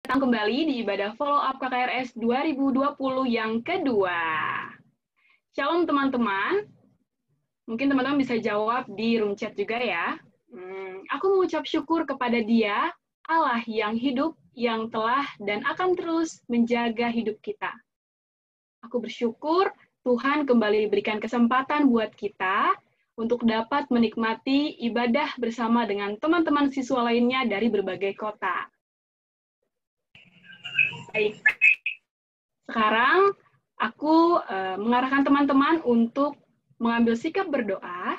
datang kembali di ibadah follow up KKRS 2020 yang kedua. Shalom teman-teman. Mungkin teman-teman bisa jawab di room chat juga ya. Aku mengucap syukur kepada Dia, Allah yang hidup, yang telah dan akan terus menjaga hidup kita. Aku bersyukur Tuhan kembali berikan kesempatan buat kita untuk dapat menikmati ibadah bersama dengan teman-teman siswa lainnya dari berbagai kota. Baik, sekarang aku mengarahkan teman-teman untuk mengambil sikap berdoa.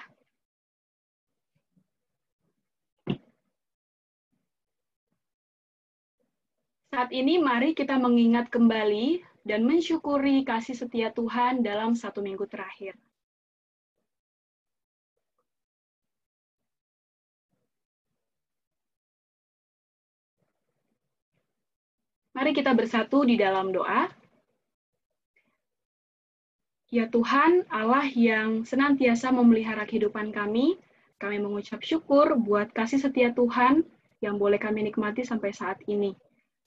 Saat ini mari kita mengingat kembali dan mensyukuri kasih setia Tuhan dalam 1 minggu terakhir. Mari kita bersatu di dalam doa. Ya Tuhan, Allah yang senantiasa memelihara kehidupan kami mengucap syukur buat kasih setia Tuhan yang boleh kami nikmati sampai saat ini.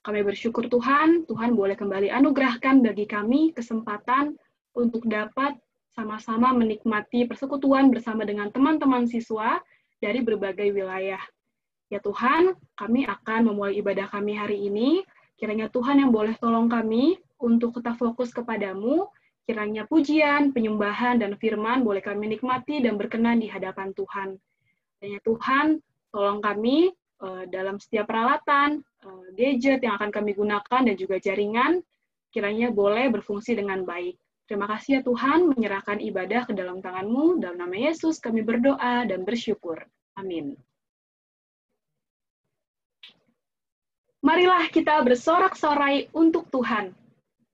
Kami bersyukur Tuhan boleh kembali anugerahkan bagi kami kesempatan untuk dapat sama-sama menikmati persekutuan bersama dengan teman-teman siswa dari berbagai wilayah. Ya Tuhan, kami akan memulai ibadah kami hari ini. Kiranya Tuhan yang boleh tolong kami untuk tetap fokus kepadamu, kiranya pujian, penyembahan, dan firman boleh kami nikmati dan berkenan di hadapan Tuhan. Kiranya Tuhan, tolong kami dalam setiap peralatan, gadget yang akan kami gunakan, dan juga jaringan, kiranya boleh berfungsi dengan baik. Terima kasih ya Tuhan, menyerahkan ibadah ke dalam tangan-Mu, dalam nama Yesus kami berdoa dan bersyukur. Amin. Marilah kita bersorak-sorai untuk Tuhan.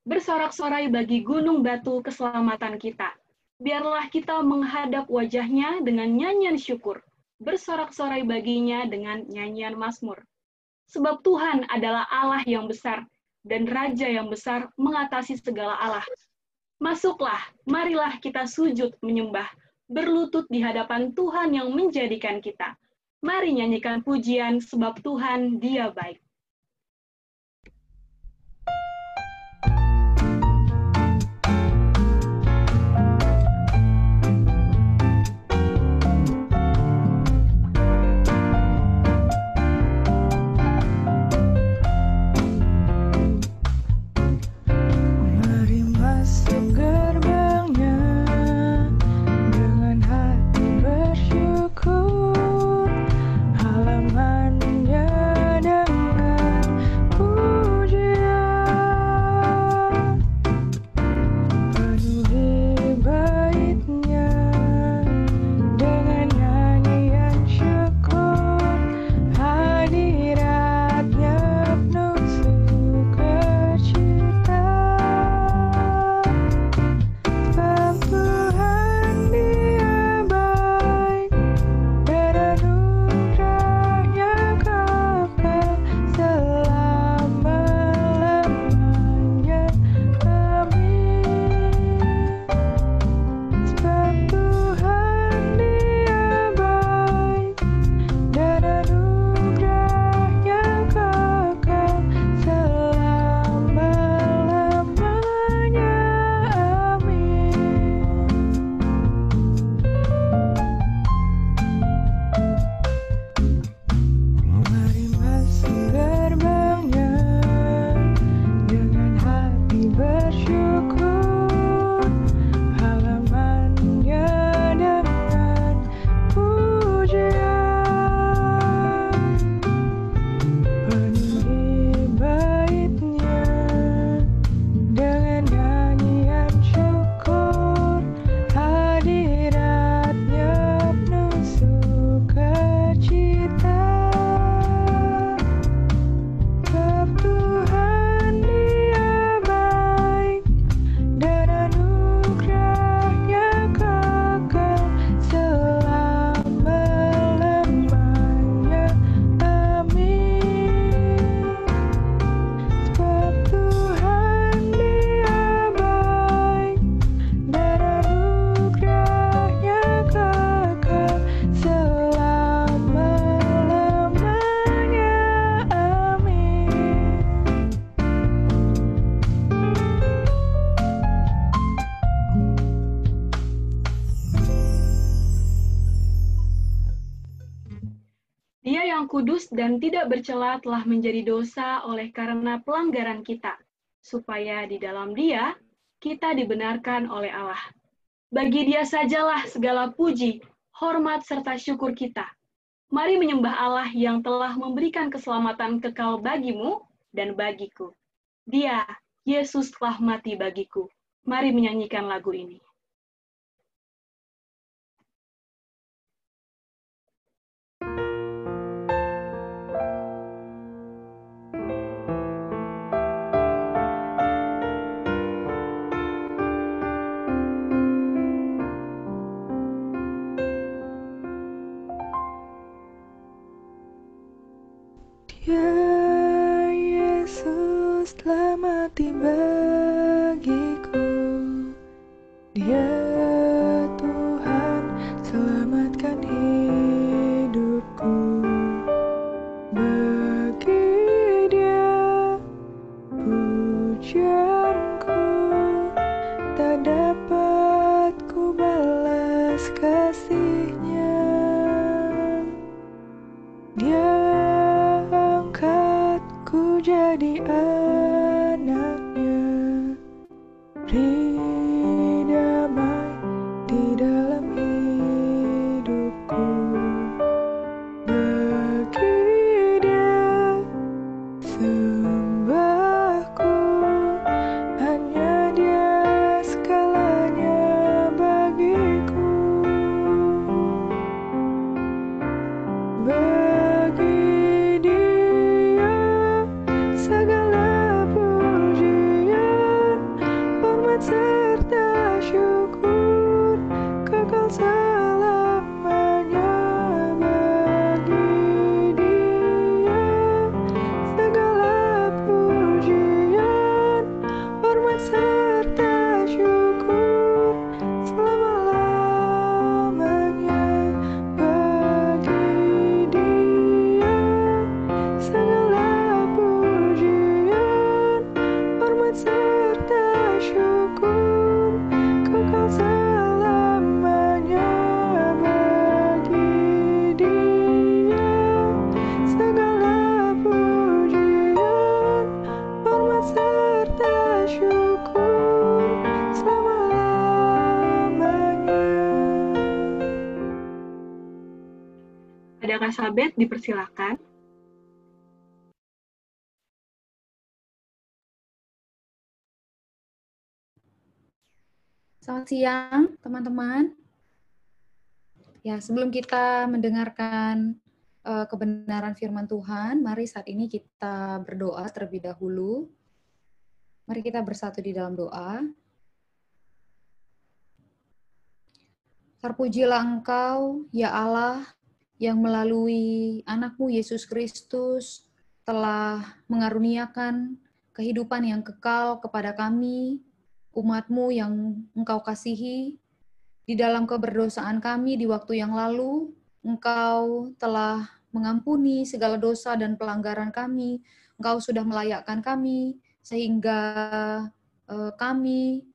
Bersorak-sorai bagi gunung batu keselamatan kita. Biarlah kita menghadap wajahnya dengan nyanyian syukur. Bersorak-sorai baginya dengan nyanyian mazmur. Sebab Tuhan adalah Allah yang besar, dan Raja yang besar mengatasi segala Allah. Masuklah, marilah kita sujud menyembah, berlutut di hadapan Tuhan yang menjadikan kita. Mari nyanyikan pujian, sebab Tuhan Dia baik. Halamannya dengan kudus dan tidak bercela telah menjadi dosa oleh karena pelanggaran kita, supaya di dalam Dia kita dibenarkan oleh Allah. Bagi Dia sajalah segala puji, hormat, serta syukur kita. Mari menyembah Allah yang telah memberikan keselamatan kekal bagimu dan bagiku. Dia, Yesus telah mati bagiku. Mari menyanyikan lagu ini. Dia Yesus telah mati bagiku. Dia Tuhan selamatkan hidupku. Bagi Dia pujianku, tak dapat ku balas kasih-Nya. Dia angkatku jadi anak-Nya, beri damai di dalam hidupku. Bagi Dia sembahku, hanya Dia segalanya bagiku. Bagi Dia segala pujian, hormat serta syukur kekal selamanya. Bagi Dia segala pujian, hormat serta syukur selama-lamanya. Bagi Dia segala pujian, hormat serta syukur kekal selamanya. Bagi Dia segala pujian, hormat serta syukur selama-lamanya. Adakah Sabet dipersilakan? Selamat siang, teman-teman. Ya, sebelum kita mendengarkan kebenaran firman Tuhan, mari saat ini kita berdoa terlebih dahulu. Mari kita bersatu di dalam doa. Terpujilah Engkau, ya Allah, yang melalui anak-Mu Yesus Kristus telah mengaruniakan kehidupan yang kekal kepada kami, umat-Mu yang Engkau kasihi. Di dalam keberdosaan kami di waktu yang lalu, Engkau telah mengampuni segala dosa dan pelanggaran kami. Engkau sudah melayakkan kami, sehingga kami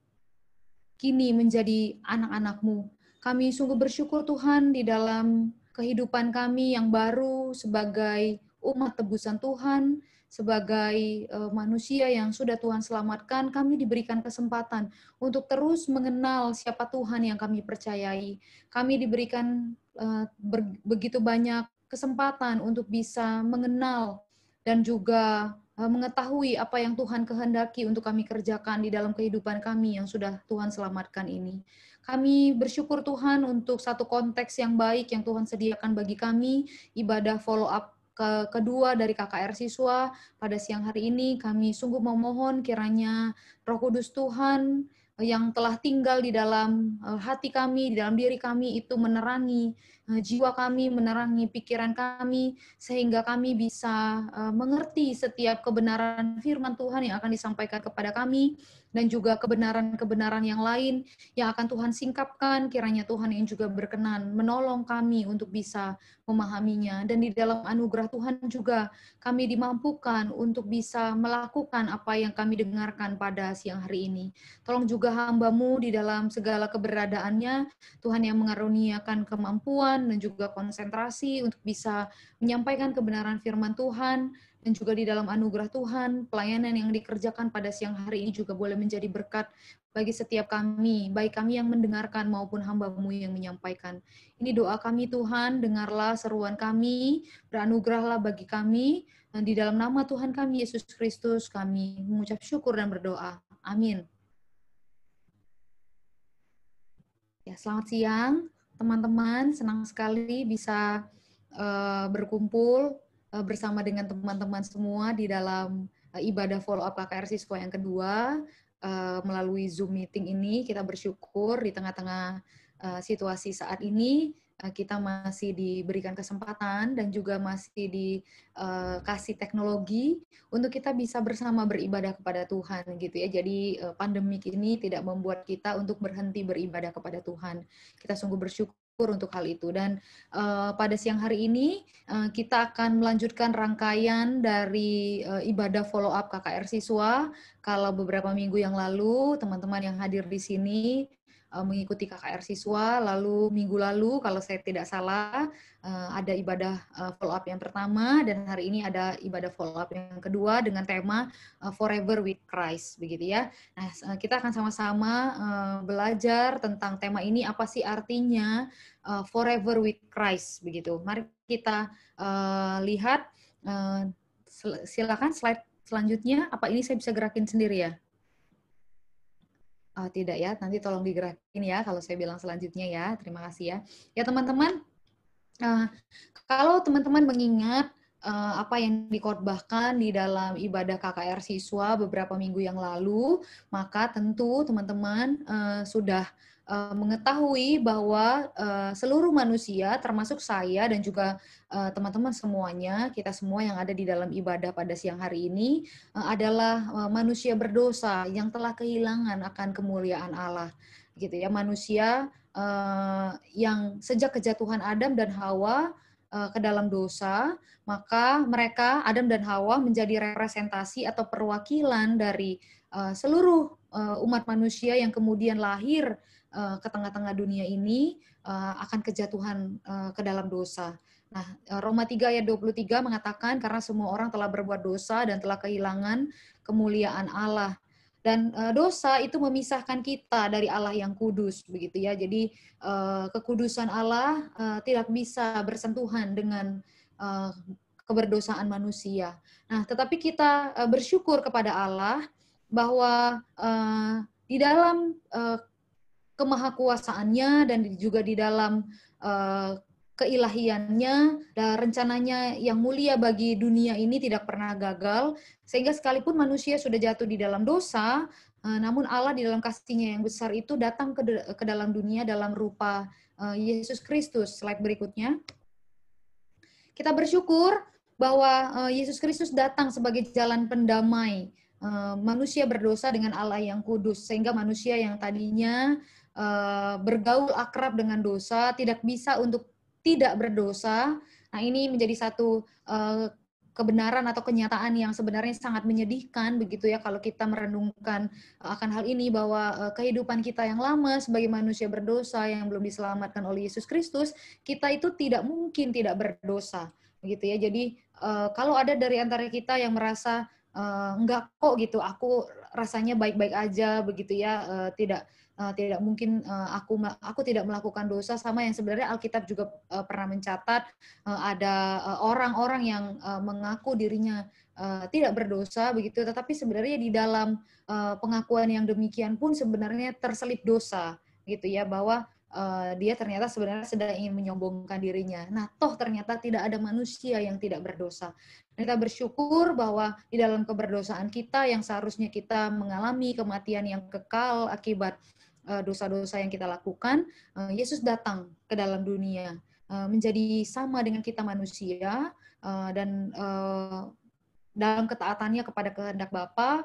kini menjadi anak-anak-Mu. Kami sungguh bersyukur Tuhan di dalam kehidupan kami yang baru sebagai umat tebusan Tuhan, sebagai manusia yang sudah Tuhan selamatkan, kami diberikan kesempatan untuk terus mengenal siapa Tuhan yang kami percayai. Kami diberikan begitu banyak kesempatan untuk bisa mengenal dan juga mengetahui apa yang Tuhan kehendaki untuk kami kerjakan di dalam kehidupan kami yang sudah Tuhan selamatkan ini. Kami bersyukur Tuhan untuk satu konteks yang baik yang Tuhan sediakan bagi kami, ibadah follow up kedua dari KKR Siswa pada siang hari ini. Kami sungguh memohon kiranya Roh Kudus Tuhan yang telah tinggal di dalam hati kami, di dalam diri kami itu menerangi jiwa kami, menerangi pikiran kami, sehingga kami bisa mengerti setiap kebenaran firman Tuhan yang akan disampaikan kepada kami, dan juga kebenaran-kebenaran yang lain yang akan Tuhan singkapkan, kiranya Tuhan yang juga berkenan menolong kami untuk bisa memahaminya. Dan di dalam anugerah Tuhan juga kami dimampukan untuk bisa melakukan apa yang kami dengarkan pada siang hari ini. Tolong juga hamba-Mu di dalam segala keberadaannya, Tuhan yang mengaruniakan kemampuan, Tuhan dan juga konsentrasi untuk bisa menyampaikan kebenaran firman Tuhan, dan juga di dalam anugerah Tuhan, pelayanan yang dikerjakan pada siang hari ini juga boleh menjadi berkat bagi setiap kami, baik kami yang mendengarkan maupun hamba-Mu yang menyampaikan. Ini doa kami Tuhan, dengarlah seruan kami, beranugerahlah bagi kami, dan di dalam nama Tuhan kami, Yesus Kristus, kami mengucap syukur dan berdoa. Amin. Ya, selamat siang teman-teman, senang sekali bisa berkumpul bersama dengan teman-teman semua di dalam ibadah follow up KKR Siswa yang kedua. Melalui Zoom meeting ini kita bersyukur di tengah-tengah situasi saat ini kita masih diberikan kesempatan dan juga masih dikasih teknologi untuk kita bisa bersama beribadah kepada Tuhan gitu ya. Jadi pandemik ini tidak membuat kita untuk berhenti beribadah kepada Tuhan. Kita sungguh bersyukur untuk hal itu. Dan pada siang hari ini kita akan melanjutkan rangkaian dari ibadah follow up KKR Siswa. Kalau beberapa minggu yang lalu teman-teman yang hadir di sini mengikuti KKR Siswa, lalu minggu lalu kalau saya tidak salah ada ibadah follow up yang pertama, dan hari ini ada ibadah follow up yang kedua dengan tema Forever with Christ, begitu ya. Nah, kita akan sama-sama belajar tentang tema ini, apa sih artinya Forever with Christ, begitu. Mari kita lihat, silakan slide selanjutnya. Apa ini saya bisa gerakin sendiri ya? Tidak ya, nanti tolong digerakin ya kalau saya bilang selanjutnya ya. Terima kasih ya. Ya teman-teman, kalau teman-teman mengingat apa yang dikhotbahkan di dalam ibadah KKR Siswa beberapa minggu yang lalu, maka tentu teman-teman sudah mengetahui bahwa seluruh manusia, termasuk saya dan juga teman-teman semuanya, kita semua yang ada di dalam ibadah pada siang hari ini adalah manusia berdosa yang telah kehilangan akan kemuliaan Allah, gitu ya. Manusia yang sejak kejatuhan Adam dan Hawa ke dalam dosa, maka mereka, Adam dan Hawa, menjadi representasi atau perwakilan dari seluruh umat manusia yang kemudian lahir ke tengah-tengah dunia ini akan kejatuhan ke dalam dosa. Nah, Roma 3 ayat 23 mengatakan karena semua orang telah berbuat dosa dan telah kehilangan kemuliaan Allah. Dan dosa itu memisahkan kita dari Allah yang kudus, begitu ya. Jadi kekudusan Allah tidak bisa bersentuhan dengan keberdosaan manusia. Nah, tetapi kita bersyukur kepada Allah bahwa di dalam kemahakuasaannya dan juga di dalam keilahiannya dan rencananya yang mulia bagi dunia ini tidak pernah gagal, sehingga sekalipun manusia sudah jatuh di dalam dosa, namun Allah di dalam kasih-Nya yang besar itu datang ke dalam dunia dalam rupa Yesus Kristus. Slide berikutnya. Kita bersyukur bahwa Yesus Kristus datang sebagai jalan pendamai manusia berdosa dengan Allah yang kudus, sehingga manusia yang tadinya bergaul akrab dengan dosa tidak bisa untuk tidak berdosa. Nah, ini menjadi satu kebenaran atau kenyataan yang sebenarnya sangat menyedihkan, begitu ya, kalau kita merenungkan akan hal ini, bahwa kehidupan kita yang lama sebagai manusia berdosa yang belum diselamatkan oleh Yesus Kristus, kita itu tidak mungkin tidak berdosa, begitu ya. Jadi kalau ada dari antara kita yang merasa enggak kok gitu, aku rasanya baik-baik aja, begitu ya, tidak mungkin aku tidak melakukan dosa, sama yang sebenarnya Alkitab juga pernah mencatat ada orang-orang yang mengaku dirinya tidak berdosa, begitu, tetapi sebenarnya di dalam pengakuan yang demikian pun sebenarnya terselip dosa, gitu ya, bahwa dia ternyata sebenarnya sedang ingin menyombongkan dirinya. Nah, toh ternyata tidak ada manusia yang tidak berdosa. Kita bersyukur bahwa di dalam keberdosaan kita yang seharusnya kita mengalami kematian yang kekal akibat dosa-dosa yang kita lakukan, Yesus datang ke dalam dunia menjadi sama dengan kita manusia, dan dalam ketaatannya kepada kehendak Bapa,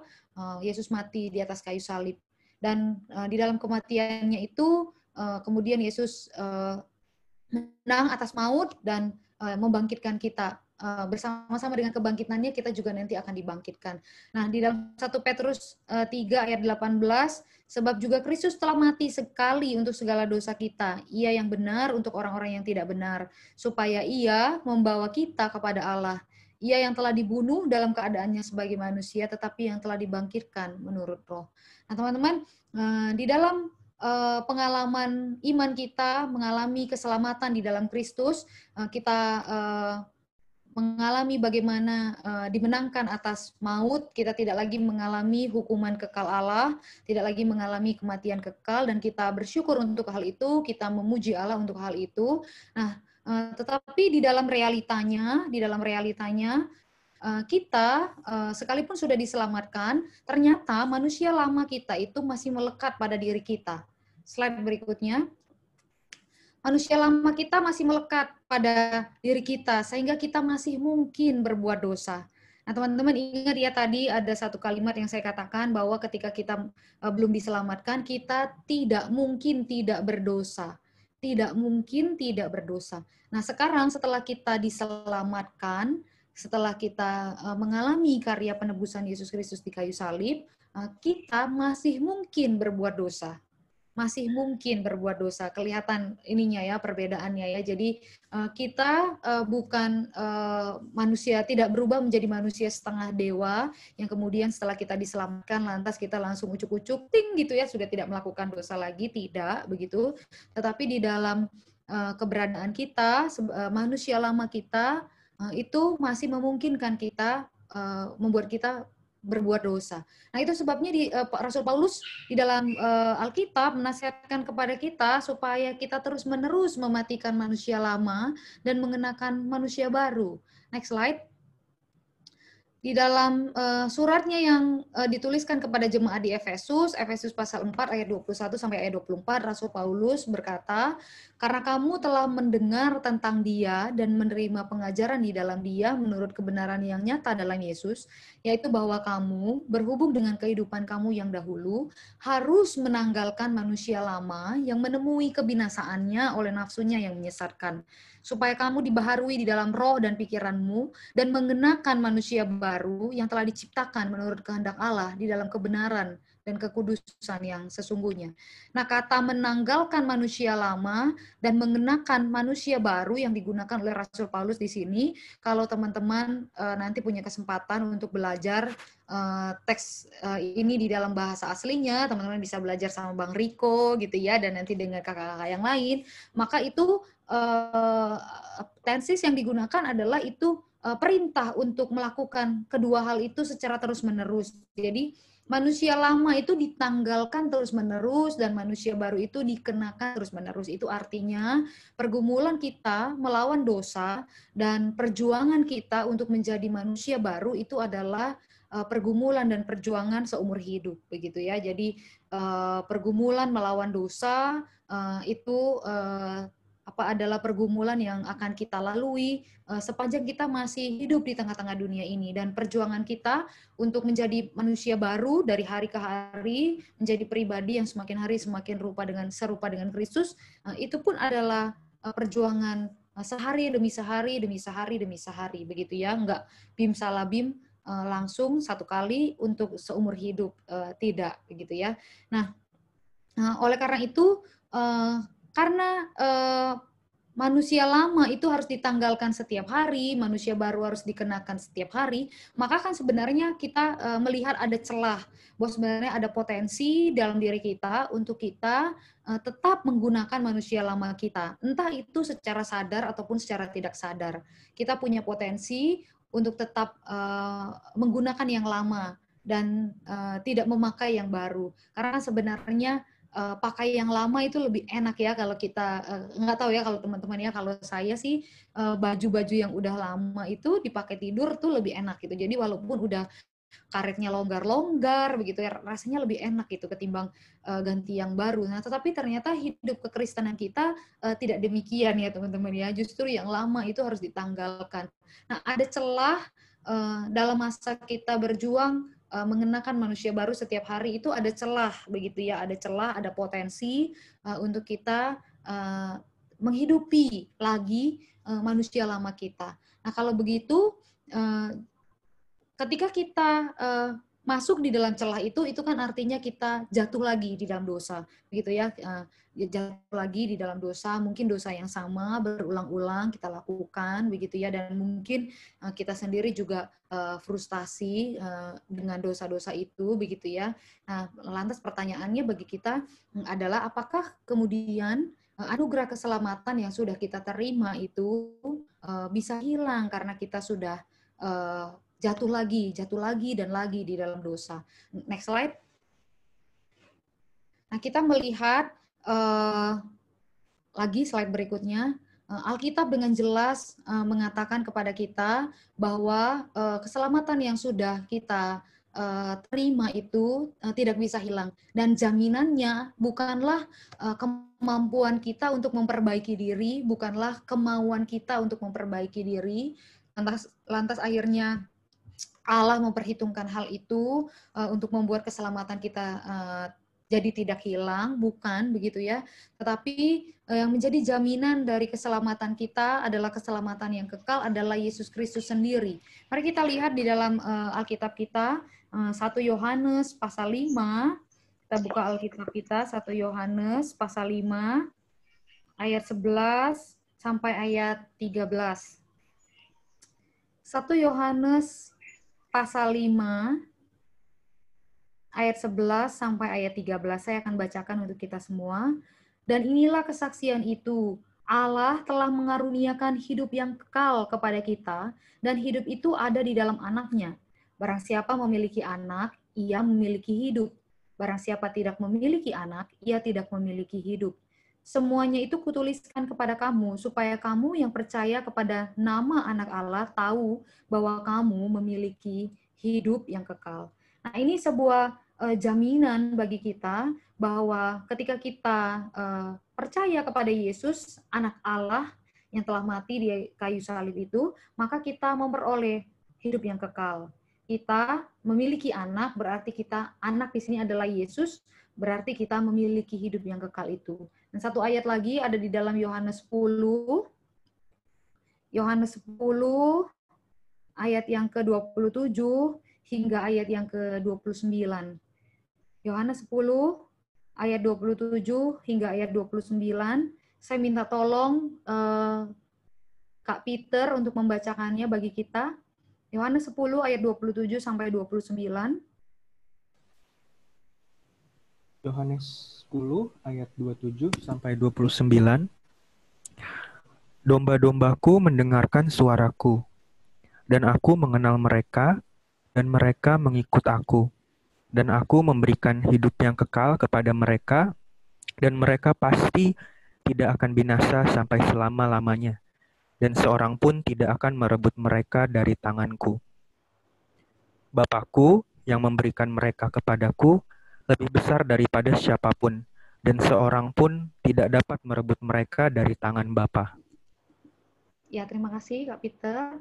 Yesus mati di atas kayu salib. Dan di dalam kematiannya itu kemudian Yesus menang atas maut dan membangkitkan kita bersama-sama dengan kebangkitannya kita juga nanti akan dibangkitkan. Nah, di dalam 1 Petrus 3 ayat 18, sebab juga Kristus telah mati sekali untuk segala dosa kita, ia yang benar untuk orang-orang yang tidak benar, supaya ia membawa kita kepada Allah. Ia yang telah dibunuh dalam keadaannya sebagai manusia, tetapi yang telah dibangkitkan menurut roh. Nah, teman-teman, di dalam pengalaman iman kita, mengalami keselamatan di dalam Kristus, kita mengalami bagaimana dimenangkan atas maut, kita tidak lagi mengalami hukuman kekal Allah, tidak lagi mengalami kematian kekal, dan kita bersyukur untuk hal itu, kita memuji Allah untuk hal itu. Nah, tetapi di dalam realitanya kita sekalipun sudah diselamatkan, ternyata manusia lama kita itu masih melekat pada diri kita. Slide berikutnya. Manusia lama kita masih melekat pada diri kita, sehingga kita masih mungkin berbuat dosa. Nah, teman-teman ingat ya, tadi ada satu kalimat yang saya katakan bahwa ketika kita belum diselamatkan, kita tidak mungkin tidak berdosa. Tidak mungkin tidak berdosa. Nah, sekarang setelah kita diselamatkan, setelah kita mengalami karya penebusan Yesus Kristus di kayu salib, kita masih mungkin berbuat dosa. Masih mungkin berbuat dosa. Kelihatan ininya ya, perbedaannya ya. Jadi kita bukan manusia, tidak berubah menjadi manusia setengah dewa yang kemudian setelah kita diselamatkan lantas kita langsung ucuk-ucuk ting gitu ya, sudah tidak melakukan dosa lagi, tidak begitu. Tetapi di dalam keberadaan kita, manusia lama kita itu masih memungkinkan kita, membuat kita berbuat dosa. Nah, itu sebabnya Rasul Paulus di dalam Alkitab menasihatkan kepada kita supaya kita terus-menerus mematikan manusia lama dan mengenakan manusia baru. Next slide. Di dalam suratnya yang dituliskan kepada jemaat di Efesus pasal 4 ayat 21 sampai ayat 24, Rasul Paulus berkata, "Karena kamu telah mendengar tentang Dia dan menerima pengajaran di dalam Dia menurut kebenaran yang nyata dalam Yesus, yaitu bahwa kamu berhubung dengan kehidupan kamu yang dahulu harus menanggalkan manusia lama yang menemui kebinasaannya oleh nafsunya yang menyesatkan, supaya kamu dibaharui di dalam roh dan pikiranmu dan mengenakan manusia baru yang telah diciptakan menurut kehendak Allah di dalam kebenaran dan kekudusan yang sesungguhnya." Nah, kata menanggalkan manusia lama dan mengenakan manusia baru yang digunakan oleh Rasul Paulus di sini, kalau teman-teman nanti punya kesempatan untuk belajar teks ini di dalam bahasa aslinya, teman-teman bisa belajar sama Bang Riko gitu ya, dan nanti dengan kakak-kakak yang lain, maka itu tenses yang digunakan adalah itu perintah untuk melakukan kedua hal itu secara terus-menerus. Jadi manusia lama itu ditanggalkan terus-menerus dan manusia baru itu dikenakan terus-menerus. Itu artinya pergumulan kita melawan dosa dan perjuangan kita untuk menjadi manusia baru itu adalah pergumulan dan perjuangan seumur hidup, begitu ya. Jadi pergumulan melawan dosa itu adalah pergumulan yang akan kita lalui sepanjang kita masih hidup di tengah-tengah dunia ini, dan perjuangan kita untuk menjadi manusia baru dari hari ke hari, menjadi pribadi yang semakin hari semakin serupa dengan Kristus, itu pun adalah perjuangan sehari demi sehari demi sehari demi sehari, begitu ya, enggak bim salah bim langsung satu kali untuk seumur hidup, tidak begitu ya. Nah, oleh karena itu karena manusia lama itu harus ditanggalkan setiap hari, manusia baru harus dikenakan setiap hari, maka kan sebenarnya kita melihat ada celah, bahwa sebenarnya ada potensi dalam diri kita untuk kita tetap menggunakan manusia lama kita. Entah itu secara sadar ataupun secara tidak sadar. Kita punya potensi untuk tetap menggunakan yang lama dan tidak memakai yang baru. Karena sebenarnya pakai yang lama itu lebih enak ya, kalau kita nggak tahu ya kalau teman-teman ya, kalau saya sih baju-baju yang udah lama itu dipakai tidur tuh lebih enak gitu. Jadi walaupun udah karetnya longgar-longgar begitu ya, rasanya lebih enak gitu ketimbang ganti yang baru. Nah, tetapi ternyata hidup kekristenan kita tidak demikian ya teman-teman ya. Justru yang lama itu harus ditanggalkan. Nah, ada celah dalam masa kita berjuang mengenakan manusia baru setiap hari, itu ada celah begitu ya, ada celah, ada potensi untuk kita menghidupi lagi manusia lama kita. Nah, kalau begitu, ketika kita masuk di dalam celah itu kan artinya kita jatuh lagi di dalam dosa, begitu ya. Jatuh lagi di dalam dosa, mungkin dosa yang sama berulang-ulang kita lakukan, begitu ya. Dan mungkin kita sendiri juga frustasi dengan dosa-dosa itu, begitu ya. Nah, lantas pertanyaannya bagi kita adalah apakah kemudian anugerah keselamatan yang sudah kita terima itu bisa hilang karena kita sudah jatuh lagi dan lagi di dalam dosa. Next slide. Nah, kita melihat lagi slide berikutnya. Alkitab dengan jelas mengatakan kepada kita bahwa keselamatan yang sudah kita terima itu tidak bisa hilang. Dan jaminannya bukanlah kemampuan kita untuk memperbaiki diri, bukanlah kemauan kita untuk memperbaiki diri, lantas akhirnya Allah memperhitungkan hal itu untuk membuat keselamatan kita jadi tidak hilang, bukan begitu ya. Tetapi yang menjadi jaminan dari keselamatan kita adalah keselamatan yang kekal adalah Yesus Kristus sendiri. Mari kita lihat di dalam Alkitab kita 1 Yohanes pasal 5. Kita buka Alkitab kita 1 Yohanes pasal 5 ayat 11 sampai ayat 13. 1 Yohanes pasal 5 ayat 11 sampai ayat 13 saya akan bacakan untuk kita semua. Dan inilah kesaksian itu, Allah telah mengaruniakan hidup yang kekal kepada kita dan hidup itu ada di dalam Anaknya. Barang siapa memiliki anak, ia memiliki hidup. Barang siapa tidak memiliki anak, ia tidak memiliki hidup. Semuanya itu kutuliskan kepada kamu, supaya kamu yang percaya kepada nama anak Allah tahu bahwa kamu memiliki hidup yang kekal. Nah, ini sebuah jaminan bagi kita bahwa ketika kita percaya kepada Yesus, anak Allah yang telah mati di kayu salib itu, maka kita memperoleh hidup yang kekal. Kita memiliki anak, berarti kita, anak di sini adalah Yesus, berarti kita memiliki hidup yang kekal itu. Dan satu ayat lagi ada di dalam Yohanes 10. Yohanes 10 ayat yang ke-27 hingga ayat yang ke-29. Yohanes 10 ayat 27 hingga ayat 29. Saya minta tolong Kak Peter untuk membacakannya bagi kita. Yohanes 10 ayat 27 sampai 29. Yohanes 10 ayat 27 sampai 29. Domba-dombaku mendengarkan suaraku, dan aku mengenal mereka, dan mereka mengikut aku. Dan aku memberikan hidup yang kekal kepada mereka, dan mereka pasti tidak akan binasa sampai selama-lamanya, dan seorang pun tidak akan merebut mereka dari tanganku. Bapakku yang memberikan mereka kepadaku lebih besar daripada siapapun, dan seorang pun tidak dapat merebut mereka dari tangan Bapa. Ya, terima kasih Kak Peter.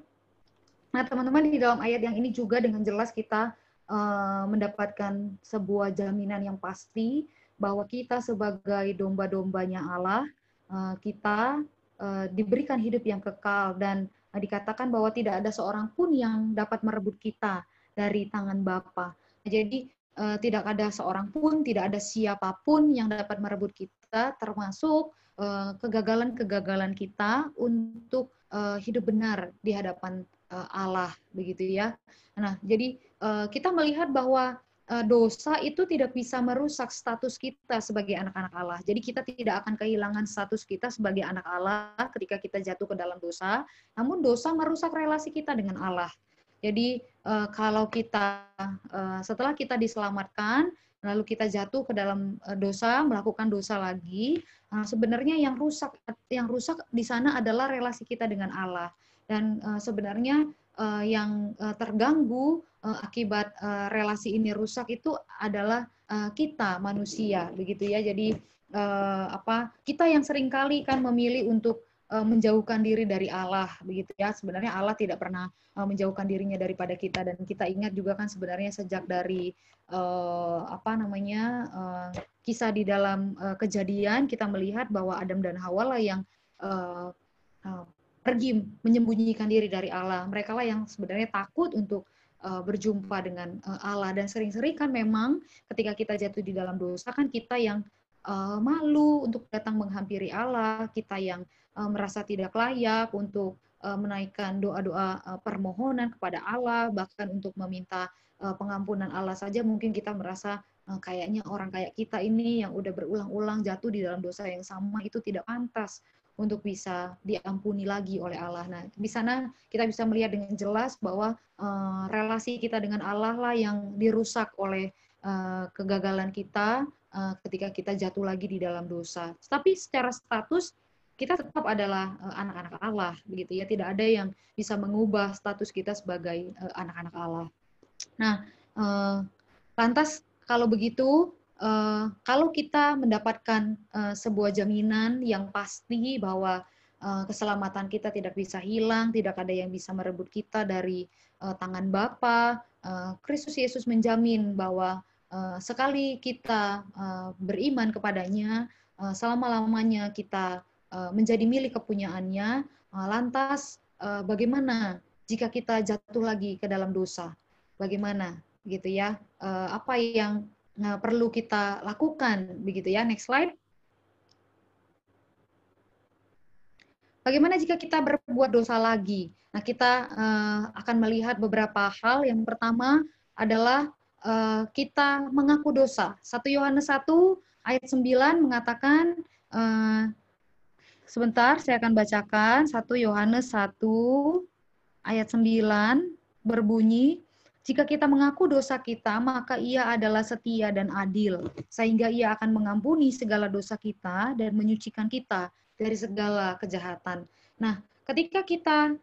Nah, teman-teman, di dalam ayat yang ini juga dengan jelas kita mendapatkan sebuah jaminan yang pasti bahwa kita sebagai domba-dombanya Allah, kita diberikan hidup yang kekal dan dikatakan bahwa tidak ada seorang pun yang dapat merebut kita dari tangan Bapa. Jadi tidak ada seorang pun, tidak ada siapapun yang dapat merebut kita, termasuk kegagalan-kegagalan kita untuk hidup benar di hadapan Allah, begitu ya. Nah, jadi kita melihat bahwa dosa itu tidak bisa merusak status kita sebagai anak-anak Allah. Jadi kita tidak akan kehilangan status kita sebagai anak Allah ketika kita jatuh ke dalam dosa, namun dosa merusak relasi kita dengan Allah. Jadi kalau kita setelah kita diselamatkan, lalu kita jatuh ke dalam dosa, melakukan dosa lagi, sebenarnya yang rusak di sana adalah relasi kita dengan Allah. Dan sebenarnya yang terganggu akibat relasi ini rusak itu adalah kita manusia, begitu ya. Jadi kita yang seringkali kan memilih untuk menjauhkan diri dari Allah, begitu ya. Sebenarnya Allah tidak pernah menjauhkan dirinya daripada kita, dan kita ingat juga kan sebenarnya sejak dari kisah di dalam Kejadian kita melihat bahwa Adam dan Hawa lah yang pergi menyembunyikan diri dari Allah. Mereka lah yang sebenarnya takut untuk berjumpa dengan Allah. Dan sering-sering kan memang ketika kita jatuh di dalam dosa kan kita yang malu untuk datang menghampiri Allah, kita yang merasa tidak layak untuk menaikkan doa-doa permohonan kepada Allah, bahkan untuk meminta pengampunan Allah saja mungkin kita merasa kayaknya orang kayak kita ini yang udah berulang-ulang jatuh di dalam dosa yang sama itu tidak pantas untuk bisa diampuni lagi oleh Allah. Nah, di sana kita bisa melihat dengan jelas bahwa relasi kita dengan Allah lah yang dirusak oleh kegagalan kita ketika kita jatuh lagi di dalam dosa. Tapi secara status kita tetap adalah anak-anak Allah, begitu ya. Tidak ada yang bisa mengubah status kita sebagai anak-anak Allah. Nah, lantas kalau begitu, kalau kita mendapatkan sebuah jaminan yang pasti bahwa keselamatan kita tidak bisa hilang, tidak ada yang bisa merebut kita dari tangan Bapa, Kristus Yesus menjamin bahwa sekali kita beriman kepadanya, selama-lamanya kita menjadi milik kepunyaannya. Lantas bagaimana jika kita jatuh lagi ke dalam dosa? Bagaimana gitu ya? Apa yang perlu kita lakukan begitu ya? Next slide. Bagaimana jika kita berbuat dosa lagi? Nah, kita akan melihat beberapa hal. Yang pertama adalah kita mengaku dosa. 1 Yohanes 1 ayat 9 mengatakan, sebentar saya akan bacakan. 1 Yohanes 1 ayat 9 berbunyi, jika kita mengaku dosa kita, maka Ia adalah setia dan adil, sehingga Ia akan mengampuni segala dosa kita dan menyucikan kita dari segala kejahatan. Nah, ketika kita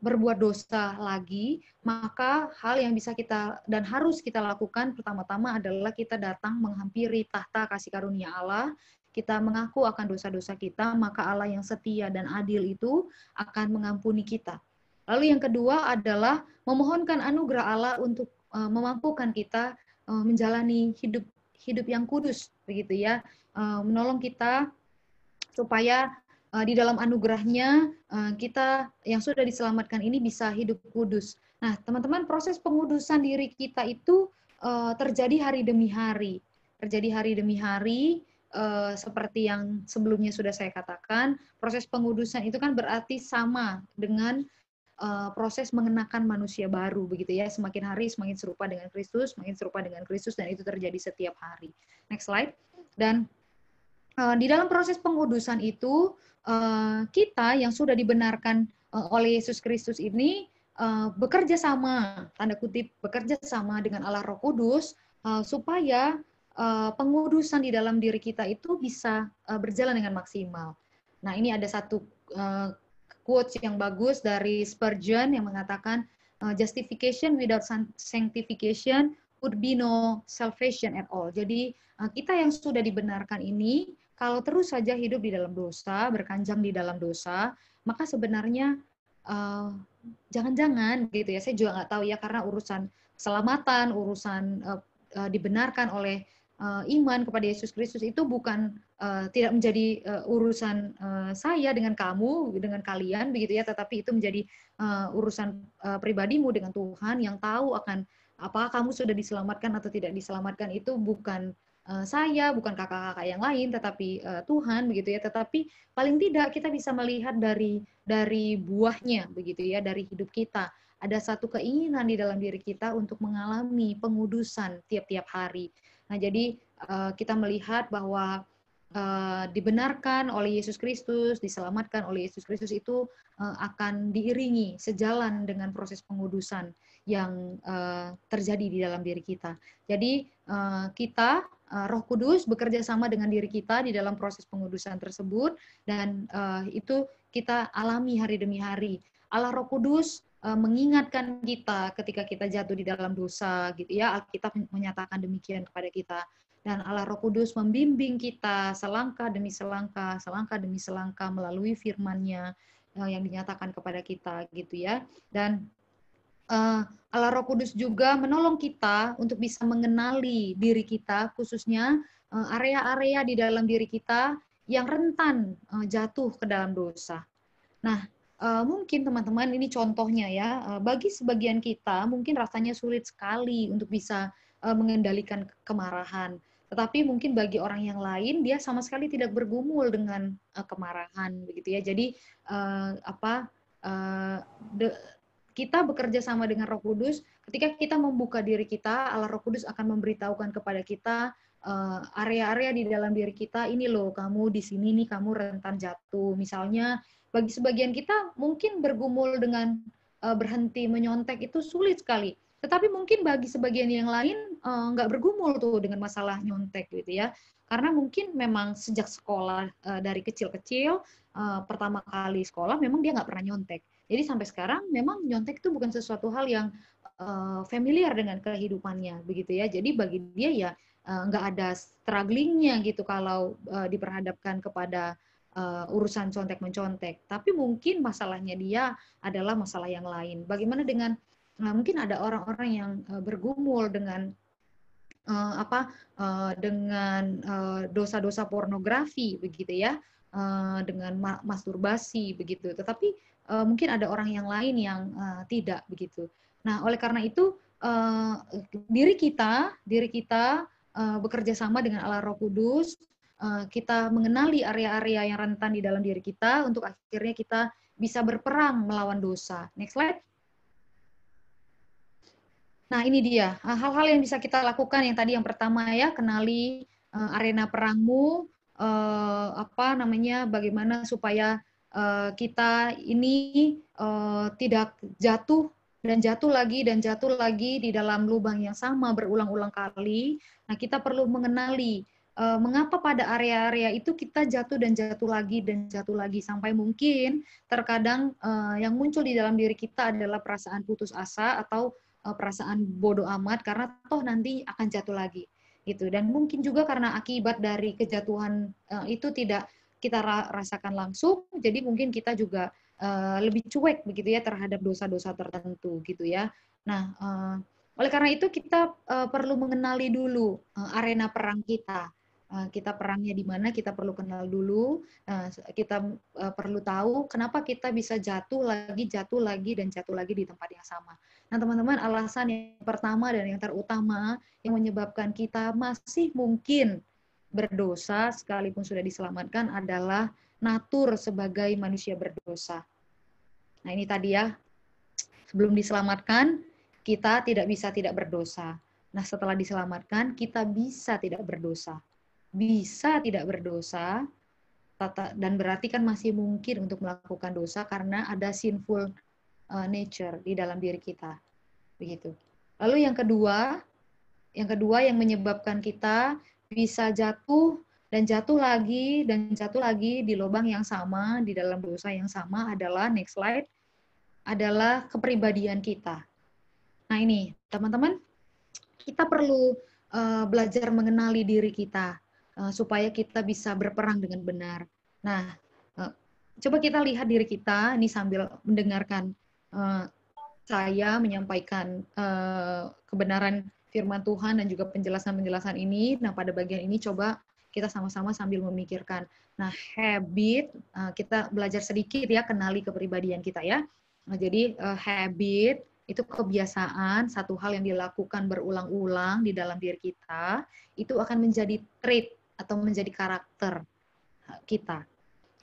berbuat dosa lagi, maka hal yang bisa kita dan harus kita lakukan pertama-tama adalah kita datang menghampiri tahta kasih karunia Allah, kita mengaku akan dosa-dosa kita, maka Allah yang setia dan adil itu akan mengampuni kita. Lalu yang kedua adalah memohonkan anugerah Allah untuk memampukan kita menjalani hidup yang kudus, begitu ya, menolong kita supaya di dalam anugerahnya kita yang sudah diselamatkan ini bisa hidup kudus. Nah, teman-teman, proses pengudusan diri kita itu terjadi hari demi hari, seperti yang sebelumnya sudah saya katakan. Proses pengudusan itu kan berarti sama dengan proses mengenakan manusia baru, begitu ya. Semakin hari semakin serupa dengan Kristus, dan itu terjadi setiap hari. Next slide. Dan di dalam proses pengudusan itu kita yang sudah dibenarkan oleh Yesus Kristus ini bekerja sama, tanda kutip bekerja sama dengan Allah Roh Kudus supaya pengudusan di dalam diri kita itu bisa berjalan dengan maksimal. Nah, ini ada satu quotes yang bagus dari Spurgeon yang mengatakan justification without sanctification would be no salvation at all. Jadi kita yang sudah dibenarkan ini kalau terus saja hidup di dalam dosa, berkanjang di dalam dosa, maka sebenarnya jangan-jangan gitu ya, saya juga nggak tahu ya, karena urusan keselamatan, urusan dibenarkan oleh iman kepada Yesus Kristus itu bukan tidak menjadi urusan saya dengan kamu, dengan kalian begitu ya, tetapi itu menjadi urusan pribadimu dengan Tuhan yang tahu akan apakah kamu sudah diselamatkan atau tidak diselamatkan. Itu bukan saya, bukan kakak-kakak yang lain, tetapi Tuhan begitu ya. Tetapi paling tidak kita bisa melihat dari buahnya begitu ya, dari hidup kita. Ada satu keinginan di dalam diri kita untuk mengalami pengudusan tiap-tiap hari. Nah, jadi kita melihat bahwa dibenarkan oleh Yesus Kristus, diselamatkan oleh Yesus Kristus itu akan diiringi sejalan dengan proses pengudusan yang terjadi di dalam diri kita. Jadi kita, Roh Kudus bekerja sama dengan diri kita di dalam proses pengudusan tersebut, dan itu kita alami hari demi hari. Allah Roh Kudus mengingatkan kita ketika kita jatuh di dalam dosa, gitu ya. Alkitab menyatakan demikian kepada kita. Dan Allah Roh Kudus membimbing kita selangkah demi selangkah melalui firman-Nya yang dinyatakan kepada kita, gitu ya. Dan Allah Roh Kudus juga menolong kita untuk bisa mengenali diri kita, khususnya area-area di dalam diri kita yang rentan jatuh ke dalam dosa. Nah, mungkin teman-teman ini contohnya ya, bagi sebagian kita mungkin rasanya sulit sekali untuk bisa mengendalikan kemarahan. Tetapi mungkin bagi orang yang lain dia sama sekali tidak bergumul dengan kemarahan begitu ya. Jadi apa kita bekerja sama dengan Roh Kudus, ketika kita membuka diri kita, Allah Roh Kudus akan memberitahukan kepada kita area-area di dalam diri kita, ini loh kamu di sini nih kamu rentan jatuh. Misalnya bagi sebagian kita mungkin bergumul dengan berhenti menyontek itu sulit sekali. Tetapi mungkin bagi sebagian yang lain nggak bergumul tuh dengan masalah nyontek gitu ya. Karena mungkin memang sejak sekolah dari kecil-kecil pertama kali sekolah memang dia nggak pernah nyontek. Jadi sampai sekarang memang nyontek itu bukan sesuatu hal yang familiar dengan kehidupannya begitu ya. Jadi bagi dia ya nggak ada strugglingnya gitu kalau diperhadapkan kepada urusan contek-mencontek. Tapi mungkin masalahnya dia adalah masalah yang lain. Bagaimana dengan mungkin ada orang-orang yang bergumul dengan dengan dosa-dosa pornografi begitu ya, dengan masturbasi begitu. Tetapi mungkin ada orang yang lain yang tidak begitu. Nah, oleh karena itu diri kita bekerja sama dengan Allah Roh Kudus, kita mengenali area-area yang rentan di dalam diri kita untuk akhirnya kita bisa berperang melawan dosa. Next slide. Nah, ini dia hal-hal yang bisa kita lakukan. Yang tadi yang pertama ya, kenali arena perangmu, bagaimana supaya kita ini tidak jatuh dan jatuh lagi di dalam lubang yang sama berulang-ulang kali. Nah, kita perlu mengenali mengapa pada area-area itu kita jatuh dan jatuh lagi sampai mungkin terkadang yang muncul di dalam diri kita adalah perasaan putus asa atau perasaan bodoh amat karena toh nanti akan jatuh lagi gitu. Dan mungkin juga karena akibat dari kejatuhan itu tidak kita rasakan langsung, jadi mungkin kita juga lebih cuek begitu ya terhadap dosa-dosa tertentu gitu ya. Nah, oleh karena itu kita perlu mengenali dulu arena perang kita. Kita perangnya di mana, kita perlu kenal dulu. Kita perlu tahu kenapa kita bisa jatuh lagi di tempat yang sama. Nah, teman-teman, alasan yang pertama dan yang terutama yang menyebabkan kita masih mungkin berdosa sekalipun sudah diselamatkan adalah natur sebagai manusia berdosa. Nah, ini tadi ya, sebelum diselamatkan, kita tidak bisa tidak berdosa. Nah, setelah diselamatkan, kita bisa tidak berdosa. Bisa tidak berdosa, dan berarti kan masih mungkin untuk melakukan dosa karena ada sinful nature di dalam diri kita. Begitu. Lalu yang kedua yang menyebabkan kita bisa jatuh lagi di lubang yang sama, di dalam dosa yang sama adalah, next slide, adalah kepribadian kita. Nah ini, teman-teman, kita perlu belajar mengenali diri kita supaya kita bisa berperang dengan benar. Nah, coba kita lihat diri kita, ini sambil mendengarkan saya menyampaikan kebenaran firman Tuhan dan juga penjelasan-penjelasan ini. Nah, pada bagian ini coba kita sama-sama sambil memikirkan. Nah, habit, kita belajar sedikit ya, kenali kepribadian kita ya. Nah, jadi habit itu kebiasaan, satu hal yang dilakukan berulang-ulang di dalam diri kita, itu akan menjadi trait atau menjadi karakter kita.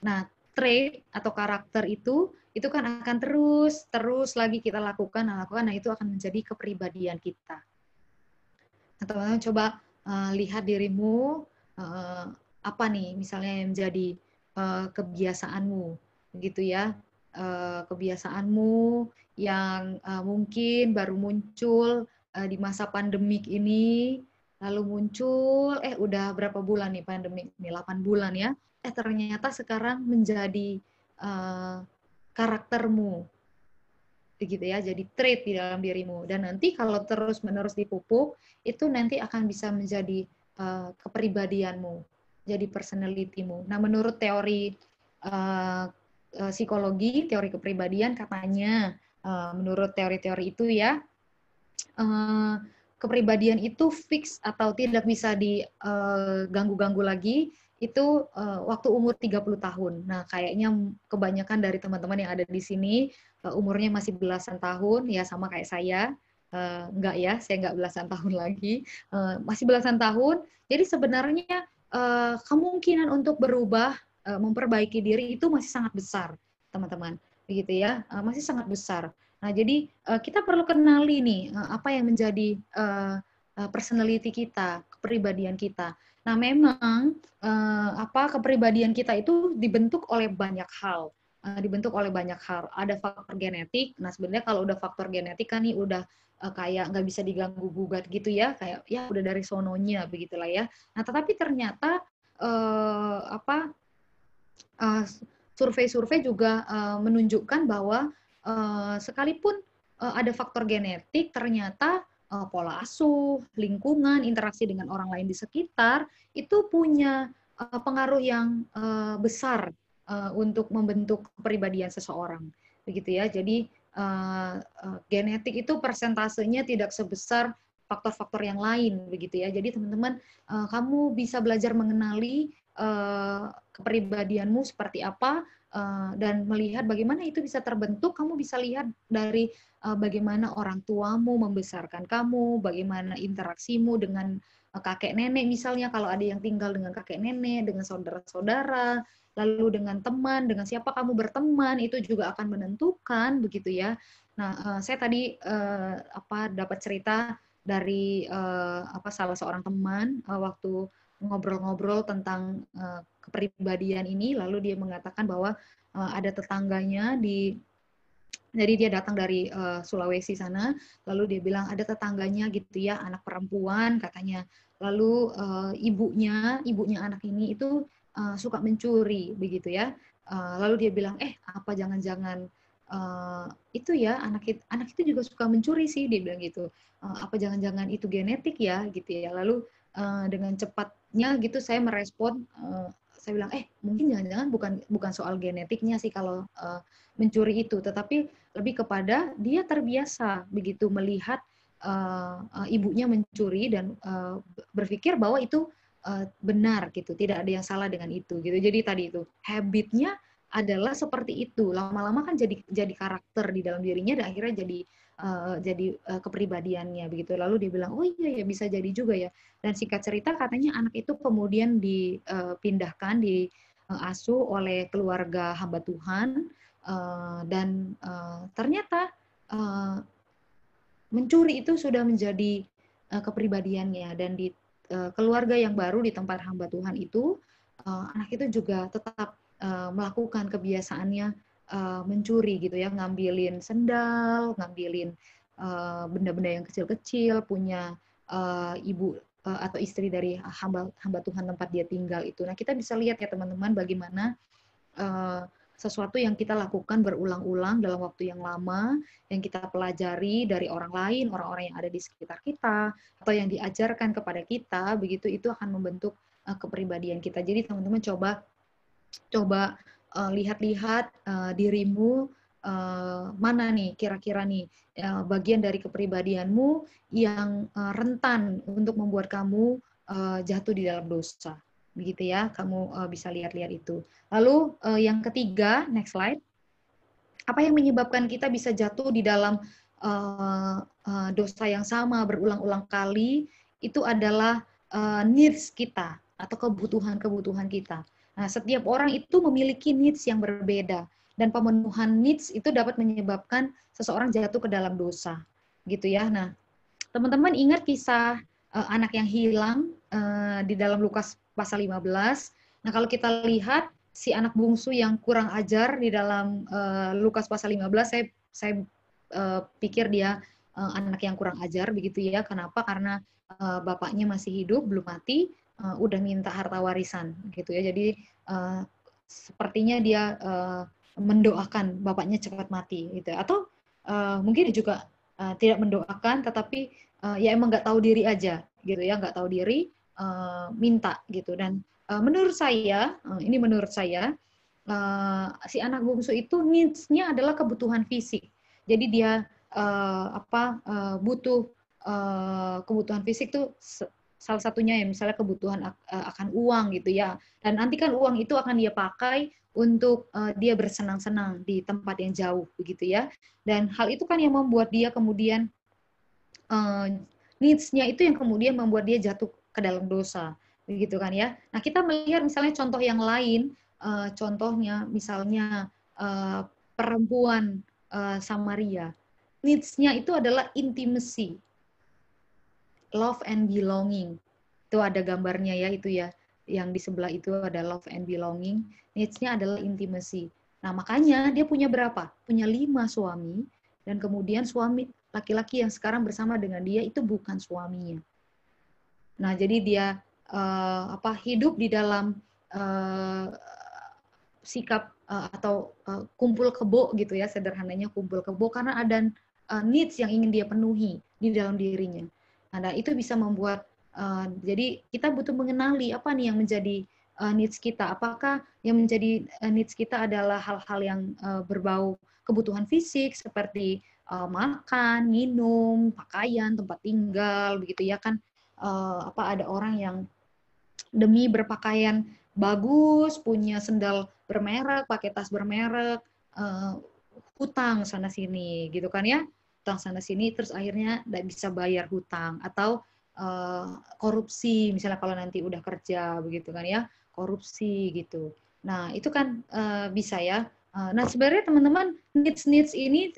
Nah, trait atau karakter itu kan akan terus lagi kita lakukan, nah itu akan menjadi kepribadian kita. Nah, teman-teman coba lihat dirimu, apa nih misalnya yang menjadi kebiasaanmu, begitu ya, kebiasaanmu yang mungkin baru muncul di masa pandemik ini, lalu muncul, udah berapa bulan nih pandemik ini, 8 bulan ya, ternyata sekarang menjadi karaktermu, begitu ya, jadi trait di dalam dirimu. Dan nanti kalau terus-menerus dipupuk, itu nanti akan bisa menjadi kepribadianmu, jadi personality-mu. Nah, menurut teori psikologi, teori kepribadian, katanya menurut teori-teori itu ya, kepribadian itu fix atau tidak bisa diganggu-ganggu lagi itu waktu umur 30 tahun. Nah, kayaknya kebanyakan dari teman-teman yang ada di sini umurnya masih belasan tahun, ya sama kayak saya. Enggak ya, saya enggak belasan tahun lagi. Masih belasan tahun. Jadi sebenarnya kemungkinan untuk berubah, memperbaiki diri itu masih sangat besar, teman-teman. Begitu ya, masih sangat besar. Nah, jadi kita perlu kenali nih apa yang menjadi personality kita, kepribadian kita. Nah, memang kepribadian kita itu dibentuk oleh banyak hal. Dibentuk oleh banyak hal. Ada faktor genetik. Nah, sebenarnya kalau udah faktor genetik kan nih udah kayak nggak bisa diganggu gugat gitu ya, kayak ya udah dari sononya begitulah ya. Nah, tetapi ternyata eh, apa survei-survei juga menunjukkan bahwa sekalipun ada faktor genetik, ternyata pola asuh, lingkungan, interaksi dengan orang lain di sekitar itu punya pengaruh yang besar untuk membentuk kepribadian seseorang, begitu ya. Jadi genetik itu persentasenya tidak sebesar faktor-faktor yang lain, begitu ya. Jadi teman-teman, kamu bisa belajar mengenali kepribadianmu seperti apa dan melihat bagaimana itu bisa terbentuk. Kamu bisa lihat dari bagaimana orang tuamu membesarkan kamu, bagaimana interaksimu dengan kakek nenek misalnya, kalau ada yang tinggal dengan kakek nenek, dengan saudara-saudara, lalu dengan teman, dengan siapa kamu berteman, itu juga akan menentukan, begitu ya. Nah, saya tadi dapat cerita dari salah seorang teman waktu ngobrol-ngobrol tentang kepribadian ini, lalu dia mengatakan bahwa ada tetangganya jadi dia datang dari Sulawesi sana, lalu dia bilang ada tetangganya gitu ya, anak perempuan katanya, lalu ibunya anak ini itu suka mencuri begitu ya, lalu dia bilang apa jangan-jangan itu ya anak itu juga suka mencuri sih, dia bilang gitu. Apa jangan-jangan itu genetik ya gitu ya. Lalu dengan cepatnya gitu saya merespon, saya bilang mungkin jangan-jangan bukan soal genetiknya sih kalau mencuri itu, tetapi lebih kepada dia terbiasa begitu melihat ibunya mencuri dan berpikir bahwa itu benar gitu, tidak ada yang salah dengan itu gitu. Jadi tadi itu habitnya adalah seperti itu, lama-lama kan jadi karakter di dalam dirinya dan akhirnya jadi kepribadiannya begitu. Lalu dia bilang oh iya ya bisa jadi juga ya. Dan singkat cerita katanya anak itu kemudian dipindahkan, diasuh oleh keluarga hamba Tuhan, dan ternyata mencuri itu sudah menjadi kepribadiannya, dan di keluarga yang baru di tempat hamba Tuhan itu anak itu juga tetap melakukan kebiasaannya mencuri gitu ya, ngambilin sendal, ngambilin benda-benda yang kecil-kecil punya ibu atau istri dari hamba Tuhan tempat dia tinggal itu. Nah, kita bisa lihat ya teman-teman bagaimana sesuatu yang kita lakukan berulang-ulang dalam waktu yang lama, yang kita pelajari dari orang lain, orang-orang yang ada di sekitar kita, atau yang diajarkan kepada kita, begitu itu akan membentuk kepribadian kita. Jadi teman-teman coba lihat-lihat dirimu, mana nih kira-kira nih bagian dari kepribadianmu yang rentan untuk membuat kamu jatuh di dalam dosa. Begitu ya, kamu bisa lihat-lihat itu. Lalu yang ketiga, next slide. Apa yang menyebabkan kita bisa jatuh di dalam dosa yang sama berulang-ulang kali, itu adalah needs kita atau kebutuhan-kebutuhan kita. Nah, setiap orang itu memiliki needs yang berbeda, dan pemenuhan needs itu dapat menyebabkan seseorang jatuh ke dalam dosa, gitu ya. Nah, teman-teman ingat kisah anak yang hilang di dalam Lukas pasal 15. Nah, kalau kita lihat si anak bungsu yang kurang ajar di dalam Lukas pasal 15, saya pikir dia anak yang kurang ajar begitu ya. Kenapa? Karena bapaknya masih hidup, belum mati, udah minta harta warisan gitu ya. Jadi sepertinya dia mendoakan bapaknya cepat mati gitu. Atau mungkin dia juga tidak mendoakan, tetapi ya emang nggak tahu diri aja gitu ya, nggak tahu diri, minta gitu. Dan menurut saya si anak bungsu itu needs-nya adalah kebutuhan fisik. Jadi dia butuh kebutuhan fisik tuh salah satunya ya misalnya kebutuhan akan uang gitu ya. Dan nanti kan uang itu akan dia pakai untuk dia bersenang-senang di tempat yang jauh begitu ya. Dan hal itu kan yang membuat dia kemudian needs-nya itu yang kemudian membuat dia jatuh ke dalam dosa begitu kan ya. Nah, kita melihat misalnya contoh yang lain, contohnya misalnya perempuan Samaria. Needs-nya itu adalah intimacy, love and belonging. Itu ada gambarnya ya, itu ya. Yang di sebelah itu ada love and belonging. Needs-nya adalah intimacy. Nah, makanya dia punya berapa? Punya 5 suami, dan kemudian suami laki-laki yang sekarang bersama dengan dia itu bukan suaminya. Nah, jadi dia hidup di dalam sikap atau kumpul kebo gitu ya, sederhananya kumpul kebo karena ada needs yang ingin dia penuhi di dalam dirinya. Nah, itu bisa membuat jadi kita butuh mengenali apa nih yang menjadi needs kita. Apakah yang menjadi needs kita adalah hal-hal yang berbau kebutuhan fisik seperti makan, minum, pakaian, tempat tinggal, begitu ya kan. Ada orang yang demi berpakaian bagus, punya sendal bermerek, pakai tas bermerek, hutang sana sini, gitu kan ya, hutang sana sini, terus akhirnya tidak bisa bayar hutang, atau korupsi, misalnya kalau nanti udah kerja, begitu kan ya, korupsi gitu. Nah itu kan bisa ya. Nah sebenarnya teman-teman needs ini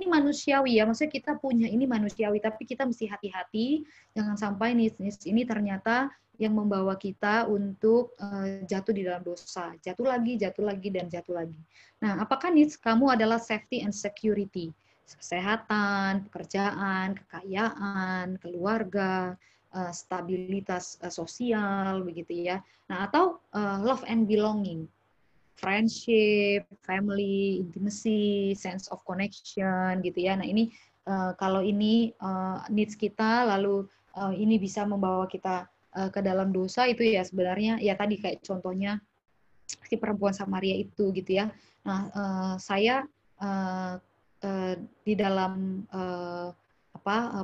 manusiawi ya, maksudnya kita punya ini manusiawi, tapi kita mesti hati-hati jangan sampai needs ini ternyata yang membawa kita untuk jatuh di dalam dosa, jatuh lagi, dan jatuh lagi. Nah, apakah needs kamu adalah safety and security? Kesehatan, pekerjaan, kekayaan, keluarga, stabilitas sosial, begitu ya. Nah, atau love and belonging, friendship, family, intimacy, sense of connection, gitu ya. Nah, ini kalau ini needs kita, lalu ini bisa membawa kita ke dalam dosa itu ya sebenarnya ya tadi kayak contohnya si perempuan Samaria itu gitu ya. Nah, saya di dalam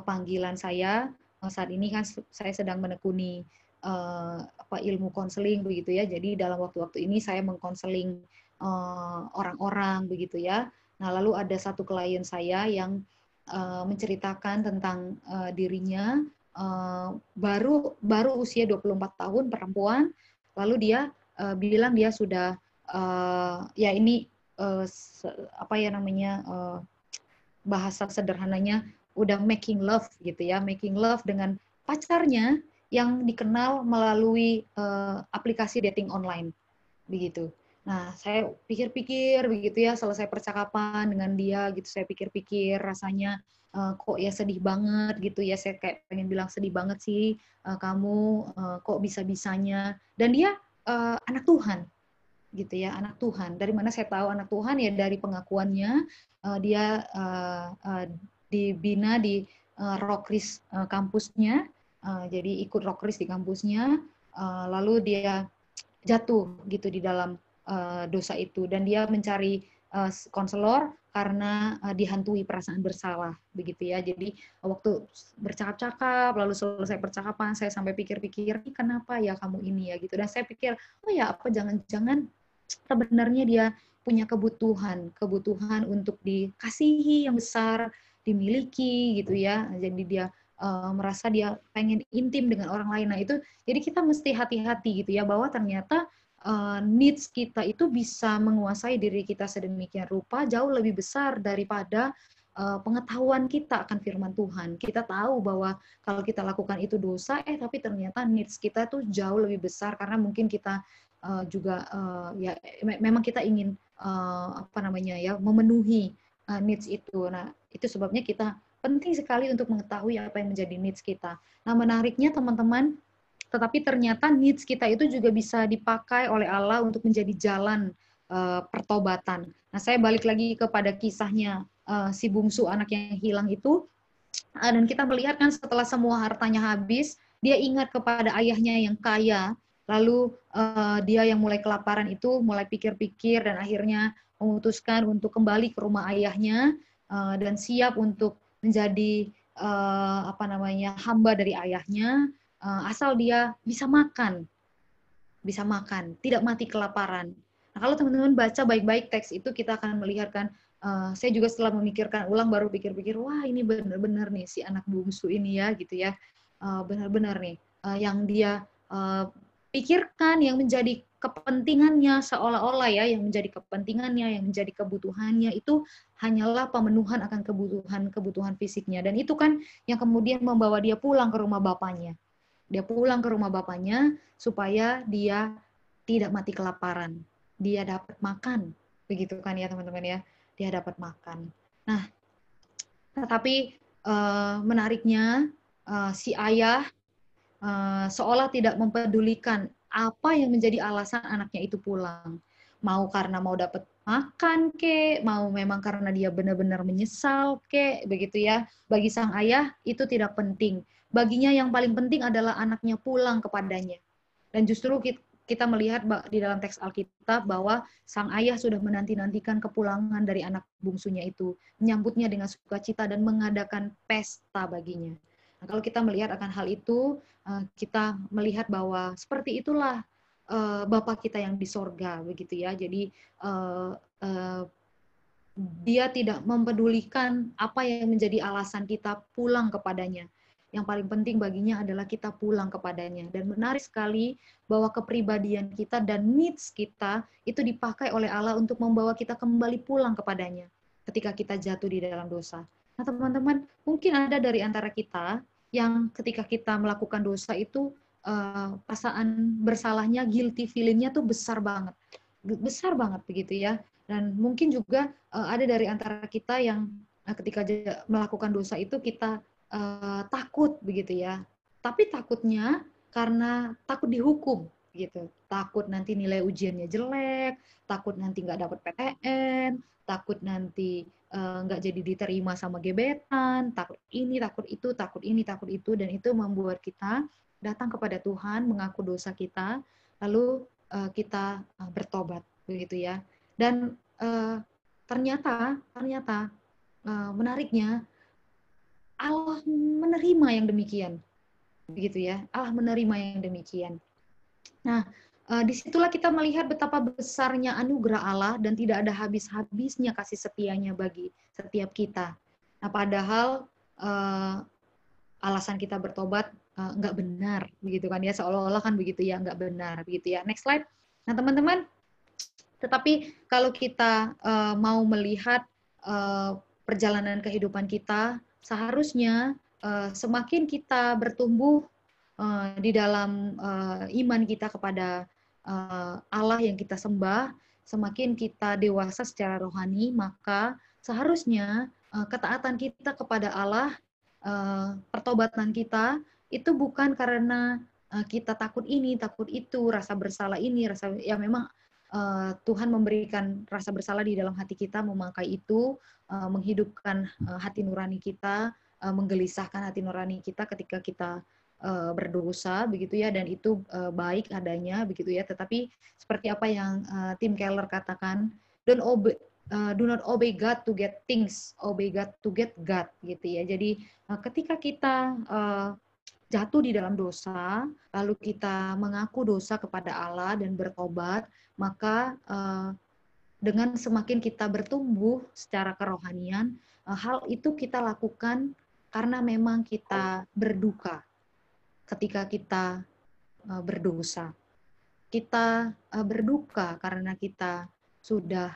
panggilan saya saat ini kan saya sedang menekuni ilmu konseling begitu ya. Jadi dalam waktu-waktu ini saya mengkonseling orang-orang begitu ya. Nah, lalu ada satu klien saya yang menceritakan tentang dirinya baru usia 24 tahun, perempuan, lalu dia bilang dia sudah bahasa sederhananya udah making love gitu ya, making love dengan pacarnya yang dikenal melalui aplikasi dating online begitu. Nah, saya pikir-pikir begitu ya, selesai percakapan dengan dia gitu, saya pikir-pikir rasanya kok ya sedih banget gitu ya, saya kayak pengen bilang sedih banget sih kamu kok bisa-bisanya. Dan dia anak Tuhan gitu ya, anak Tuhan. Dari mana saya tahu anak Tuhan ya dari pengakuannya dia dibina di Rockris kampusnya, jadi ikut Rockris di kampusnya, lalu dia jatuh gitu di dalam dosa itu dan dia mencari konselor karena dihantui perasaan bersalah begitu ya. Jadi waktu bercakap-cakap lalu selesai percakapan saya sampai pikir-pikir ini kenapa ya kamu ini ya gitu, dan saya pikir oh ya apa jangan-jangan sebenarnya dia punya kebutuhan untuk dikasihi yang besar, dimiliki gitu ya. Jadi dia merasa dia pengen intim dengan orang lain. Nah itu jadi kita mesti hati-hati gitu ya bahwa ternyata needs kita itu bisa menguasai diri kita sedemikian rupa jauh lebih besar daripada pengetahuan kita akan firman Tuhan. Kita tahu bahwa kalau kita lakukan itu dosa, tapi ternyata needs kita tuh jauh lebih besar karena mungkin kita juga memang kita ingin memenuhi needs itu. Nah, itu sebabnya kita penting sekali untuk mengetahui apa yang menjadi needs kita. Nah, menariknya teman-teman, tetapi ternyata needs kita itu juga bisa dipakai oleh Allah untuk menjadi jalan pertobatan. Nah, saya balik lagi kepada kisahnya si bungsu anak yang hilang itu, dan kita melihat kan setelah semua hartanya habis, dia ingat kepada ayahnya yang kaya, lalu dia yang mulai kelaparan itu mulai pikir-pikir dan akhirnya memutuskan untuk kembali ke rumah ayahnya dan siap untuk menjadi hamba dari ayahnya. asal dia bisa makan, tidak mati kelaparan. Nah, kalau teman-teman baca baik-baik teks itu, kita akan melihat kan, saya juga setelah memikirkan ulang baru pikir-pikir, wah ini benar-benar nih si anak bungsu ini ya gitu ya, benar-benar nih yang dia pikirkan, yang menjadi kepentingannya seolah-olah ya, yang menjadi kepentingannya, yang menjadi kebutuhannya itu hanyalah pemenuhan akan kebutuhan fisiknya, dan itu kan yang kemudian membawa dia pulang ke rumah bapaknya. Dia pulang ke rumah bapaknya supaya dia tidak mati kelaparan. Dia dapat makan. Begitu kan ya teman-teman ya. Dia dapat makan. Nah, tetapi menariknya si ayah seolah tidak mempedulikan apa yang menjadi alasan anaknya itu pulang. Mau karena mau dapat makan kek, mau memang karena dia benar-benar menyesal kek, begitu ya. Bagi sang ayah itu tidak penting. Baginya yang paling penting adalah anaknya pulang kepadanya. Dan justru kita melihat di dalam teks Alkitab bahwa sang ayah sudah menanti-nantikan kepulangan dari anak bungsunya itu, menyambutnya dengan sukacita dan mengadakan pesta baginya. Nah, kalau kita melihat akan hal itu, kita melihat bahwa seperti itulah Bapa kita yang di sorga, begitu ya. Jadi dia tidak mempedulikan apa yang menjadi alasan kita pulang kepadanya. Yang paling penting baginya adalah kita pulang kepadanya. Dan menarik sekali bahwa kepribadian kita dan needs kita itu dipakai oleh Allah untuk membawa kita kembali pulang kepadanya ketika kita jatuh di dalam dosa. Nah teman-teman, mungkin ada dari antara kita yang ketika kita melakukan dosa itu perasaan bersalahnya, guilty feeling-nya tuh besar banget begitu ya. Dan mungkin juga ada dari antara kita yang ketika melakukan dosa itu kita takut begitu ya. Tapi takutnya karena takut dihukum gitu. Takut nanti nilai ujiannya jelek, takut nanti nggak dapat PTN, takut nanti nggak jadi diterima sama gebetan, takut ini, takut itu, takut ini, takut itu, dan itu membuat kita datang kepada Tuhan, mengaku dosa kita, lalu kita bertobat begitu ya. Dan ternyata menariknya Allah menerima yang demikian, begitu ya. Allah menerima yang demikian. Nah, disitulah kita melihat betapa besarnya anugerah Allah dan tidak ada habis-habisnya kasih setianya bagi setiap kita. Nah, padahal alasan kita bertobat nggak benar, begitu kan ya, seolah-olah kan begitu ya, nggak benar, begitu ya. Next slide. Nah, teman-teman, tetapi kalau kita mau melihat perjalanan kehidupan kita, seharusnya semakin kita bertumbuh di dalam iman kita kepada Allah yang kita sembah, semakin kita dewasa secara rohani, maka seharusnya ketaatan kita kepada Allah, pertobatan kita, itu bukan karena kita takut ini, takut itu, rasa bersalah ini, rasa ya memang Tuhan memberikan rasa bersalah di dalam hati kita, memakai itu, menghidupkan hati nurani kita, menggelisahkan hati nurani kita ketika kita berdosa, begitu ya, dan itu baik adanya, begitu ya. Tetapi seperti apa yang Tim Keller katakan, do not obey God to get things, obey God to get God, gitu ya. Jadi ketika kita jatuh di dalam dosa, lalu kita mengaku dosa kepada Allah dan bertobat, maka dengan semakin kita bertumbuh secara kerohanian, hal itu kita lakukan karena memang kita berduka ketika kita berdosa. Kita berduka karena kita sudah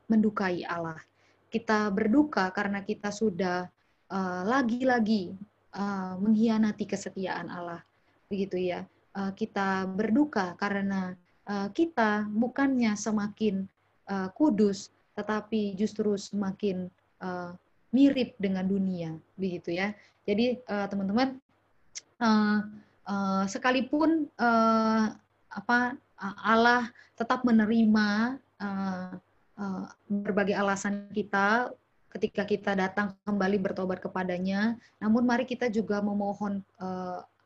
mendukai Allah. Kita berduka karena kita sudah lagi-lagi mengkhianati kesetiaan Allah, begitu ya. Kita berduka karena kita bukannya semakin kudus, tetapi justru semakin mirip dengan dunia, begitu ya. Jadi teman-teman, sekalipun Allah tetap menerima berbagai alasan kita ketika kita datang kembali bertobat kepadanya, namun mari kita juga memohon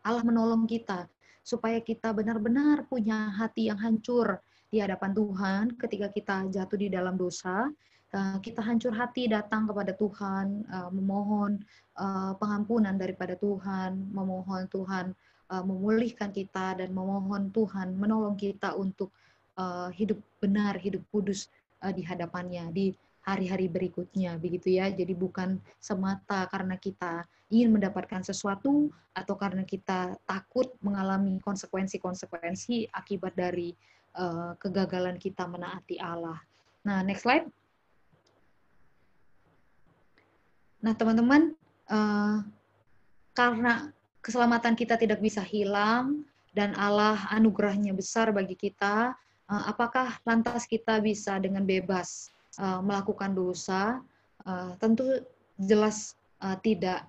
Allah menolong kita supaya kita benar-benar punya hati yang hancur di hadapan Tuhan ketika kita jatuh di dalam dosa. Kita hancur hati datang kepada Tuhan, memohon pengampunan daripada Tuhan, memohon Tuhan memulihkan kita dan memohon Tuhan menolong kita untuk hidup benar, hidup kudus di hadapannya di hari-hari berikutnya, begitu ya. Jadi bukan semata karena kita ingin mendapatkan sesuatu atau karena kita takut mengalami konsekuensi-konsekuensi akibat dari kegagalan kita menaati Allah. Nah, next slide. Nah, teman-teman, karena keselamatan kita tidak bisa hilang dan Allah anugerahnya besar bagi kita, apakah lantas kita bisa dengan bebas melakukan dosa? Tentu jelas tidak,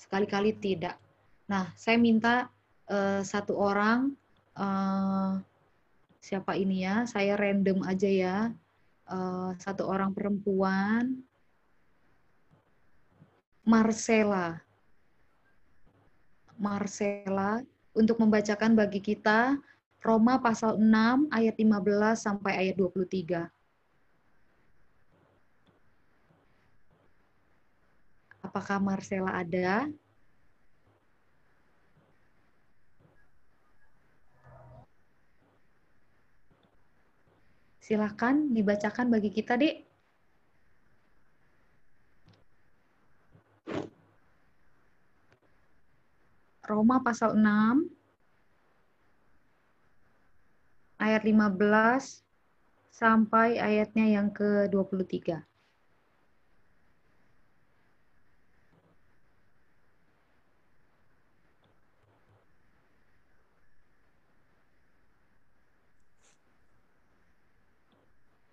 sekali-kali tidak. Nah, saya minta satu orang, siapa ini ya? Saya random aja ya. Satu orang perempuan, Marcella, untuk membacakan bagi kita Roma pasal 6 ayat 15 sampai ayat 23. Apakah Marcella ada? Silakan dibacakan bagi kita, Dek. Roma pasal 6 ayat 15 sampai ayatnya yang ke-23.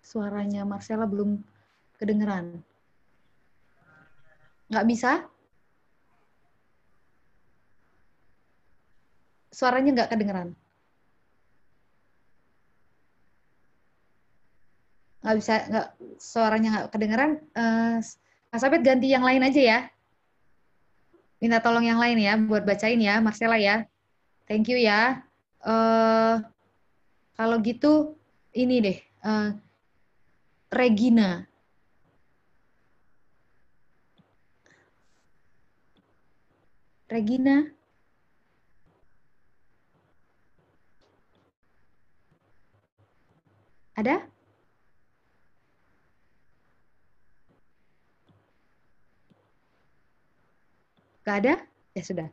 Suaranya Marcella belum kedengeran. Nggak bisa? Suaranya nggak kedengeran. Nggak bisa, suaranya nggak kedengeran. Mas Abed ganti yang lain aja ya. Minta tolong yang lain ya, buat bacain ya, Marcella ya. Thank you ya. Kalau gitu, ini deh, Regina. Regina. Ada? Nggak ada? Ya sudah.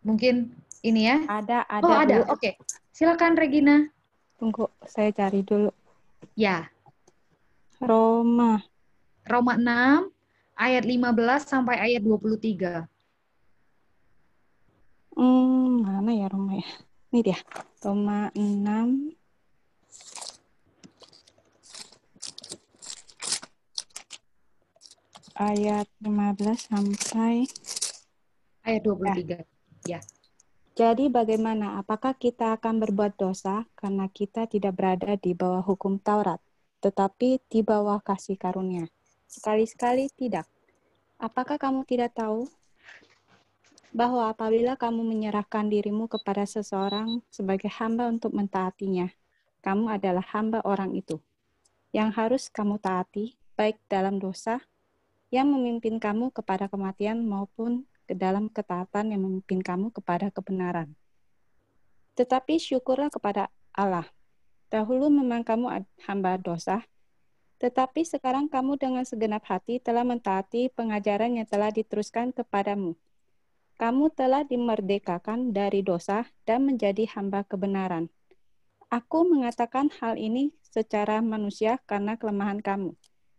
Mungkin ini ya. Ada Oh, ada. Bu. Oke. Silakan Regina. Tunggu, saya cari dulu. Ya. Roma. Roma 6 ayat 15 sampai ayat 23. Mana ya Roma ya? Ini dia. Roma 6 ayat 15 sampai ayat 23. Ya. Jadi bagaimana? Apakah kita akan berbuat dosa karena kita tidak berada di bawah hukum Taurat, tetapi di bawah kasih karunia? Sekali-sekali tidak. Apakah kamu tidak tahu bahwa apabila kamu menyerahkan dirimu kepada seseorang sebagai hamba untuk mentaatinya, kamu adalah hamba orang itu, yang harus kamu taati, baik dalam dosa yang memimpin kamu kepada kematian maupun ke dalam ketaatan yang memimpin kamu kepada kebenaran. Tetapi syukurlah kepada Allah. Dahulu memang kamu hamba dosa, tetapi sekarang kamu dengan segenap hati telah mentaati pengajaran yang telah diteruskan kepadamu. Kamu telah dimerdekakan dari dosa dan menjadi hamba kebenaran. Aku mengatakan hal ini secara manusia karena kelemahan kamu.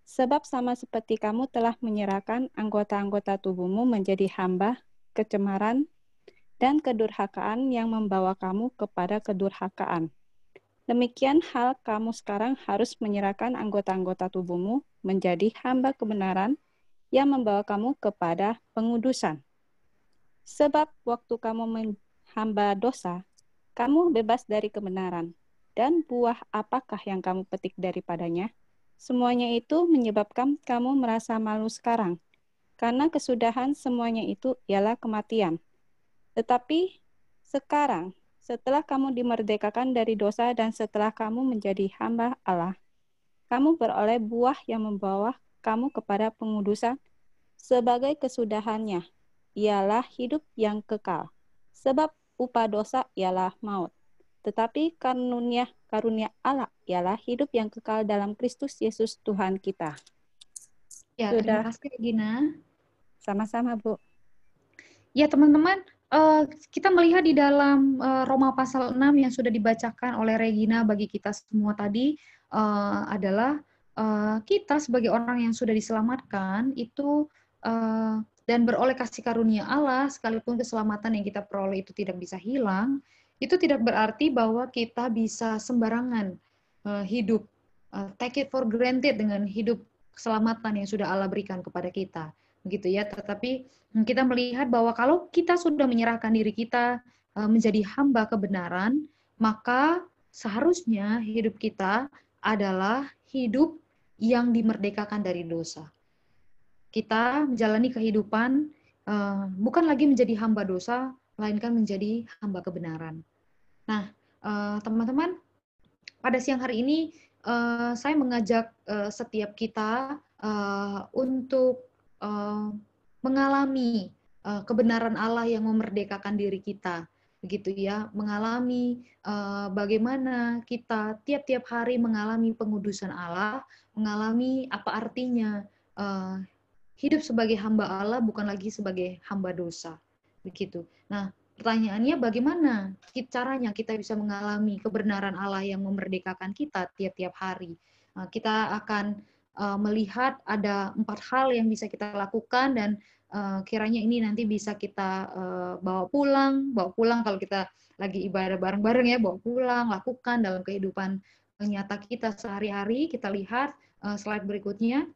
Sebab sama seperti kamu telah menyerahkan anggota-anggota tubuhmu menjadi hamba, kecemaran, dan kedurhakaan yang membawa kamu kepada kedurhakaan. Demikian hal kamu sekarang harus menyerahkan anggota-anggota tubuhmu menjadi hamba kebenaran yang membawa kamu kepada pengudusan. Sebab waktu kamu menghamba dosa, kamu bebas dari kebenaran. Dan buah apakah yang kamu petik daripadanya? Semuanya itu menyebabkan kamu merasa malu sekarang. Karena kesudahan semuanya itu ialah kematian. Tetapi sekarang, setelah kamu dimerdekakan dari dosa dan setelah kamu menjadi hamba Allah, kamu beroleh buah yang membawa kamu kepada pengudusan sebagai kesudahannya, ialah hidup yang kekal. Sebab upah dosa ialah maut. Tetapi karunia Allah ialah hidup yang kekal dalam Kristus Yesus Tuhan kita. Ya, terima Sudah. kasih Regina. Sama-sama, Bu. Ya, teman-teman, kita melihat di dalam Roma pasal 6 yang sudah dibacakan oleh Regina bagi kita semua tadi adalah kita sebagai orang yang sudah diselamatkan itu dan beroleh kasih karunia Allah, sekalipun keselamatan yang kita peroleh itu tidak bisa hilang, itu tidak berarti bahwa kita bisa sembarangan hidup, take it for granted dengan hidup keselamatan yang sudah Allah berikan kepada kita, begitu ya. Tetapi kita melihat bahwa kalau kita sudah menyerahkan diri kita menjadi hamba kebenaran, maka seharusnya hidup kita adalah hidup yang dimerdekakan dari dosa. Kita menjalani kehidupan bukan lagi menjadi hamba dosa, melainkan menjadi hamba kebenaran. Nah, teman-teman, pada siang hari ini saya mengajak setiap kita untuk mengalami kebenaran Allah yang memerdekakan diri kita, begitu ya, mengalami bagaimana kita tiap-tiap hari mengalami pengudusan Allah, mengalami apa artinya hidup sebagai hamba Allah bukan lagi sebagai hamba dosa, begitu. Nah, pertanyaannya bagaimana caranya kita bisa mengalami kebenaran Allah yang memerdekakan kita tiap-tiap hari? Kita akan melihat ada 4 hal yang bisa kita lakukan dan kiranya ini nanti bisa kita bawa pulang kalau kita lagi ibadah bareng-bareng ya, bawa pulang, lakukan dalam kehidupan nyata kita sehari-hari. Kita lihat slide berikutnya.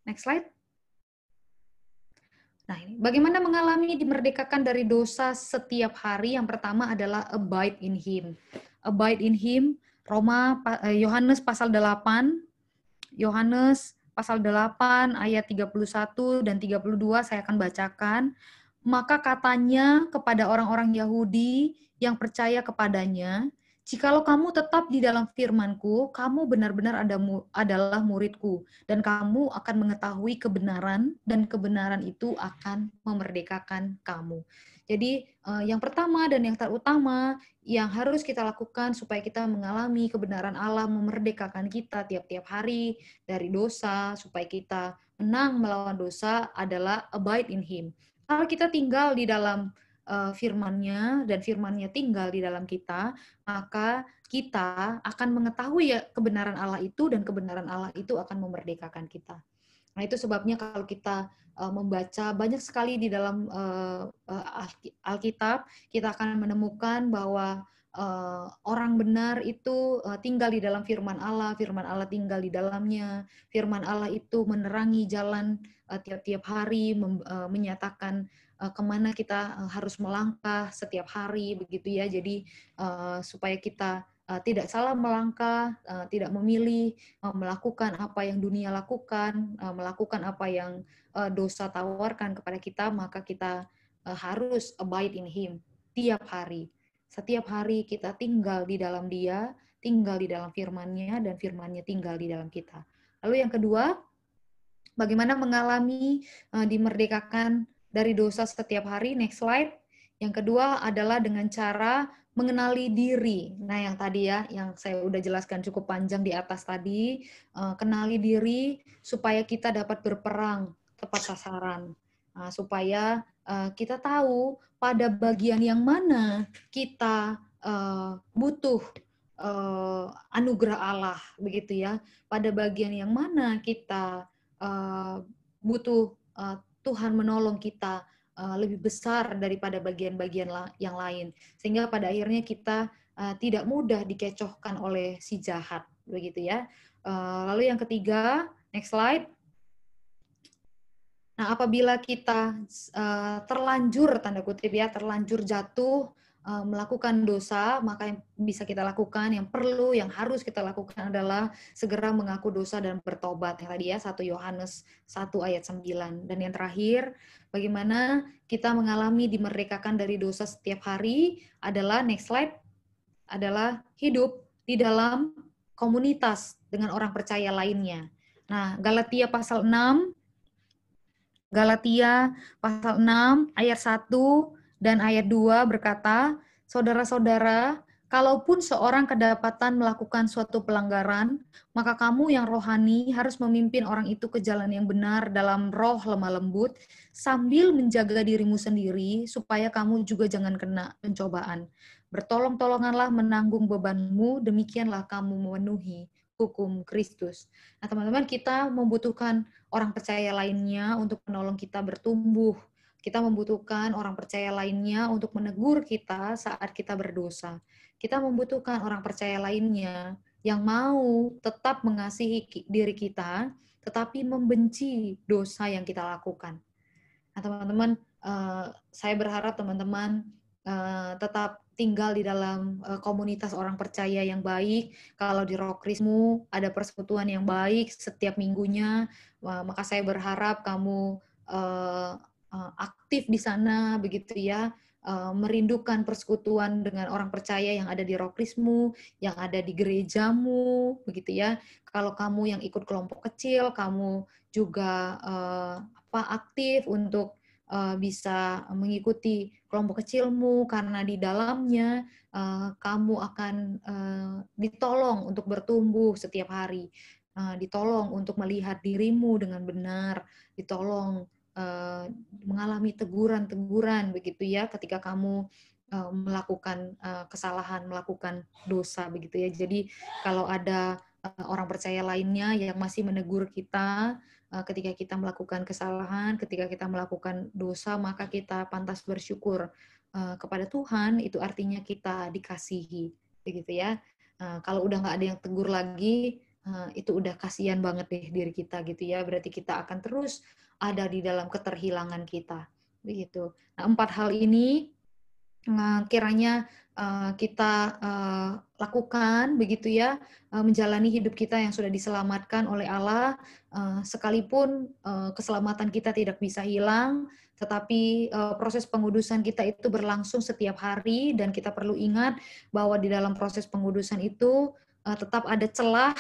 Next slide. Nah, ini bagaimana mengalami dimerdekakan dari dosa setiap hari? Yang pertama adalah abide in Him. Abide in Him, Yohanes pasal 8, Yohanes pasal 8 ayat 31 dan 32 saya akan bacakan. Maka katanya kepada orang-orang Yahudi yang percaya kepadanya, jikalau kamu tetap di dalam firman-Ku, kamu benar-benar adalah murid-Ku, dan kamu akan mengetahui kebenaran, dan kebenaran itu akan memerdekakan kamu. Jadi yang pertama dan yang terutama yang harus kita lakukan supaya kita mengalami kebenaran Allah memerdekakan kita tiap-tiap hari dari dosa, supaya kita menang melawan dosa adalah abide in Him. Kalau kita tinggal di dalam firman-Nya dan firman-Nya tinggal di dalam kita, maka kita akan mengetahui ya kebenaran Allah itu dan kebenaran Allah itu akan memerdekakan kita. Nah, itu sebabnya kalau kita membaca banyak sekali di dalam Alkitab, kita akan menemukan bahwa orang benar itu tinggal di dalam firman Allah tinggal di dalamnya, firman Allah itu menerangi jalan tiap-tiap hari, menyatakan kemana kita harus melangkah setiap hari, begitu ya. Jadi supaya kita tidak salah melangkah, tidak memilih melakukan apa yang dunia lakukan, melakukan apa yang dosa tawarkan kepada kita, maka kita harus abide in Him tiap hari. Setiap hari kita tinggal di dalam Dia, tinggal di dalam firman-Nya, dan firman-Nya tinggal di dalam kita. Lalu yang kedua, bagaimana mengalami dimerdekakan dari dosa setiap hari. Next slide. Yang kedua adalah dengan cara mengenali diri. Nah, yang tadi ya, yang saya udah jelaskan cukup panjang di atas tadi, kenali diri supaya kita dapat berperang tepat sasaran. Supaya kita tahu pada bagian yang mana kita butuh anugerah Allah, begitu ya. Pada bagian yang mana kita butuh Tuhan menolong kita lebih besar daripada bagian-bagian yang lain, sehingga pada akhirnya kita tidak mudah dikecohkan oleh si jahat, begitu ya. Lalu yang ketiga, next slide. Nah, apabila kita terlanjur, tanda kutip ya, terlanjur jatuh melakukan dosa, maka yang bisa kita lakukan, yang perlu, yang harus kita lakukan adalah segera mengaku dosa dan bertobat. Yang tadi ya, 1 Yohanes 1 ayat 9. Dan yang terakhir, bagaimana kita mengalami dimerdekakan dari dosa setiap hari adalah, next slide, adalah hidup di dalam komunitas dengan orang percaya lainnya. Nah, Galatia pasal 6, Galatia pasal 6 ayat 1 dan ayat 2 berkata, saudara-saudara, kalaupun seorang kedapatan melakukan suatu pelanggaran, maka kamu yang rohani harus memimpin orang itu ke jalan yang benar dalam roh lemah lembut, sambil menjaga dirimu sendiri, supaya kamu juga jangan kena pencobaan. Bertolong-tolonganlah menanggung bebanmu, demikianlah kamu memenuhi hukum Kristus. Nah, teman-teman, kita membutuhkan orang percaya lainnya untuk menolong kita bertumbuh. Kita membutuhkan orang percaya lainnya untuk menegur kita saat kita berdosa. Kita membutuhkan orang percaya lainnya yang mau tetap mengasihi diri kita, tetapi membenci dosa yang kita lakukan. Nah, teman-teman, saya berharap teman-teman tetap tinggal di dalam komunitas orang percaya yang baik. Kalau di Rokrismu ada persekutuan yang baik setiap minggunya, maka saya berharap kamu aktif di sana, begitu ya, merindukan persekutuan dengan orang percaya yang ada di Rokrismu, yang ada di gerejamu, begitu ya. Kalau kamu yang ikut kelompok kecil, kamu juga aktif untuk bisa mengikuti kelompok kecilmu, karena di dalamnya kamu akan ditolong untuk bertumbuh setiap hari, ditolong untuk melihat dirimu dengan benar, ditolong mengalami teguran-teguran begitu ya ketika kamu melakukan kesalahan, melakukan dosa begitu ya. Jadi kalau ada orang percaya lainnya yang masih menegur kita ketika kita melakukan kesalahan, ketika kita melakukan dosa, maka kita pantas bersyukur kepada Tuhan. Itu artinya kita dikasihi, begitu ya. Kalau udah nggak ada yang tegur lagi, itu udah kasihan banget deh diri kita, gitu ya. Berarti kita akan terus ada di dalam keterhilangan kita, begitu. Nah, 4 hal ini kiranya kita lakukan begitu ya, menjalani hidup kita yang sudah diselamatkan oleh Allah, sekalipun keselamatan kita tidak bisa hilang, tetapi proses pengudusan kita itu berlangsung setiap hari, dan kita perlu ingat bahwa di dalam proses pengudusan itu tetap ada celah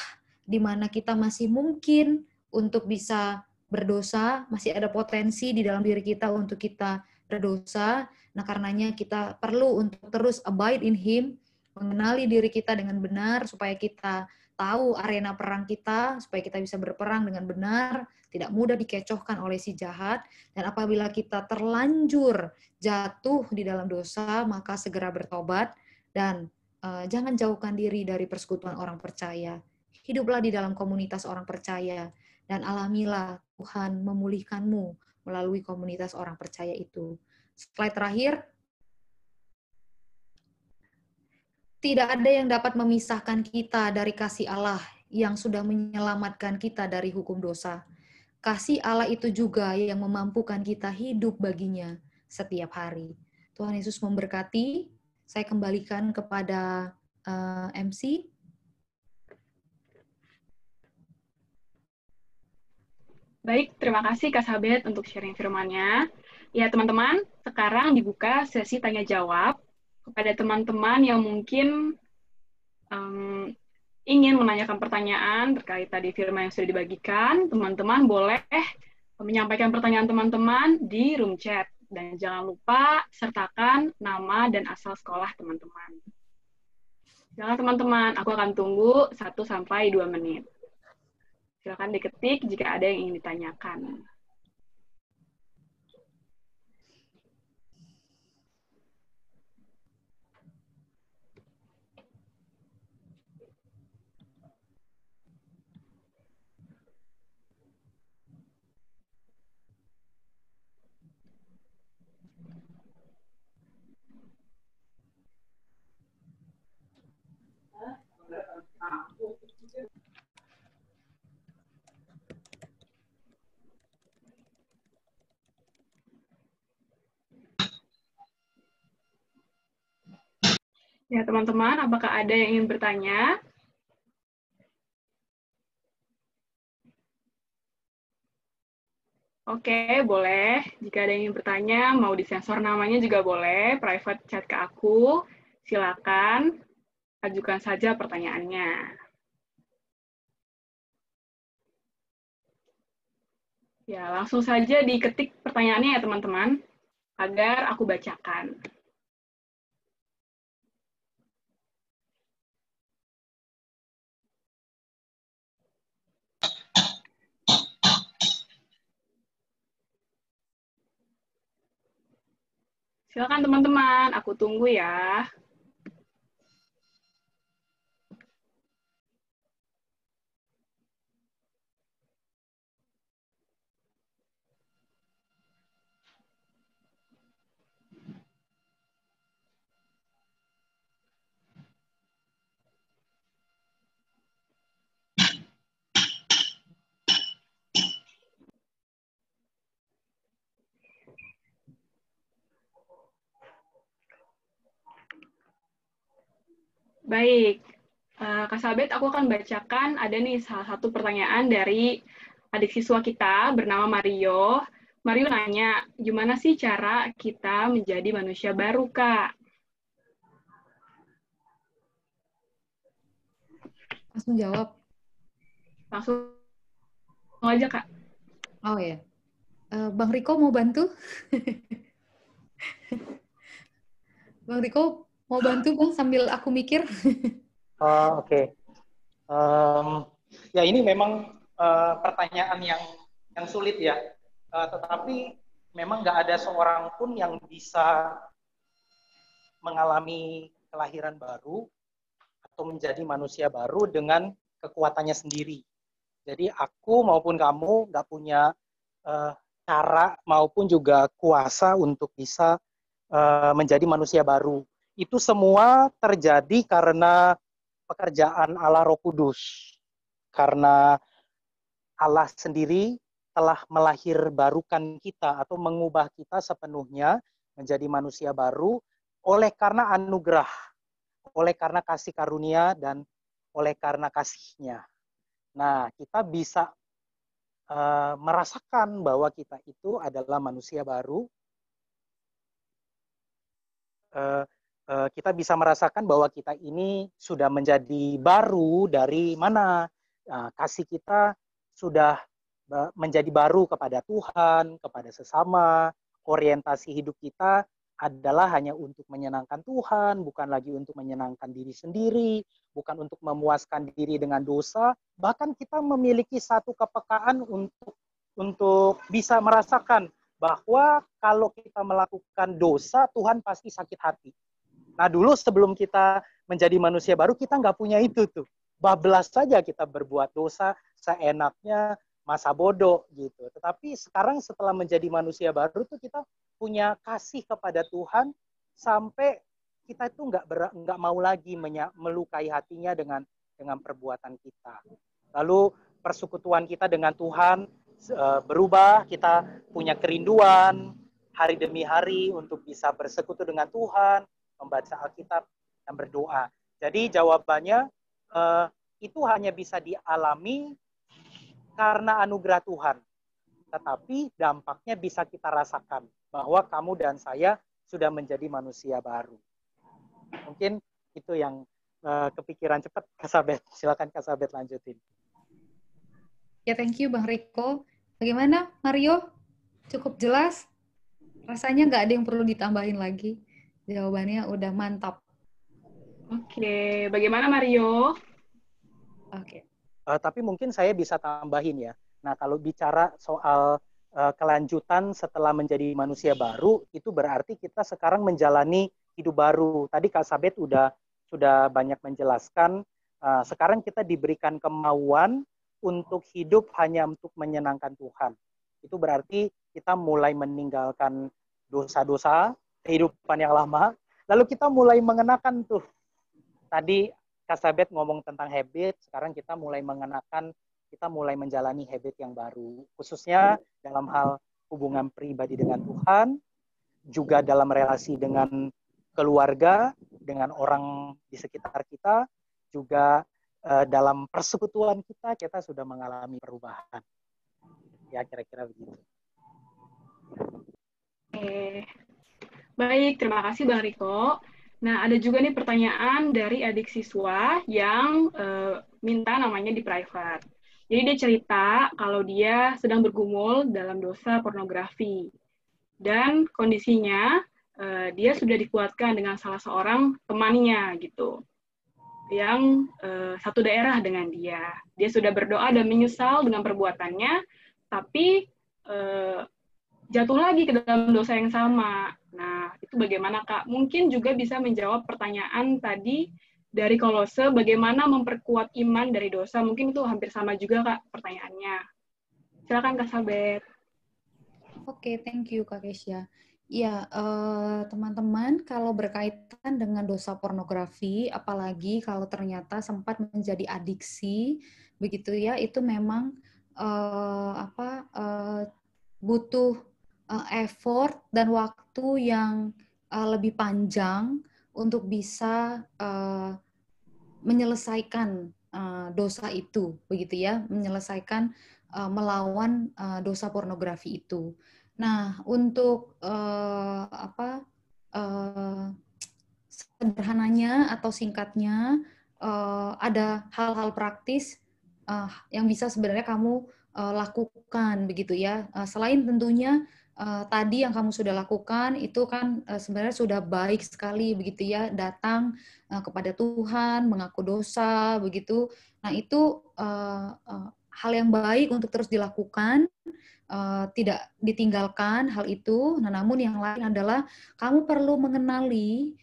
di mana kita masih mungkin untuk bisa berdosa, masih ada potensi di dalam diri kita untuk kita berdosa. Nah, karenanya kita perlu untuk terus abide in Him, mengenali diri kita dengan benar, supaya kita tahu arena perang kita, supaya kita bisa berperang dengan benar, tidak mudah dikecohkan oleh si jahat, dan apabila kita terlanjur jatuh di dalam dosa, maka segera bertobat, dan jangan jauhkan diri dari persekutuan orang percaya. Hiduplah di dalam komunitas orang percaya, dan alamilah Tuhan memulihkanmu melalui komunitas orang percaya itu. Slide terakhir. Tidak ada yang dapat memisahkan kita dari kasih Allah yang sudah menyelamatkan kita dari hukum dosa. Kasih Allah itu juga yang memampukan kita hidup baginya setiap hari. Tuhan Yesus memberkati. Saya kembalikan kepada MC. Baik, terima kasih Kak Sabet untuk sharing firman-Nya. Ya, teman-teman, sekarang dibuka sesi tanya-jawab kepada teman-teman yang mungkin ingin menanyakan pertanyaan terkait tadi firman yang sudah dibagikan. Teman-teman boleh menyampaikan pertanyaan teman-teman di room chat. Dan jangan lupa sertakan nama dan asal sekolah teman-teman. Jangan teman-teman, aku akan tunggu 1-2 menit. Silakan diketik jika ada yang ingin ditanyakan. Ya, teman-teman, apakah ada yang ingin bertanya? Oke, boleh. Jika ada yang ingin bertanya, mau disensor namanya juga boleh, private chat ke aku. Silakan, ajukan saja pertanyaannya. Ya, langsung saja diketik pertanyaannya ya teman-teman, agar aku bacakan. Silakan teman-teman, aku tunggu ya. Baik, Kak Sabet, aku akan bacakan ada nih salah satu pertanyaan dari adik siswa kita bernama Mario. Mario nanya, gimana sih cara kita menjadi manusia baru, Kak? Langsung jawab. Langsung aja, Kak. Oh ya. Bang Riko mau bantu? Bang Riko mau bantu Bang sambil aku mikir? Oke. Ya ini memang pertanyaan yang sulit ya. Tetapi memang nggak ada seorang pun yang bisa mengalami kelahiran baru atau menjadi manusia baru dengan kekuatannya sendiri. Jadi aku maupun kamu nggak punya cara maupun juga kuasa untuk bisa menjadi manusia baru. Itu semua terjadi karena pekerjaan Allah Roh Kudus. Karena Allah sendiri telah melahirbarukan kita atau mengubah kita sepenuhnya menjadi manusia baru oleh karena anugerah, oleh karena kasih karunia dan oleh karena kasih-Nya. Nah, kita bisa merasakan bahwa kita itu adalah manusia baru. Kita bisa merasakan bahwa kita ini sudah menjadi baru dari mana? Kasih kita sudah menjadi baru kepada Tuhan, kepada sesama. Orientasi hidup kita adalah hanya untuk menyenangkan Tuhan, bukan lagi untuk menyenangkan diri sendiri, bukan untuk memuaskan diri dengan dosa. Bahkan kita memiliki satu kepekaan untuk bisa merasakan bahwa kalau kita melakukan dosa, Tuhan pasti sakit hati. Nah dulu sebelum kita menjadi manusia baru, kita nggak punya itu tuh. Bablas saja kita berbuat dosa, seenaknya, masa bodoh gitu. Tetapi sekarang setelah menjadi manusia baru tuh kita punya kasih kepada Tuhan sampai kita itu nggak mau lagi melukai hatinya dengan perbuatan kita. Lalu persekutuan kita dengan Tuhan berubah, kita punya kerinduan hari demi hari untuk bisa bersekutu dengan Tuhan, membaca Alkitab dan berdoa. Jadi jawabannya itu hanya bisa dialami karena anugerah Tuhan. Tetapi dampaknya bisa kita rasakan bahwa kamu dan saya sudah menjadi manusia baru. Mungkin itu yang kepikiran cepat, Kak Sabet. Silakan Kak Sabet lanjutin. Ya, thank you Bang Riko. Bagaimana Mario? Cukup jelas? Rasanya nggak ada yang perlu ditambahin lagi. Jawabannya udah mantap. Oke, bagaimana Mario? Oke. Tapi mungkin saya bisa tambahin ya. Nah, kalau bicara soal kelanjutan setelah menjadi manusia baru, itu berarti kita sekarang menjalani hidup baru. Tadi Kak Sabet sudah banyak menjelaskan. Sekarang kita diberikan kemauan untuk hidup hanya untuk menyenangkan Tuhan. Itu berarti kita mulai meninggalkan dosa-dosa, kehidupan yang lama, lalu kita mulai mengenakan tuh. Tadi Kak Sabet ngomong tentang habit, sekarang kita mulai menjalani habit yang baru. Khususnya dalam hal hubungan pribadi dengan Tuhan, juga dalam relasi dengan keluarga, dengan orang di sekitar kita, juga dalam persekutuan kita sudah mengalami perubahan. Ya, kira-kira begitu. Oke. Baik, terima kasih Bang Riko. Nah, ada juga nih pertanyaan dari adik siswa yang minta namanya di private. Jadi dia cerita kalau dia sedang bergumul dalam dosa pornografi. Dan kondisinya dia sudah dikuatkan dengan salah seorang temannya gitu, yang satu daerah dengan dia. Dia sudah berdoa dan menyesal dengan perbuatannya, tapi jatuh lagi ke dalam dosa yang sama. Nah, itu bagaimana, Kak? Mungkin juga bisa menjawab pertanyaan tadi dari Kolose, bagaimana memperkuat iman dari dosa. Mungkin itu hampir sama juga, Kak, pertanyaannya. Silakan, Kak Sabet. Oke, thank you Kak Kesya. Ya, teman-teman, kalau berkaitan dengan dosa pornografi, apalagi kalau ternyata sempat menjadi adiksi, begitu ya, itu memang butuh effort dan waktu yang lebih panjang untuk bisa menyelesaikan dosa itu, begitu ya, menyelesaikan melawan dosa pornografi itu. Nah, untuk sederhananya atau singkatnya, ada hal-hal praktis yang bisa sebenarnya kamu lakukan, begitu ya. Selain tentunya tadi yang kamu sudah lakukan itu kan sebenarnya sudah baik sekali, begitu ya, datang kepada Tuhan, mengaku dosa, begitu. Nah, itu hal yang baik untuk terus dilakukan, tidak ditinggalkan hal itu. Nah, namun yang lain adalah kamu perlu mengenali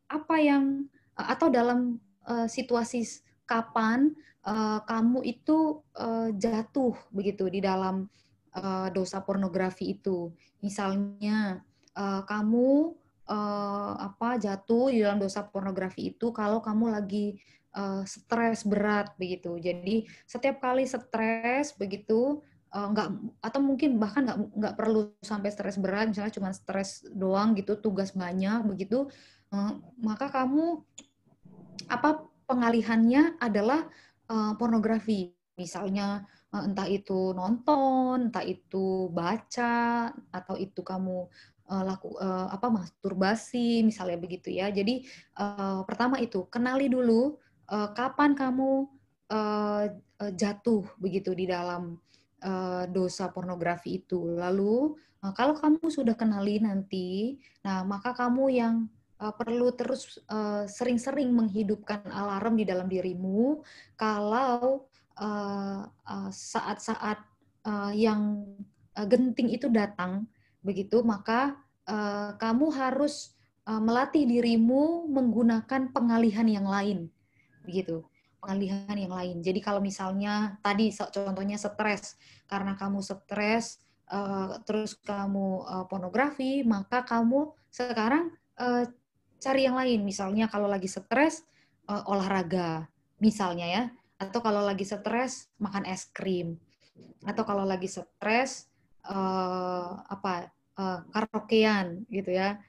apa yang atau dalam situasi kapan kamu itu jatuh begitu di dalam dosa pornografi itu. Misalnya kamu jatuh di dalam dosa pornografi itu kalau kamu lagi stres berat begitu. Jadi setiap kali stres begitu nggak, atau mungkin bahkan nggak perlu sampai stres berat, misalnya cuma stres doang gitu, tugas banyak begitu, maka kamu pengalihannya adalah pornografi, misalnya entah itu nonton, entah itu baca, atau itu kamu masturbasi misalnya begitu ya. Jadi pertama itu kenali dulu kapan kamu jatuh begitu di dalam dosa pornografi itu. Lalu kalau kamu sudah kenali nanti, nah maka kamu yang perlu terus sering-sering menghidupkan alarm di dalam dirimu kalau saat-saat yang genting itu datang, begitu, maka kamu harus melatih dirimu menggunakan pengalihan yang lain, begitu, pengalihan yang lain. Jadi kalau misalnya tadi contohnya stres, karena kamu stres terus kamu pornografi, maka kamu sekarang cari yang lain. Misalnya kalau lagi stres olahraga, misalnya ya, atau kalau lagi stres makan es krim, atau kalau lagi stres karaokean gitu ya.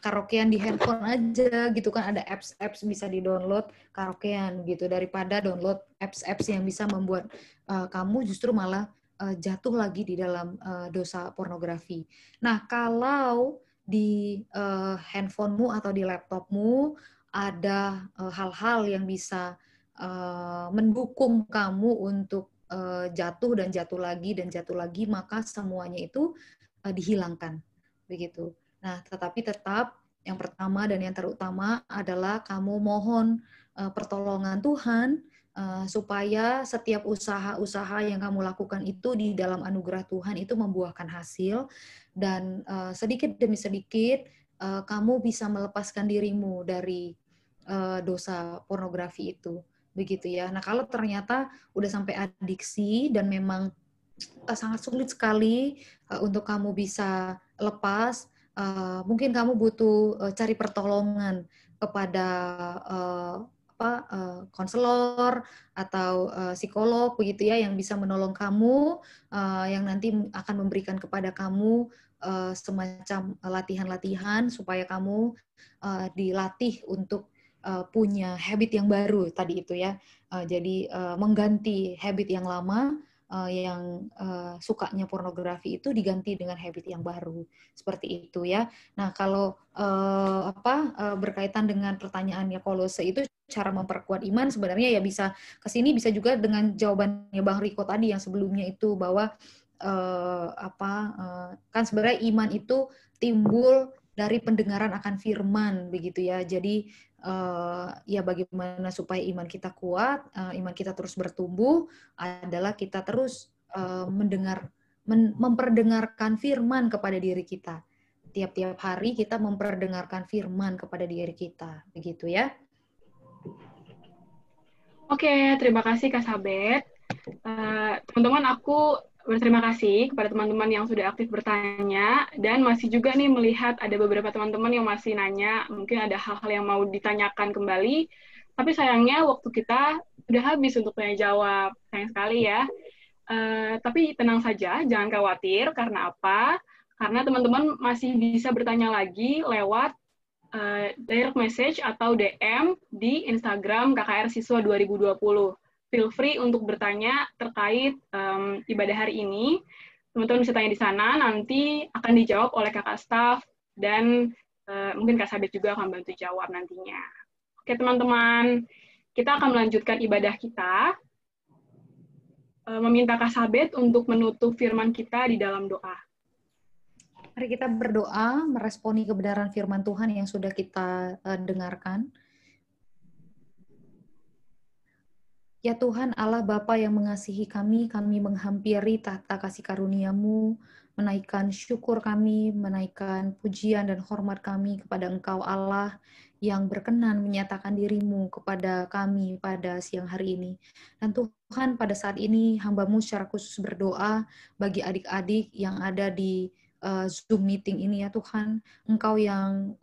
Karaokean di handphone aja gitu kan, ada apps bisa di-download karaokean gitu, daripada download apps yang bisa membuat kamu justru malah jatuh lagi di dalam dosa pornografi. Nah, kalau di handphonemu atau di laptopmu ada hal-hal yang bisa mendukung kamu untuk jatuh dan jatuh lagi dan jatuh lagi, maka semuanya itu dihilangkan begitu. Nah, tetapi tetap yang pertama dan yang terutama adalah kamu mohon pertolongan Tuhan supaya setiap usaha-usaha yang kamu lakukan itu di dalam anugerah Tuhan itu membuahkan hasil, dan sedikit demi sedikit kamu bisa melepaskan dirimu dari dosa pornografi itu, begitu ya. Nah, kalau ternyata udah sampai adiksi dan memang sangat sulit sekali untuk kamu bisa lepas, mungkin kamu butuh cari pertolongan kepada konselor atau psikolog begitu ya, yang bisa menolong kamu, yang nanti akan memberikan kepada kamu semacam latihan-latihan supaya kamu dilatih untuk punya habit yang baru tadi itu ya. Jadi mengganti habit yang lama yang sukanya pornografi itu diganti dengan habit yang baru, seperti itu ya. Nah, kalau berkaitan dengan pertanyaannya Kolose itu cara memperkuat iman, sebenarnya ya bisa kesini bisa juga dengan jawabannya Bang Riko tadi yang sebelumnya itu, bahwa kan sebenarnya iman itu timbul dari pendengaran akan firman, begitu ya. Jadi ya bagaimana supaya iman kita kuat, iman kita terus bertumbuh adalah kita terus memperdengarkan firman kepada diri kita. Tiap-tiap hari kita memperdengarkan firman kepada diri kita, begitu ya. Oke, terima kasih Kak Sabet. Teman-teman, aku berterima kasih kepada teman-teman yang sudah aktif bertanya, dan masih juga nih melihat ada beberapa teman-teman yang masih nanya, mungkin ada hal-hal yang mau ditanyakan kembali, tapi sayangnya waktu kita sudah habis untuk tanya jawab. Sayang sekali ya. Tapi tenang saja, jangan khawatir. Karena apa? Karena teman-teman masih bisa bertanya lagi lewat direct message atau DM di Instagram KKR Siswa 2020. Feel free untuk bertanya terkait ibadah hari ini. Teman-teman bisa tanya di sana, nanti akan dijawab oleh kakak staff, dan mungkin Kak Sabet juga akan bantu jawab nantinya. Oke teman-teman, kita akan melanjutkan ibadah kita. Meminta Kak Sabet untuk menutup firman kita di dalam doa. Mari kita berdoa meresponi kebenaran firman Tuhan yang sudah kita dengarkan. Ya Tuhan Allah Bapa yang mengasihi kami menghampiri tahta kasih karunia-Mu, menaikkan syukur kami, menaikkan pujian dan hormat kami kepada Engkau Allah yang berkenan menyatakan diri-Mu kepada kami pada siang hari ini. Dan Tuhan pada saat ini hamba-Mu secara khusus berdoa bagi adik-adik yang ada di Zoom meeting ini ya Tuhan, Engkau yang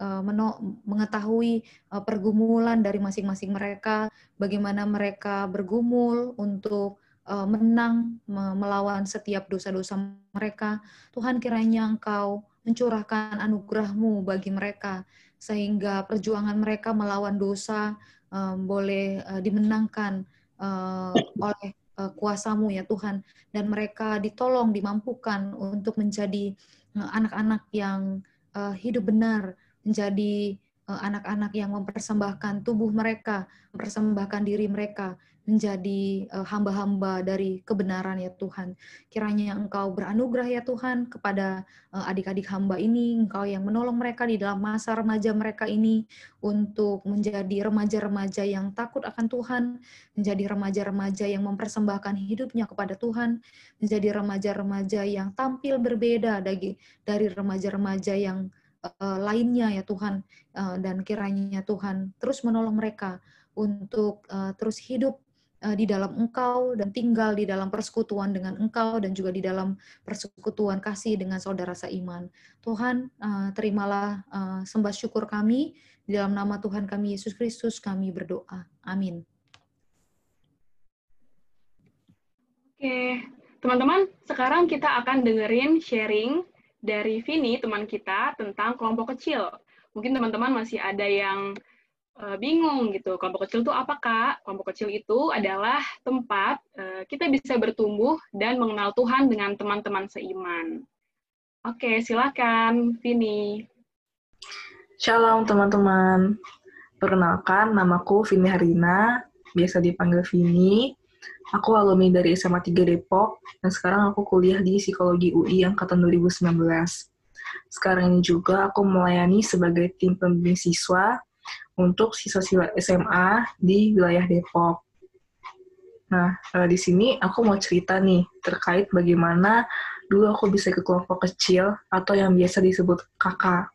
mengetahui pergumulan dari masing-masing mereka, bagaimana mereka bergumul untuk menang melawan setiap dosa-dosa mereka. Tuhan kiranya Engkau mencurahkan anugerah-Mu bagi mereka, sehingga perjuangan mereka melawan dosa boleh dimenangkan oleh kuasa-Mu ya Tuhan, dan mereka ditolong, dimampukan untuk menjadi anak-anak yang hidup benar, menjadi anak-anak yang mempersembahkan tubuh mereka, mempersembahkan diri mereka, menjadi hamba-hamba dari kebenaran ya Tuhan. Kiranya Engkau beranugerah ya Tuhan kepada adik-adik hamba ini, Engkau yang menolong mereka di dalam masa remaja mereka ini untuk menjadi remaja-remaja yang takut akan Tuhan, menjadi remaja-remaja yang mempersembahkan hidupnya kepada Tuhan, menjadi remaja-remaja yang tampil berbeda dari remaja-remaja yang lainnya ya Tuhan, dan kiranya Tuhan terus menolong mereka untuk terus hidup di dalam Engkau dan tinggal di dalam persekutuan dengan Engkau dan juga di dalam persekutuan kasih dengan saudara seiman. Tuhan, terimalah sembah syukur kami, di dalam nama Tuhan kami Yesus Kristus kami berdoa. Amin. Oke, teman-teman, sekarang kita akan dengerin sharing dari Vini, teman kita, tentang kelompok kecil. Mungkin teman-teman masih ada yang bingung gitu, kelompok kecil itu apa Kak? Kelompok kecil itu adalah tempat kita bisa bertumbuh dan mengenal Tuhan dengan teman-teman seiman. Oke, silakan Vini. Shalom teman-teman. Perkenalkan, namaku Vini Harina, biasa dipanggil Vini. Aku alumni dari SMA 3 Depok, dan sekarang aku kuliah di Psikologi UI angkatan 2019. Sekarang ini juga aku melayani sebagai tim pembimbing siswa untuk siswa-siswa SMA di wilayah Depok. Nah, di sini aku mau cerita nih terkait bagaimana dulu aku bisa ke kelompok kecil atau yang biasa disebut kakak.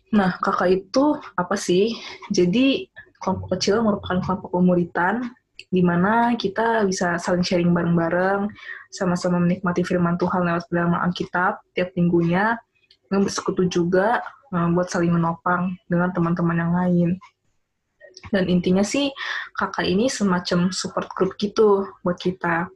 Nah, kakak itu apa sih? Jadi, kelompok kecil merupakan kelompok pemuritan di mana kita bisa saling sharing bareng-bareng, sama-sama menikmati firman Tuhan lewat dalam Alkitab tiap minggunya, dan bersekutu juga buat saling menopang dengan teman-teman yang lain. Dan intinya sih, kakak ini semacam support group gitu buat kita,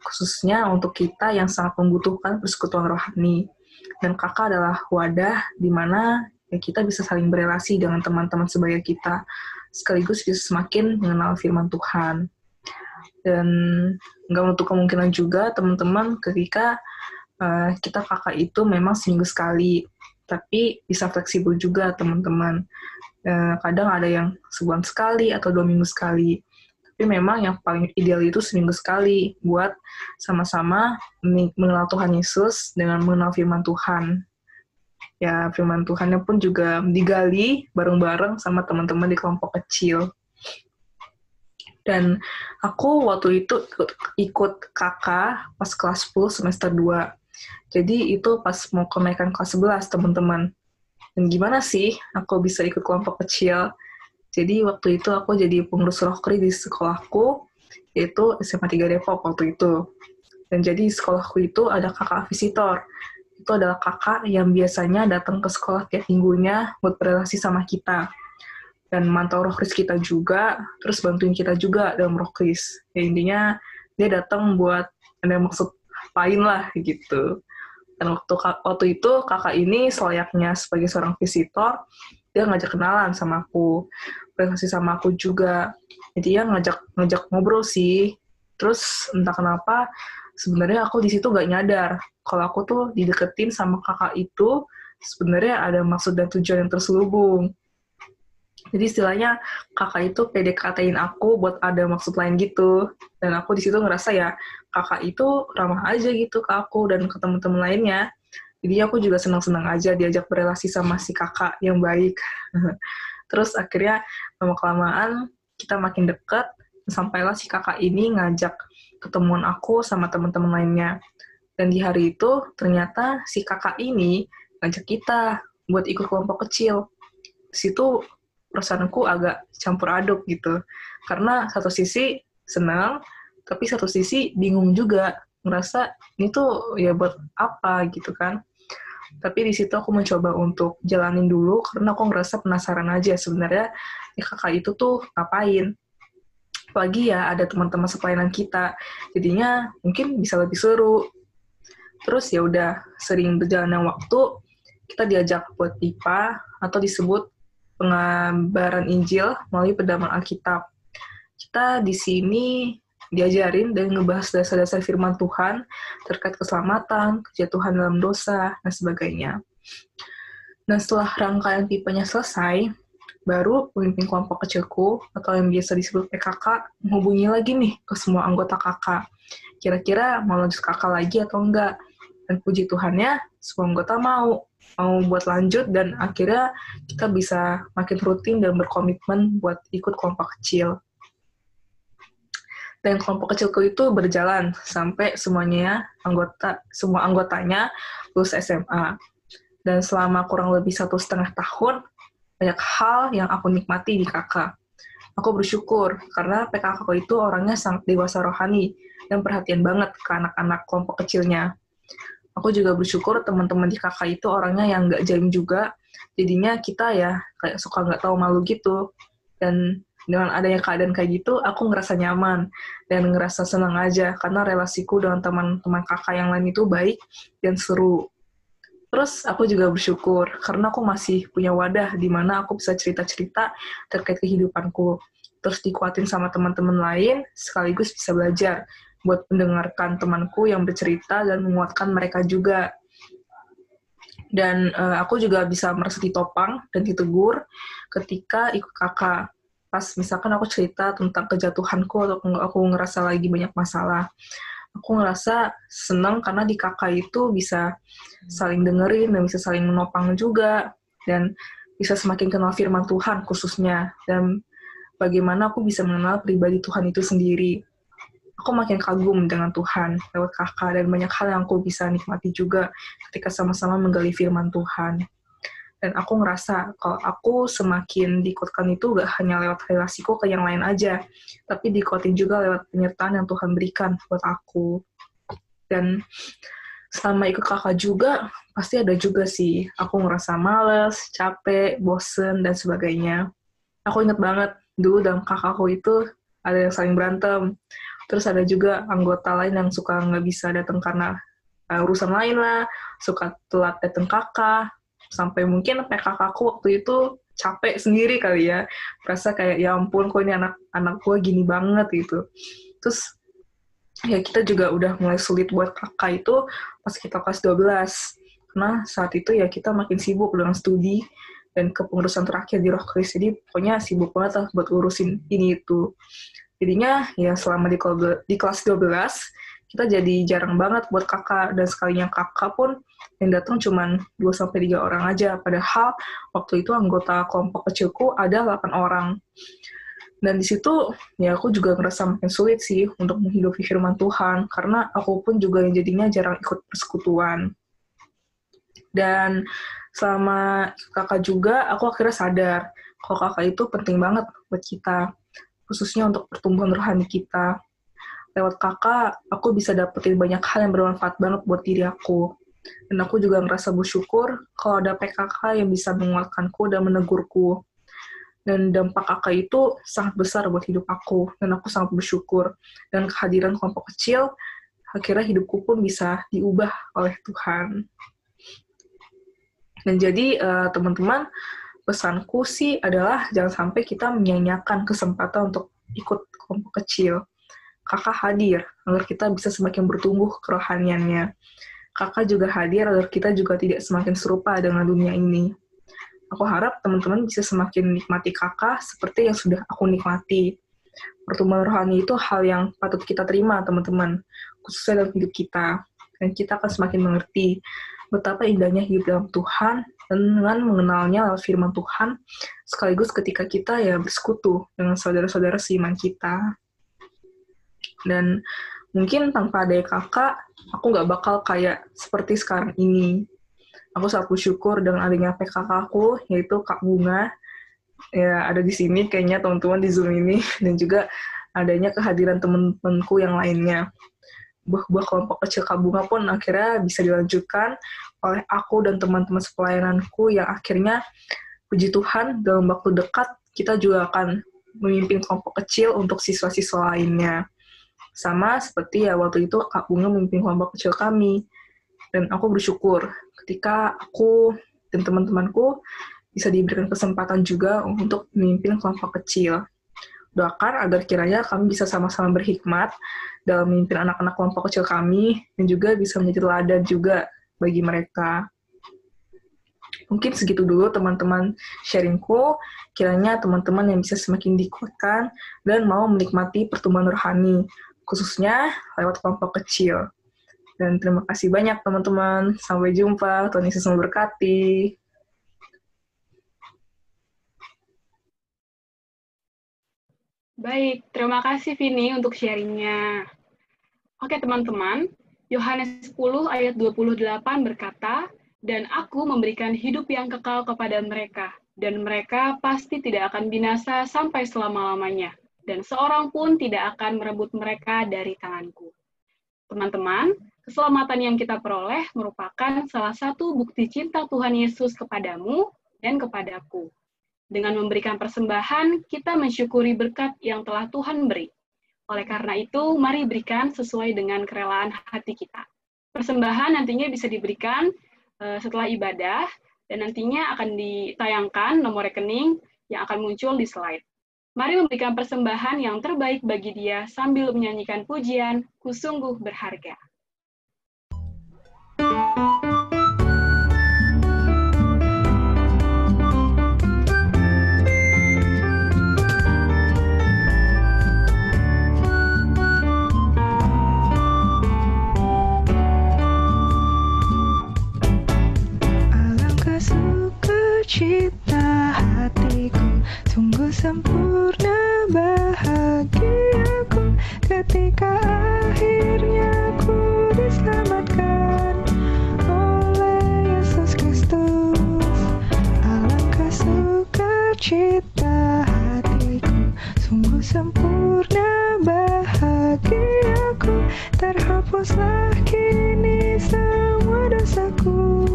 khususnya untuk kita yang sangat membutuhkan persekutuan rohani. Dan kakak adalah wadah di mana kita bisa saling berelasi dengan teman-teman sebaya kita, sekaligus bisa semakin mengenal firman Tuhan. Dan nggak menutup kemungkinan juga teman-teman ketika kita kakak itu memang seminggu sekali, tapi bisa fleksibel juga teman-teman. Kadang ada yang sebulan sekali atau 2 minggu sekali. Tapi memang yang paling ideal itu seminggu sekali buat sama-sama mengenal Tuhan Yesus dengan mengenal firman Tuhan. Ya, firman Tuhannya pun juga digali bareng-bareng sama teman-teman di kelompok kecil. Dan aku waktu itu ikut kakak pas kelas 10 semester 2. Jadi itu pas mau kenaikan kelas 11, teman-teman. Dan gimana sih aku bisa ikut kelompok kecil? Jadi waktu itu aku jadi pengurus rohkri di sekolahku, yaitu SMA 3 Depok waktu itu. Dan jadi di sekolahku itu ada kakak visitor. Itu adalah kakak yang biasanya datang ke sekolah tiap minggunya buat berrelasi sama kita. Dan mantau rohkris kita juga, terus bantuin kita juga dalam rohkris. Ya intinya dia datang buat ada maksud lain lah gitu. Dan waktu itu kakak ini selayaknya sebagai seorang visitor, dia ngajak kenalan sama aku, presentasi sama aku juga. Jadi dia ngajak ngobrol sih. Terus entah kenapa sebenarnya aku di situ gak nyadar kalau aku tuh dideketin sama kakak itu sebenarnya ada maksud dan tujuan yang terselubung. Jadi istilahnya kakak itu PDKT-in aku buat ada maksud lain gitu. Dan aku di situ ngerasa ya kakak itu ramah aja gitu ke aku dan ke teman-teman lainnya. Jadi aku juga senang-senang aja diajak berelasi sama si kakak yang baik. Terus akhirnya lama-kelamaan kita makin dekat, sampailah si kakak ini ngajak ketemuan aku sama teman-teman lainnya. Dan di hari itu ternyata si kakak ini ngajak kita buat ikut kelompok kecil. Di situ perasaanku agak campur aduk gitu. Karena satu sisi senang, tapi satu sisi bingung juga. Ngerasa ini tuh ya buat apa gitu kan. Tapi di situ aku mencoba untuk jalanin dulu karena aku ngerasa penasaran aja sebenarnya kakak itu tuh ngapain. Apalagi ya ada teman-teman sepelayanan kita, jadinya mungkin bisa lebih seru. Terus ya udah sering berjalannya waktu kita diajak buat IPA atau disebut pengabaran Injil melalui pedoman Alkitab. Kita di sini diajarin dan ngebahas dasar-dasar firman Tuhan terkait keselamatan, kejatuhan dalam dosa, dan sebagainya. Dan setelah rangkaian PIPA-nya selesai, baru pemimpin kelompok kecilku, atau yang biasa disebut PKK, menghubungi lagi nih ke semua anggota KK. Kira-kira mau lanjut KK lagi atau enggak? Dan puji Tuhannya, semua anggota mau buat lanjut, dan akhirnya kita bisa makin rutin dan berkomitmen buat ikut kelompok kecil. Dan kelompok kecilku itu berjalan sampai semua anggotanya lulus SMA. Dan selama kurang lebih 1,5 tahun, banyak hal yang aku nikmati di KK. Aku bersyukur karena PKK itu orangnya sangat dewasa rohani dan perhatian banget ke anak-anak kelompok kecilnya. Aku juga bersyukur teman-teman di KK itu orangnya yang nggak jaim juga, jadinya kita ya kayak suka nggak tahu malu gitu. Dan dengan adanya keadaan kayak gitu, aku ngerasa nyaman dan ngerasa senang aja karena relasiku dengan teman-teman kakak yang lain itu baik dan seru. Terus aku juga bersyukur karena aku masih punya wadah di mana aku bisa cerita-cerita terkait kehidupanku. Terus dikuatin sama teman-teman lain, sekaligus bisa belajar buat mendengarkan temanku yang bercerita dan menguatkan mereka juga. Dan aku juga bisa merasa ditopang dan ditegur ketika ikut kakak. Pas misalkan aku cerita tentang kejatuhanku atau aku ngerasa lagi banyak masalah. Aku ngerasa senang karena di kakak itu bisa saling dengerin dan bisa saling menopang juga. Dan bisa semakin kenal firman Tuhan khususnya. Dan bagaimana aku bisa mengenal pribadi Tuhan itu sendiri. Aku makin kagum dengan Tuhan lewat kakak dan banyak hal yang aku bisa nikmati juga ketika sama-sama menggali firman Tuhan. Dan aku ngerasa kalau aku semakin dikuatkan itu gak hanya lewat relasiku ke yang lain aja, tapi dikuatin juga lewat penyertaan yang Tuhan berikan buat aku. Dan selama ikut kakak juga, pasti ada juga sih, aku ngerasa males, capek, bosen, dan sebagainya. Aku inget banget, dulu dalam kakakku itu ada yang saling berantem. Terus ada juga anggota lain yang suka nggak bisa datang karena urusan lain lah, suka telat datang kakak, sampai mungkin PKK aku waktu itu capek sendiri kali ya, merasa kayak ya ampun kok ini anak gue gini banget gitu. Terus ya kita juga udah mulai sulit buat kakak itu pas kita kelas 12. Karena saat itu ya kita makin sibuk dengan studi dan kepengurusan terakhir di Roh Kris. Jadi pokoknya sibuk banget lah buat urusin ini itu. Jadinya ya selama di kelas 12, kita jadi jarang banget buat kakak. Dan sekalinya kakak pun yang datang cuma 2-3 orang aja. Padahal waktu itu anggota kelompok kecilku ada 8 orang. Dan di situ ya aku juga ngerasa makin sulit sih untuk menghidupi firman Tuhan, karena aku pun juga yang jadinya jarang ikut persekutuan. Dan selama kakak juga, aku akhirnya sadar kalau kakak itu penting banget buat kita, khususnya untuk pertumbuhan rohani kita. Lewat kakak, aku bisa dapetin banyak hal yang bermanfaat banget buat diri aku. Dan aku juga ngerasa bersyukur kalau ada PKK yang bisa menguatkanku dan menegurku. Dan dampak kakak itu sangat besar buat hidup aku, dan aku sangat bersyukur. Dan kehadiran kelompok kecil, akhirnya hidupku pun bisa diubah oleh Tuhan. Dan jadi teman-teman, pesanku sih adalah jangan sampai kita menyia-nyiakan kesempatan untuk ikut kelompok kecil. Kakak hadir agar kita bisa semakin bertumbuh kerohaniannya. Kakak juga hadir agar kita juga tidak semakin serupa dengan dunia ini. Aku harap teman-teman bisa semakin menikmati kakak seperti yang sudah aku nikmati. Pertumbuhan rohani itu hal yang patut kita terima, teman-teman, khususnya dalam hidup kita. Dan kita akan semakin mengerti betapa indahnya hidup dalam Tuhan dan dengan mengenalnya lewat firman Tuhan, sekaligus ketika kita ya bersekutu dengan saudara-saudara seiman kita. Dan mungkin tanpa ada kakak, aku nggak bakal kayak seperti sekarang ini. Aku sangat bersyukur dengan adanya PKK aku, yaitu Kak Bunga, ya ada di sini kayaknya teman-teman di Zoom ini, dan juga adanya kehadiran teman-temanku yang lainnya. Buah kelompok kecil Kak Bunga pun akhirnya bisa dilanjutkan oleh aku dan teman-teman sepelayananku yang akhirnya, puji Tuhan, dalam waktu dekat kita juga akan memimpin kelompok kecil untuk siswa-siswa lainnya. Sama seperti ya waktu itu Kak Bunga memimpin kelompok kecil kami. Dan aku bersyukur ketika aku dan teman-temanku bisa diberikan kesempatan juga untuk memimpin kelompok kecil. Doakan agar kiranya kami bisa sama-sama berhikmat dalam memimpin anak-anak kelompok kecil kami, dan juga bisa menjadi teladan juga bagi mereka. Mungkin segitu dulu teman-teman sharingku, kiranya teman-teman yang bisa semakin dikuatkan dan mau menikmati pertumbuhan rohani, khususnya lewat kelompok kecil. Dan terima kasih banyak teman-teman. Sampai jumpa. Tuhan Yesus memberkati. Baik, terima kasih Vini untuk sharingnya. Oke teman-teman, Yohanes 10 ayat 28 berkata, "Dan aku memberikan hidup yang kekal kepada mereka, dan mereka pasti tidak akan binasa sampai selama-lamanya, dan seorang pun tidak akan merebut mereka dari tanganku." Teman-teman, keselamatan yang kita peroleh merupakan salah satu bukti cinta Tuhan Yesus kepadamu dan kepadaku. Dengan memberikan persembahan, kita mensyukuri berkat yang telah Tuhan beri. Oleh karena itu, mari berikan sesuai dengan kerelaan hati kita. Persembahan nantinya bisa diberikan setelah ibadah, dan nantinya akan ditayangkan nomor rekening yang akan muncul di slide. Mari memberikan persembahan yang terbaik bagi Dia sambil menyanyikan pujian, "Ku sungguh berharga." Alangkah sukacita hatiku, sungguh sempurna bahagiaku ketika akhirnya ku diselamatkan oleh Yesus Kristus. Alangkah sukacita hatiku, sungguh sempurna bahagiaku, terhapuslah kini semua dosaku.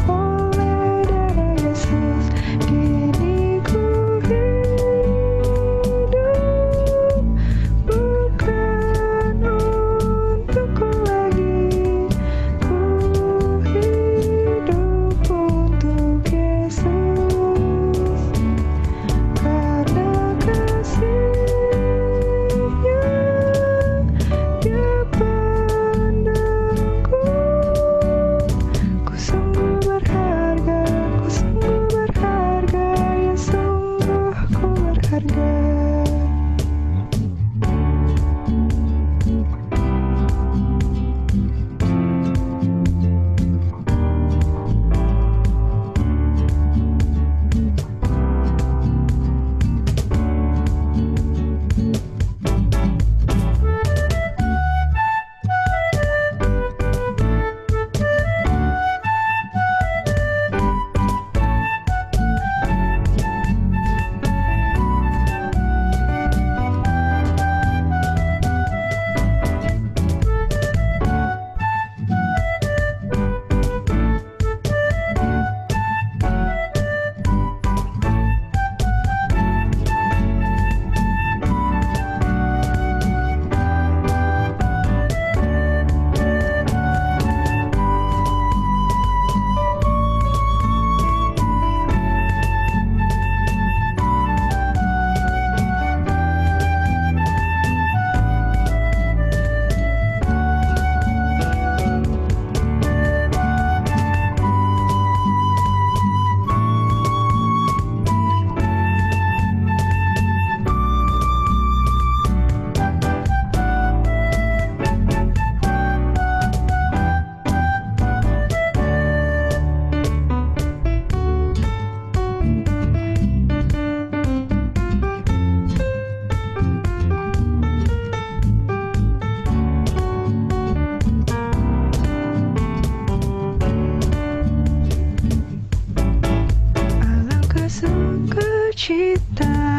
Oleh darah Yesus kini ku hidup, bukan untukku lagi, ku hidup untuk Yesus. Karena kasih-Nya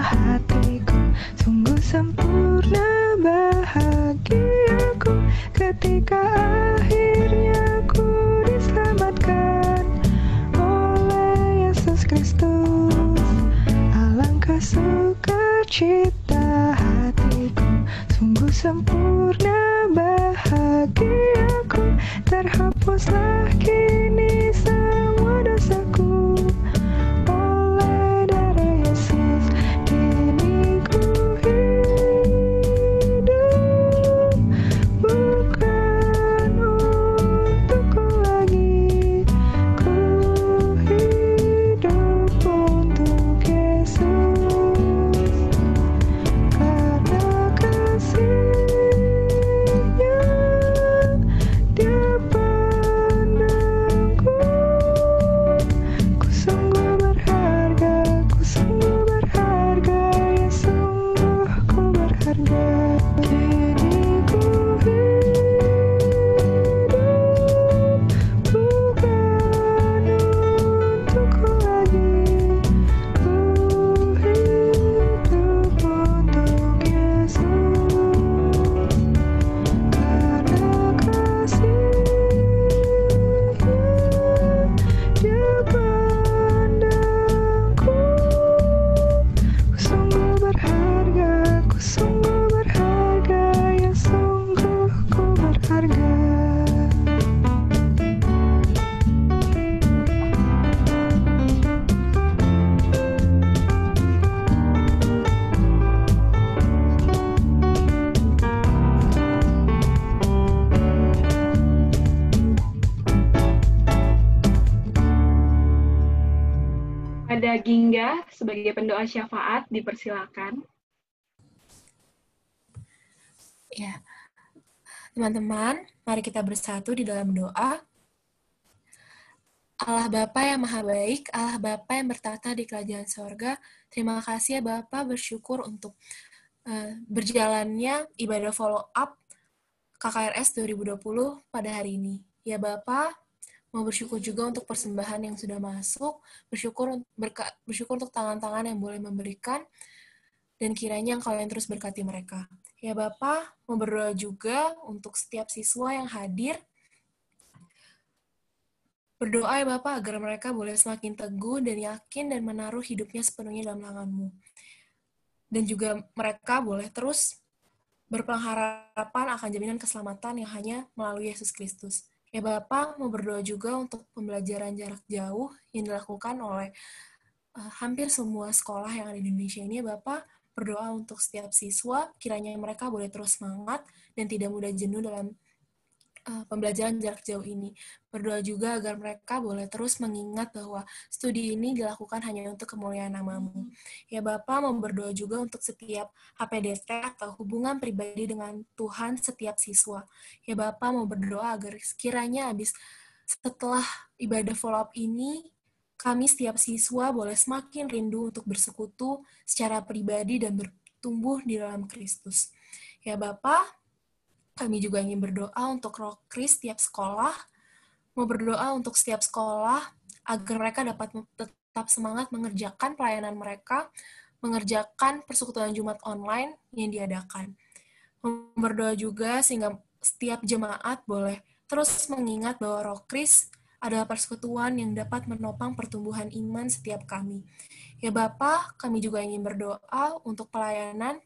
hatiku sungguh sempurna bahagiaku ketika akhirnya ku diselamatkan oleh Yesus Kristus. Alangkah sukacita hatiku sungguh sempurna bahagiaku, terhapuslah kini semua dosaku oleh darah Yesus. Kini ku hidup bukan untukku lagi, ku hidup untuk Yesus. Karena kasih-Nya Dia pandangku, ku sungguh berharga, ku sungguh berharga, ya sungguh ku berharga. Kini ku hidup bukan untukku lagi, ku hidup untuk Yesus. Karena kasih-Nya Dia pandangku, ku sungguh berharga, ku sungguh berharga, ya sungguh ku berharga. Ada Gingga sebagai pendoa syafaat, dipersilakan. Ya, teman-teman, mari kita bersatu di dalam doa. Allah Bapa yang Maha Baik, Allah Bapa yang bertata di kerajaan sorga, terima kasih ya Bapa, bersyukur untuk berjalannya ibadah follow up KKRS 2020 pada hari ini. Ya Bapa, mau bersyukur juga untuk persembahan yang sudah masuk, bersyukur untuk tangan-tangan yang boleh memberikan, dan kiranya Engkau yang terus berkati mereka. Ya Bapa, mau berdoa juga untuk setiap siswa yang hadir. Berdoa ya Bapa agar mereka boleh semakin teguh dan yakin dan menaruh hidupnya sepenuhnya dalam tangan-Mu. Dan juga mereka boleh terus berpengharapan akan jaminan keselamatan yang hanya melalui Yesus Kristus. Ya Bapa, mau berdoa juga untuk pembelajaran jarak jauh yang dilakukan oleh hampir semua sekolah yang ada di Indonesia ini. Ya Bapa, berdoa untuk setiap siswa, kiranya mereka boleh terus semangat dan tidak mudah jenuh dalam pembelajaran jarak jauh ini. Berdoa juga agar mereka boleh terus mengingat bahwa studi ini dilakukan hanya untuk kemuliaan nama-Mu. Ya Bapa, mau berdoa juga untuk setiap HPDT atau hubungan pribadi dengan Tuhan setiap siswa. Ya Bapa, mau berdoa agar sekiranya setelah ibadah follow up ini, kami setiap siswa boleh semakin rindu untuk bersekutu secara pribadi dan bertumbuh di dalam Kristus. Ya Bapa, kami juga ingin berdoa untuk Roh Kris setiap sekolah, mau berdoa untuk setiap sekolah agar mereka dapat tetap semangat mengerjakan pelayanan mereka, mengerjakan persekutuan Jumat online yang diadakan. Mau berdoa juga sehingga setiap jemaat boleh terus mengingat bahwa Roh Kris adalah persekutuan yang dapat menopang pertumbuhan iman setiap kami. Ya Bapa, kami juga ingin berdoa untuk pelayanan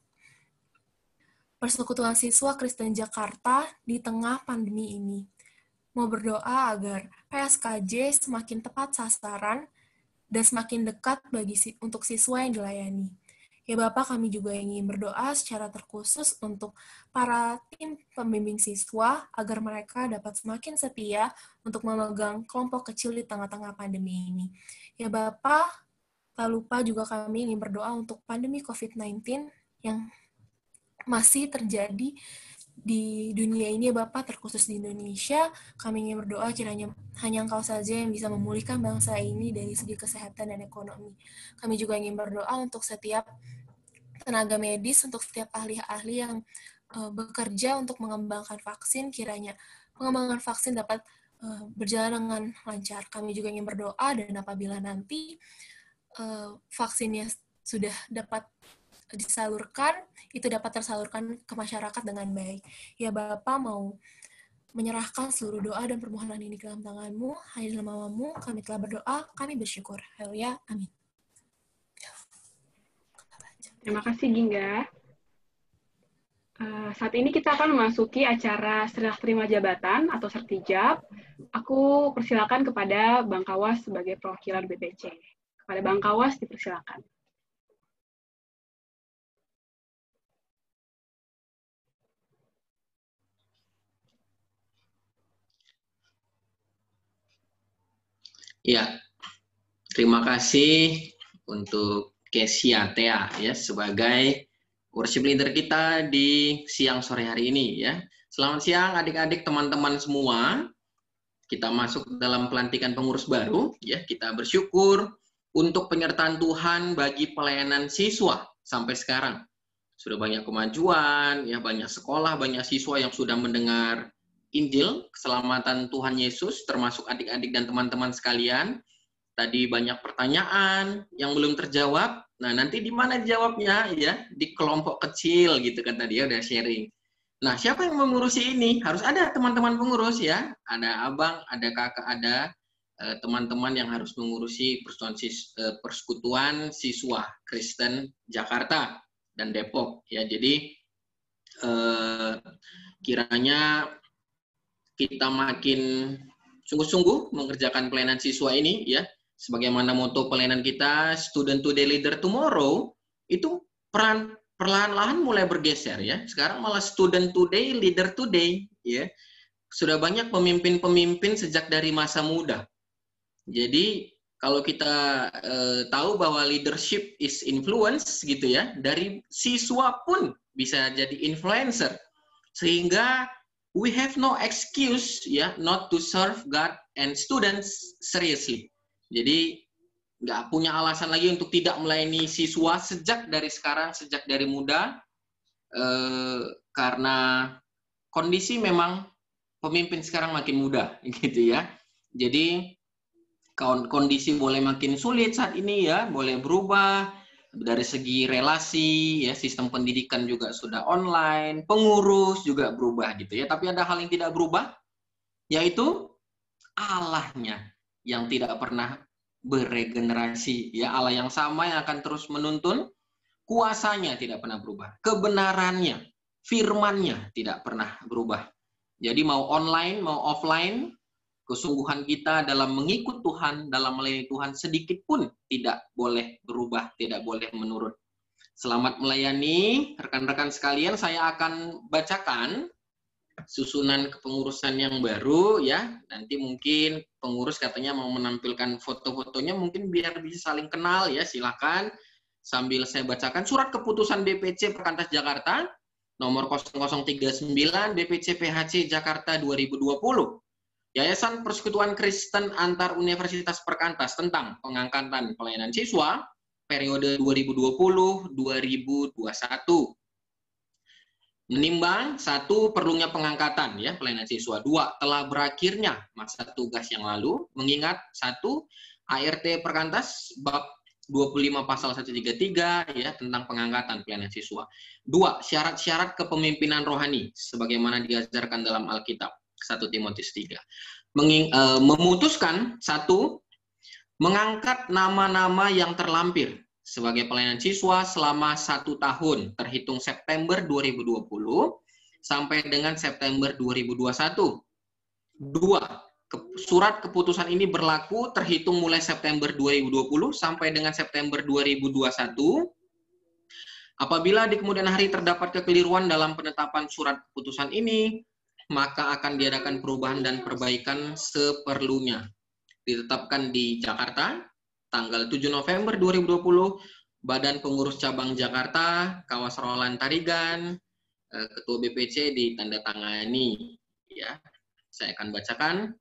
Persekutuan Siswa Kristen Jakarta di tengah pandemi ini. Mau berdoa agar PSKJ semakin tepat sasaran dan semakin dekat untuk siswa yang dilayani. Ya Bapak, kami juga ingin berdoa secara terkhusus untuk para tim pembimbing siswa agar mereka dapat semakin setia untuk memegang kelompok kecil di tengah-tengah pandemi ini. Ya Bapak, tak lupa juga kami ingin berdoa untuk pandemi COVID-19 yang masih terjadi di dunia ini ya Bapak, terkhusus di Indonesia. Kami ingin berdoa kiranya hanya Engkau saja yang bisa memulihkan bangsa ini dari segi kesehatan dan ekonomi. Kami juga ingin berdoa untuk setiap tenaga medis, untuk setiap ahli-ahli yang bekerja untuk mengembangkan vaksin, kiranya pengembangan vaksin dapat berjalan dengan lancar. Kami juga ingin berdoa dan apabila nanti vaksinnya sudah dapat disalurkan, itu dapat tersalurkan ke masyarakat dengan baik. Ya Bapak mau menyerahkan seluruh doa dan permohonan ini ke dalam tangan-Mu, hanya dalam nama-Mu kami telah berdoa, kami bersyukur. Haleluya, amin. Terima kasih, Gingga. Saat ini kita akan memasuki acara serah terima jabatan atau sertijab. Aku persilakan kepada Bang Kawas sebagai perwakilan BPC. Kepada Bang Kawas dipersilakan. Ya, terima kasih untuk Kesia Tea ya sebagai worship leader kita di siang sore hari ini ya. Selamat siang adik-adik teman-teman semua. Kita masuk dalam pelantikan pengurus baru ya. Kita bersyukur untuk penyertaan Tuhan bagi pelayanan siswa sampai sekarang. Sudah banyak kemajuan ya, banyak sekolah, banyak siswa yang sudah mendengar Injil, keselamatan Tuhan Yesus, termasuk adik-adik dan teman-teman sekalian. Tadi banyak pertanyaan yang belum terjawab. Nah, nanti di mana jawabnya ya? Di kelompok kecil gitu kan tadi ya udah sharing. Nah, siapa yang mengurusi ini? Harus ada teman-teman pengurus ya. Ada abang, ada kakak, ada teman-teman yang harus mengurusi persekutuan siswa Kristen Jakarta dan Depok ya. Jadi kiranya kita makin sungguh-sungguh mengerjakan pelayanan siswa ini ya. Sebagaimana moto pelayanan kita, Student Today, Leader Tomorrow, itu perlahan-lahan mulai bergeser ya. Sekarang malah Student Today, Leader Today ya. Sudah banyak pemimpin-pemimpin sejak dari masa muda. Jadi kalau kita tahu bahwa leadership is influence gitu ya, dari siswa pun bisa jadi influencer. Sehingga we have no excuse ya not to serve God and students seriously. Jadi nggak punya alasan lagi untuk tidak melayani siswa sejak dari sekarang, sejak dari muda, karena kondisi memang pemimpin sekarang makin muda gitu ya. Jadi kondisi boleh makin sulit saat ini ya, boleh berubah. Dari segi relasi, ya sistem pendidikan juga sudah online, pengurus juga berubah gitu ya. Tapi ada hal yang tidak berubah, yaitu Allahnya yang tidak pernah beregenerasi. Ya, Allah yang sama yang akan terus menuntun, kuasanya tidak pernah berubah, kebenarannya, firman-Nya tidak pernah berubah. Jadi mau online, mau offline, kesungguhan kita dalam mengikut Tuhan, dalam melayani Tuhan sedikit pun tidak boleh berubah, tidak boleh menurun. Selamat melayani, rekan-rekan sekalian. Saya akan bacakan susunan kepengurusan yang baru ya. Nanti mungkin pengurus katanya mau menampilkan foto-fotonya, mungkin biar bisa saling kenal ya. Silakan sambil saya bacakan surat keputusan DPC Perkantas Jakarta nomor 0039 DPC PHC Jakarta 2020. Yayasan Persekutuan Kristen Antar Universitas Perkantas tentang pengangkatan pelayanan siswa periode 2020-2021. Menimbang, 1, perlunya pengangkatan ya pelayanan siswa. 2, telah berakhirnya masa tugas yang lalu, mengingat 1, ART Perkantas bab 25 pasal 133 ya tentang pengangkatan pelayanan siswa. 2, syarat-syarat kepemimpinan rohani sebagaimana diajarkan dalam Alkitab. 1 Timotius 3. Memutuskan 1, mengangkat nama-nama yang terlampir sebagai pelayanan siswa selama 1 tahun terhitung September 2020 sampai dengan September 2021. 2, surat keputusan ini berlaku terhitung mulai September 2020 sampai dengan September 2021. Apabila di kemudian hari terdapat kekeliruan dalam penetapan surat keputusan ini, maka akan diadakan perubahan dan perbaikan seperlunya. Ditetapkan di Jakarta, tanggal 7 November 2020, Badan Pengurus Cabang Jakarta, Kawas Roland Tarigan, Ketua BPC ditandatangani. Ya, saya akan bacakan.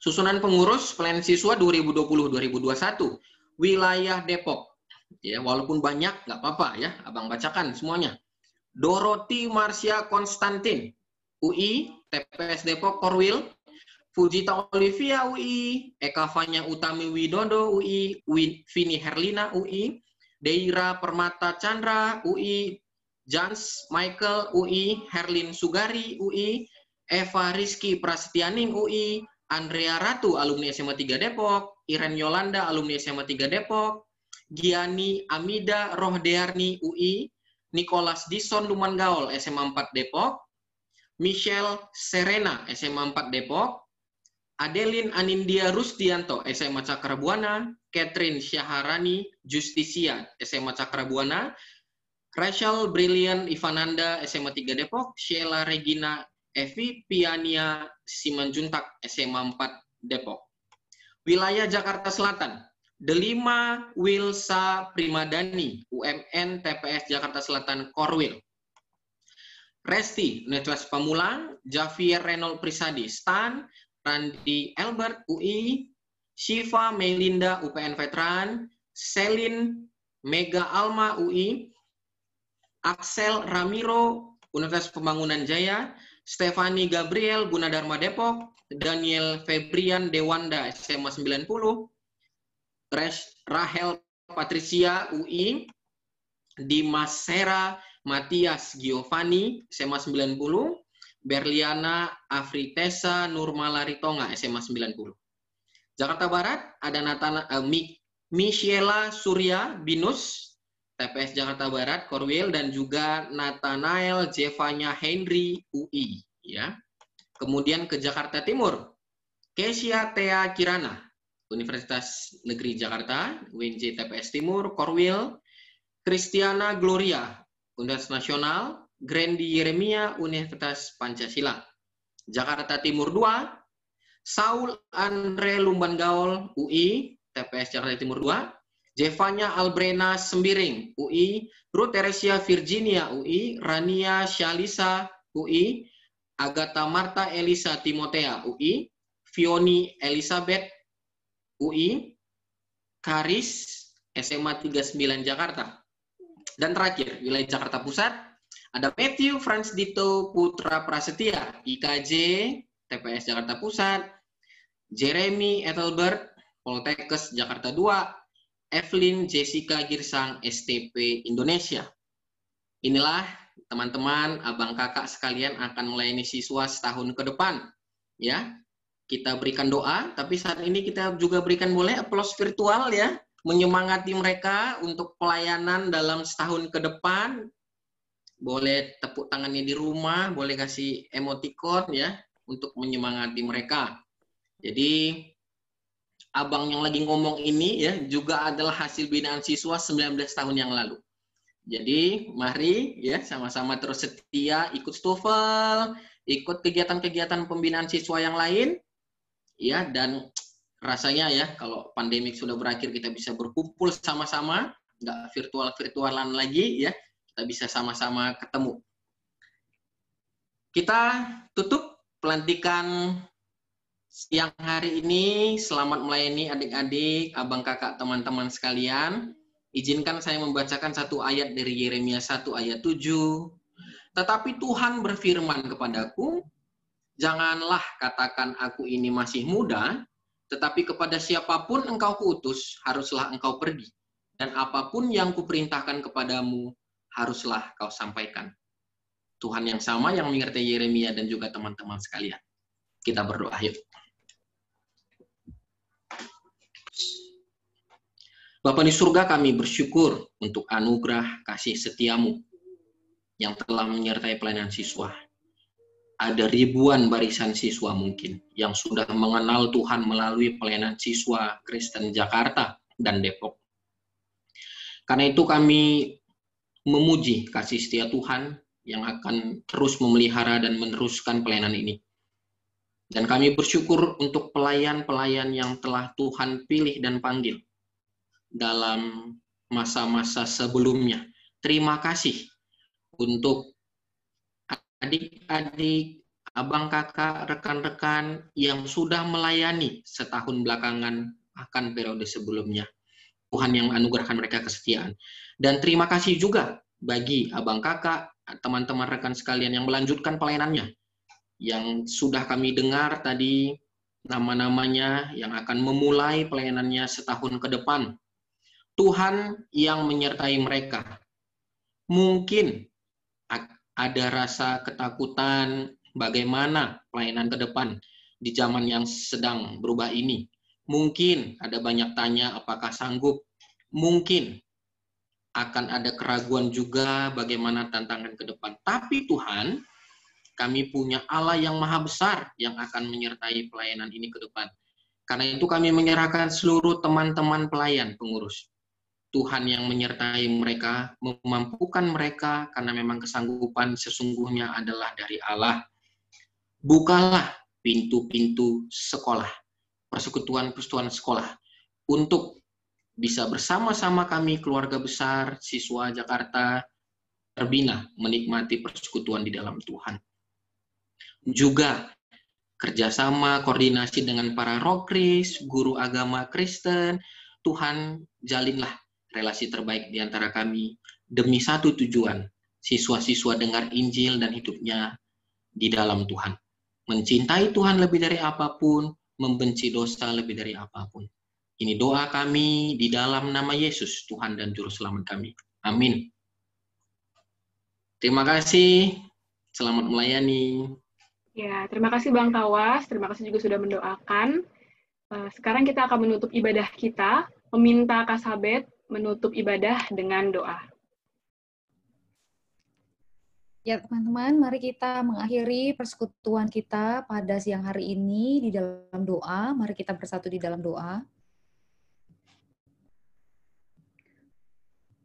Susunan pengurus pelayanan siswa 2020-2021, wilayah Depok. Ya, walaupun banyak, nggak apa-apa ya, abang bacakan semuanya. Dorothy Marcia Konstantin, UI, TPS Depok Korwil, Fujita Olivia UI, Eka Fanya Utami Widodo UI, Vini Herlina UI, Deira Permata Chandra, UI, Jans Michael, UI, Herlin Sugari, UI, Eva Rizky Prasetyaning, UI, Andrea Ratu, alumni SMA 3 Depok, Iren Yolanda, alumni SMA 3 Depok, Giani Amida Rohdearni, UI, Nicholas Dison Lumanggaol, SMA 4 Depok, Michelle Serena, SMA 4 Depok, Adelin Anindya Rusdianto, SMA Cakrabuana, Catherine Syaharani Justisia, SMA Cakrabuana, Rachel Brilliant Ivananda, SMA 3 Depok, Sheila Regina Evi Piania Simanjuntak, SMA 4 Depok. Wilayah Jakarta Selatan, Delima Wilsa Primadani, UMN TPS Jakarta Selatan Korwil. Resti, Universitas Pamulang, Javier Renol Prisadi, STAN, Randi Albert, UI, Shiva Melinda, UPN Veteran, Selin Mega Alma, UI, Axel Ramiro, Universitas Pembangunan Jaya, Stefani Gabriel, Gunadarma Depok, Daniel Febrian Dewanda, SMA 90, Rahel Patricia, UI, Dimas Sera Matias Giovanni, SMA 90, Berliana Afritesa Nurmalari Tonga, SMA 90. Jakarta Barat ada Michela Surya Binus, TPS Jakarta Barat, Korwil, dan juga Nathanael Jevanya Henry, UI. Ya. Kemudian ke Jakarta Timur, Kesia Thea Kirana, Universitas Negeri Jakarta, UNJ TPS Timur, Korwil, Kristiana Gloria, Universitas Nasional, Grandi Yeremia, Universitas Pancasila. Jakarta Timur 2, Saul Andre Lumban UI, TPS Jakarta Timur 2, Jevanya Albrena Sembiring, UI, Ruth Teresia Virginia, UI, Rania Shalisa, UI, Agatha Marta Elisa Timotea, UI, Fioni Elizabeth, UI, Karis, SMA 39 Jakarta. Dan terakhir, wilayah Jakarta Pusat, ada Matthew Franz Dito Putra Prasetya, IKJ, TPS Jakarta Pusat, Jeremy Ethelbert, Poltekkes Jakarta 2, Evelyn Jessica Girsang, STP Indonesia. Inilah teman-teman, abang kakak sekalian akan melayani siswa setahun ke depan. Ya, kita berikan doa, tapi saat ini kita juga berikan boleh aplaus virtual ya, menyemangati mereka untuk pelayanan dalam setahun ke depan. Boleh tepuk tangannya di rumah, boleh kasih emoticon ya, untuk menyemangati mereka. Jadi abang yang lagi ngomong ini ya juga adalah hasil binaan siswa 19 tahun yang lalu. Jadi mari ya sama-sama terus setia ikut TOEFL, ikut kegiatan-kegiatan pembinaan siswa yang lain ya, dan rasanya ya kalau pandemik sudah berakhir kita bisa berkumpul sama-sama, nggak virtual-virtualan lagi ya, kita bisa sama-sama ketemu. Kita tutup pelantikan siang hari ini. Selamat melayani adik-adik, abang kakak, teman-teman sekalian. Izinkan saya membacakan satu ayat dari Yeremia 1 ayat 7. Tetapi Tuhan berfirman kepadaku, janganlah katakan aku ini masih muda, tetapi kepada siapapun engkau kuutus, haruslah engkau pergi. Dan apapun yang kuperintahkan kepadamu, haruslah kau sampaikan. Tuhan yang sama yang menyertai Yeremia dan juga teman-teman sekalian. Kita berdoa yuk. Bapa di surga, kami bersyukur untuk anugerah kasih setiamu yang telah menyertai pelayanan siswa. Ada ribuan barisan siswa mungkin yang sudah mengenal Tuhan melalui pelayanan siswa Kristen Jakarta dan Depok. Karena itu kami memuji kasih setia Tuhan yang akan terus memelihara dan meneruskan pelayanan ini. Dan kami bersyukur untuk pelayan-pelayan yang telah Tuhan pilih dan panggil dalam masa-masa sebelumnya. Terima kasih untuk adik-adik, abang kakak, rekan-rekan yang sudah melayani setahun belakangan bahkan periode sebelumnya. Tuhan yang anugerahkan mereka kesetiaan. Dan terima kasih juga bagi abang kakak, teman-teman rekan sekalian yang melanjutkan pelayanannya. Yang sudah kami dengar tadi nama-namanya yang akan memulai pelayanannya setahun ke depan. Tuhan yang menyertai mereka. Mungkin ada rasa ketakutan bagaimana pelayanan ke depan di zaman yang sedang berubah ini. Mungkin ada banyak tanya apakah sanggup. Mungkin akan ada keraguan juga bagaimana tantangan ke depan. Tapi Tuhan, kami punya Allah yang maha besar yang akan menyertai pelayanan ini ke depan. Karena itu kami menyerahkan seluruh teman-teman pelayan pengurus. Tuhan yang menyertai mereka, memampukan mereka, karena memang kesanggupan sesungguhnya adalah dari Allah. Bukalah pintu-pintu sekolah, persekutuan-persekutuan sekolah, untuk bisa bersama-sama kami, keluarga besar, siswa Jakarta, terbina menikmati persekutuan di dalam Tuhan. Juga kerjasama, koordinasi dengan para rokris, guru agama Kristen, Tuhan jalinlah relasi terbaik di antara kami demi satu tujuan, siswa-siswa dengar Injil dan hidupnya di dalam Tuhan. Mencintai Tuhan lebih dari apapun, membenci dosa lebih dari apapun. Ini doa kami di dalam nama Yesus, Tuhan dan Juru Selamat kami. Amin. Terima kasih. Selamat melayani. Ya, terima kasih Bang Tawas. Terima kasih juga sudah mendoakan. Sekarang kita akan menutup ibadah kita, meminta Kak Sabet menutup ibadah dengan doa. Ya teman-teman, mari kita mengakhiri persekutuan kita pada siang hari ini di dalam doa. Mari kita bersatu di dalam doa.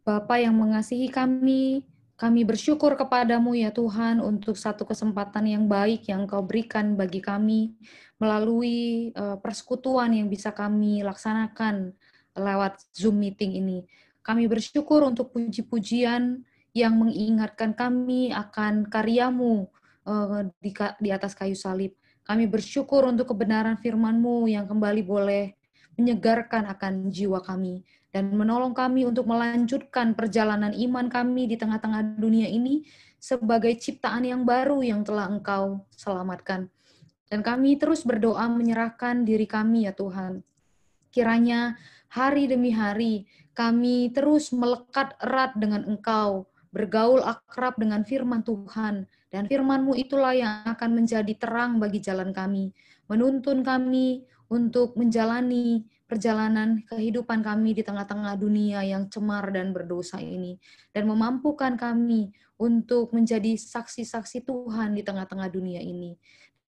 Bapa yang mengasihi kami bersyukur kepadamu ya Tuhan untuk satu kesempatan yang baik yang Kau berikan bagi kami melalui persekutuan yang bisa kami laksanakan lewat Zoom meeting ini. Kami bersyukur untuk puji-pujian yang mengingatkan kami akan karya-Mu di atas kayu salib. Kami bersyukur untuk kebenaran firman-Mu yang kembali boleh menyegarkan akan jiwa kami dan menolong kami untuk melanjutkan perjalanan iman kami di tengah-tengah dunia ini sebagai ciptaan yang baru yang telah Engkau selamatkan. Dan kami terus berdoa menyerahkan diri kami ya Tuhan. Kiranya hari demi hari kami terus melekat erat dengan Engkau, bergaul akrab dengan firman Tuhan, dan firman-Mu itulah yang akan menjadi terang bagi jalan kami, menuntun kami untuk menjalani perjalanan kehidupan kami di tengah-tengah dunia yang cemar dan berdosa ini, dan memampukan kami untuk menjadi saksi-saksi Tuhan di tengah-tengah dunia ini.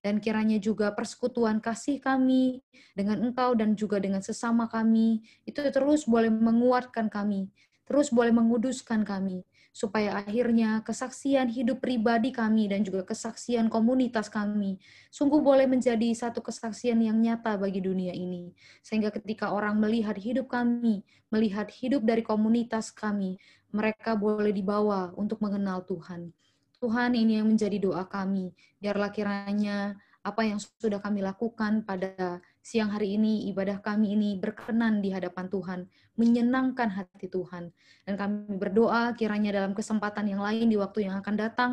Dan kiranya juga persekutuan kasih kami dengan Engkau dan juga dengan sesama kami, itu terus boleh menguatkan kami, terus boleh menguduskan kami, supaya akhirnya kesaksian hidup pribadi kami dan juga kesaksian komunitas kami sungguh boleh menjadi satu kesaksian yang nyata bagi dunia ini. Sehingga ketika orang melihat hidup kami, melihat hidup dari komunitas kami, mereka boleh dibawa untuk mengenal Tuhan. Tuhan, ini yang menjadi doa kami. Biarlah kiranya apa yang sudah kami lakukan pada siang hari ini, ibadah kami ini berkenan di hadapan Tuhan, menyenangkan hati Tuhan. Dan kami berdoa kiranya dalam kesempatan yang lain di waktu yang akan datang,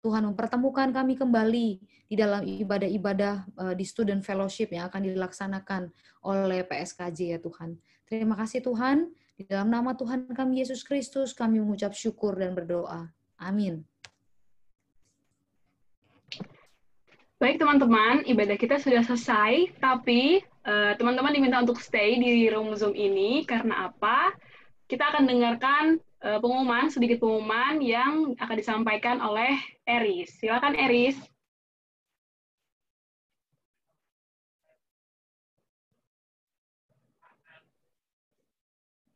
Tuhan mempertemukan kami kembali di dalam ibadah-ibadah di Student Fellowship yang akan dilaksanakan oleh PSKJ ya Tuhan. Terima kasih Tuhan. Di dalam nama Tuhan kami Yesus Kristus, kami mengucap syukur dan berdoa. Amin. Baik teman-teman, ibadah kita sudah selesai, tapi teman-teman diminta untuk stay di room Zoom ini, karena apa? Kita akan dengarkan sedikit pengumuman yang akan disampaikan oleh Eris. Silakan Eris.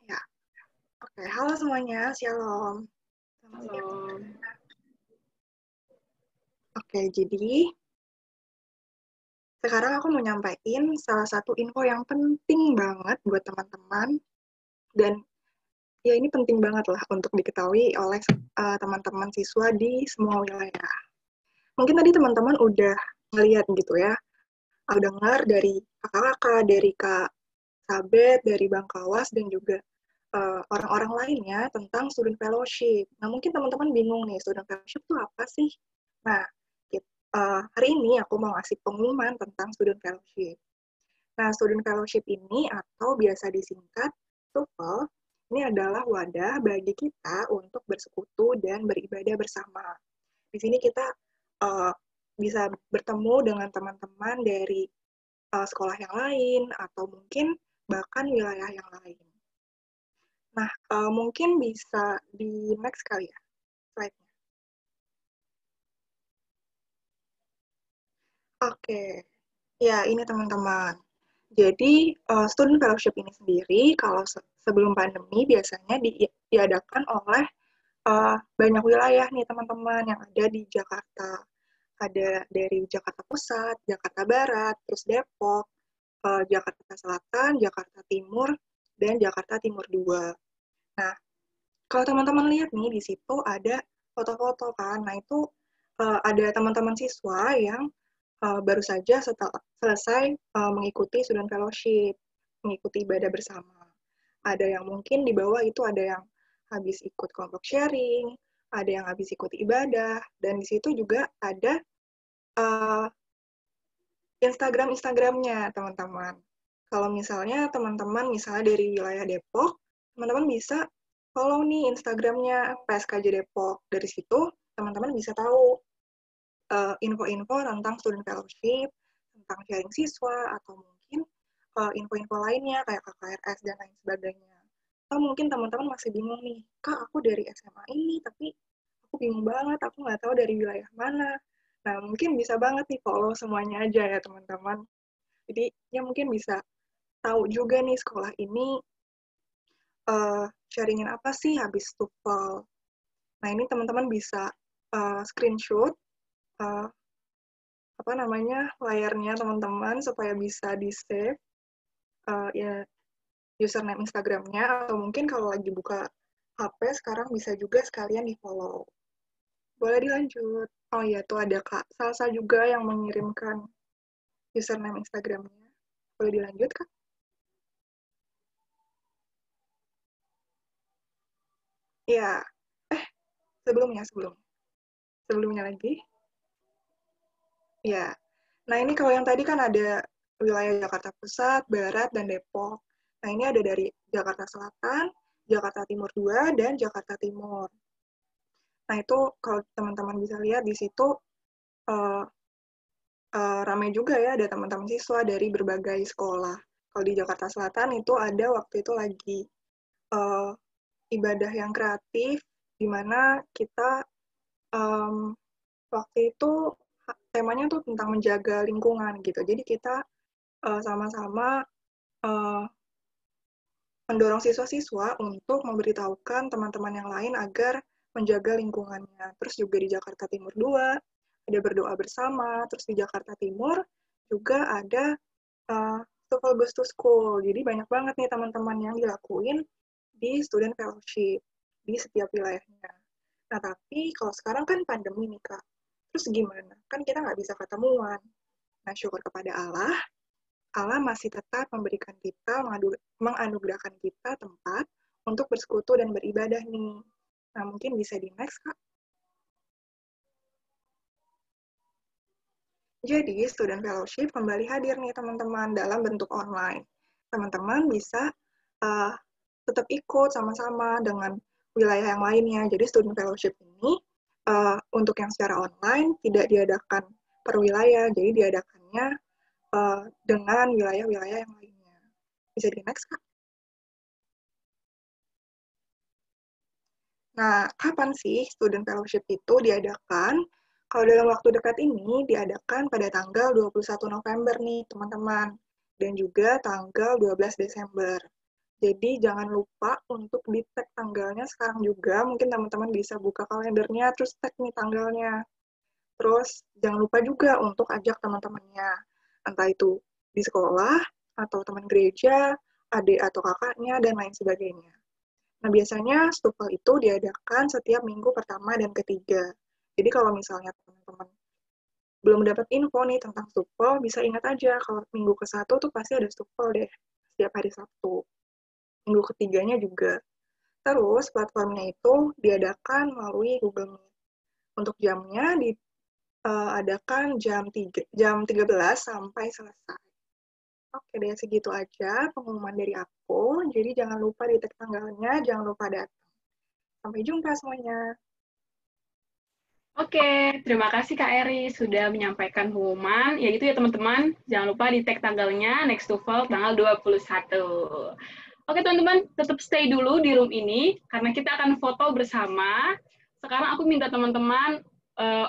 Ya, oke. Halo semuanya, shalom. Halo. Oke, jadi sekarang aku mau nyampaikan salah satu info yang penting banget buat teman-teman, dan ya ini penting banget lah untuk diketahui oleh teman-teman siswa di semua wilayah. Mungkin tadi teman-teman udah ngeliat gitu ya, dengar dari kakak-kakak, dari Kak Sabet, dari Bang Kawas, dan juga orang-orang lainnya tentang student fellowship. Nah, mungkin teman-teman bingung nih, student fellowship itu apa sih? Nah, hari ini aku mau ngasih pengumuman tentang student fellowship. Nah, student fellowship ini atau biasa disingkat STUFL, ini adalah wadah bagi kita untuk bersekutu dan beribadah bersama. Di sini kita bisa bertemu dengan teman-teman dari sekolah yang lain, atau mungkin bahkan wilayah yang lain. Nah, mungkin bisa di next kali ya, slide-nya. Oke, ya ini teman-teman. Jadi, student fellowship ini sendiri, kalau sebelum pandemi, biasanya diadakan oleh banyak wilayah nih teman-teman yang ada di Jakarta. Ada dari Jakarta Pusat, Jakarta Barat, terus Depok, Jakarta Selatan, Jakarta Timur, dan Jakarta Timur 2. Nah, kalau teman-teman lihat nih, di situ ada foto-foto kan. Nah, itu ada teman-teman siswa yang baru saja selesai mengikuti student fellowship, mengikuti ibadah bersama. Ada yang mungkin di bawah itu ada yang habis ikut kelompok sharing, ada yang habis ikut ibadah, dan di situ juga ada Instagram-nya teman-teman. Kalau misalnya teman-teman dari wilayah Depok, teman-teman bisa follow nih Instagram-nya PSKJ Depok. Dari situ teman-teman bisa tahu info-info tentang student fellowship, tentang sharing siswa, atau mungkin info-info lainnya kayak KKRS dan lain sebagainya. Atau mungkin teman-teman masih bingung nih, Kak, aku dari SMA ini, tapi aku bingung banget, aku nggak tahu dari wilayah mana. Nah, mungkin bisa banget nih follow semuanya aja ya, teman-teman. Jadi, ya mungkin bisa tahu juga nih sekolah ini sharingin apa sih habis TOEFL. Nah, ini teman-teman bisa screenshot layarnya teman-teman supaya bisa di-save ya username Instagram-nya, atau mungkin kalau lagi buka HP sekarang bisa juga sekalian di-follow. Boleh dilanjut. Oh iya, tuh ada Kak Salsa juga yang mengirimkan username Instagram-nya. Boleh dilanjut, Kak? Ya, sebelumnya lagi. Ya, nah ini kalau yang tadi kan ada wilayah Jakarta Pusat, Barat, dan Depok. Nah ini ada dari Jakarta Selatan, Jakarta Timur 2, dan Jakarta Timur. Nah itu kalau teman-teman bisa lihat di situ ramai juga ya, ada teman-teman siswa dari berbagai sekolah. Kalau di Jakarta Selatan itu ada waktu itu lagi ibadah yang kreatif, di mana kita waktu itu temanya tuh tentang menjaga lingkungan gitu. Jadi kita sama-sama mendorong siswa-siswa untuk memberitahukan teman-teman yang lain agar menjaga lingkungannya. Terus juga di Jakarta Timur 2, ada berdoa bersama. Terus di Jakarta Timur juga ada School Goes to School. Jadi banyak banget nih teman-teman yang dilakuin di Student Fellowship di setiap wilayahnya. Nah, tapi kalau sekarang kan pandemi nih, Kak. Terus gimana? Kan kita nggak bisa ketemuan. Nah, syukur kepada Allah, Allah masih tetap memberikan kita, menganugerahkan kita tempat untuk bersekutu dan beribadah nih. Nah, mungkin bisa di next, Kak. Jadi, Student Fellowship kembali hadir nih, teman-teman, dalam bentuk online. Teman-teman bisa tetap ikut sama-sama dengan wilayah yang lainnya. Jadi, Student Fellowship ini untuk yang secara online tidak diadakan per wilayah, jadi diadakannya dengan wilayah-wilayah yang lainnya. Bisa di next, Kak? Nah, kapan sih Student Fellowship itu diadakan? Kalau dalam waktu dekat ini diadakan pada tanggal 21 November nih, teman-teman. Dan juga tanggal 12 Desember. Jadi jangan lupa untuk di-tag tanggalnya sekarang juga. Mungkin teman-teman bisa buka kalendernya, terus tag nih tanggalnya. Terus jangan lupa juga untuk ajak teman-temannya. Entah itu di sekolah, atau teman gereja, adik atau kakaknya, dan lain sebagainya. Nah, biasanya STUFL itu diadakan setiap minggu pertama dan ketiga. Jadi kalau misalnya teman-teman belum dapat info nih tentang STUFL, bisa ingat aja kalau minggu ke-1 tuh pasti ada STUFL deh, setiap hari Sabtu. Minggu ketiganya juga. Terus platformnya itu diadakan melalui Google Meet. Untuk jamnya diadakan jam 13 sampai selesai. Oke deh, segitu aja pengumuman dari aku. Jadi jangan lupa di tag tanggalnya, jangan lupa datang. Sampai jumpa semuanya. Oke, terima kasih Kak Eri sudah menyampaikan pengumuman. Ya itu ya teman-teman, jangan lupa di tag tanggalnya next to fall tanggal 21. Oke teman-teman, tetap stay dulu di room ini karena kita akan foto bersama. Sekarang aku minta teman-teman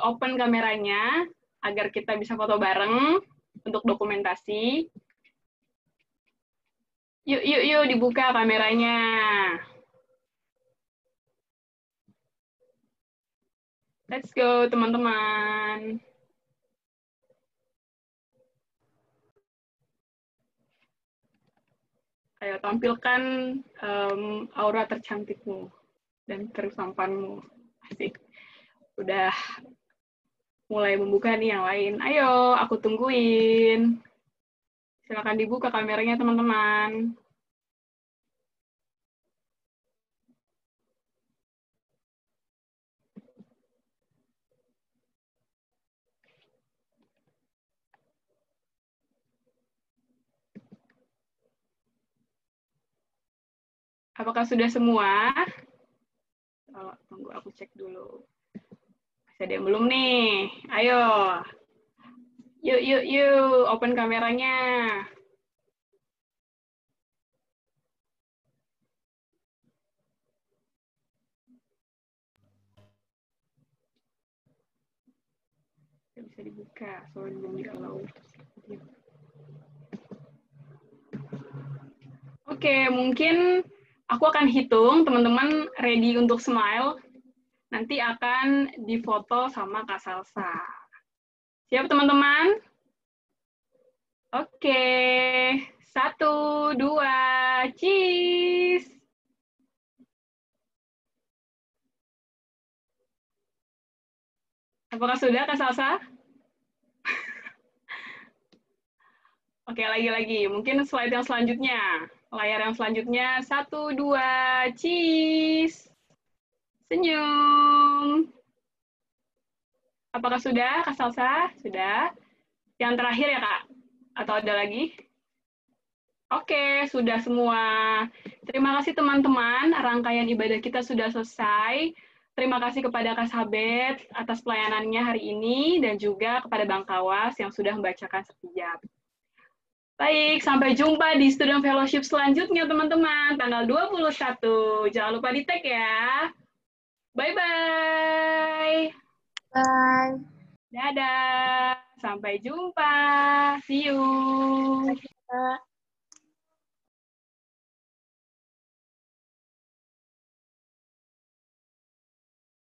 open kameranya agar kita bisa foto bareng untuk dokumentasi. Yuk, dibuka kameranya. Let's go, teman-teman. Ayo, tampilkan aura tercantikmu dan tersampanmu. Asik. Udah mulai membuka nih yang lain. Ayo, aku tungguin. Silakan dibuka kameranya, teman-teman. Apakah sudah semua? Oh, tunggu, aku cek dulu. Masih ada yang belum nih. Ayo. Yuk, open kameranya. Bisa dibuka, soalnya belum di-allow. Oke, mungkin aku akan hitung, teman-teman ready untuk smile. Nanti akan difoto sama Kak Salsa. Siap, teman-teman? Oke, 1, 2, cheese! Apakah sudah, Kak Salsa? Oke, lagi-lagi. Mungkin slide yang selanjutnya. Layar yang selanjutnya. 1, 2, cheese! Senyum. Apakah sudah, Kak Salsa? Sudah. Yang terakhir ya, Kak? Atau ada lagi? Oke, sudah semua. Terima kasih teman-teman. Rangkaian ibadah kita sudah selesai. Terima kasih kepada Kak Sabet atas pelayanannya hari ini dan juga kepada Bang Kawas yang sudah membacakan sekejap. Baik, sampai jumpa di Student Fellowship selanjutnya, teman-teman. Tanggal 21. Jangan lupa di-tag ya. Bye-bye. Bye. Dadah. Sampai jumpa. See you. Bye.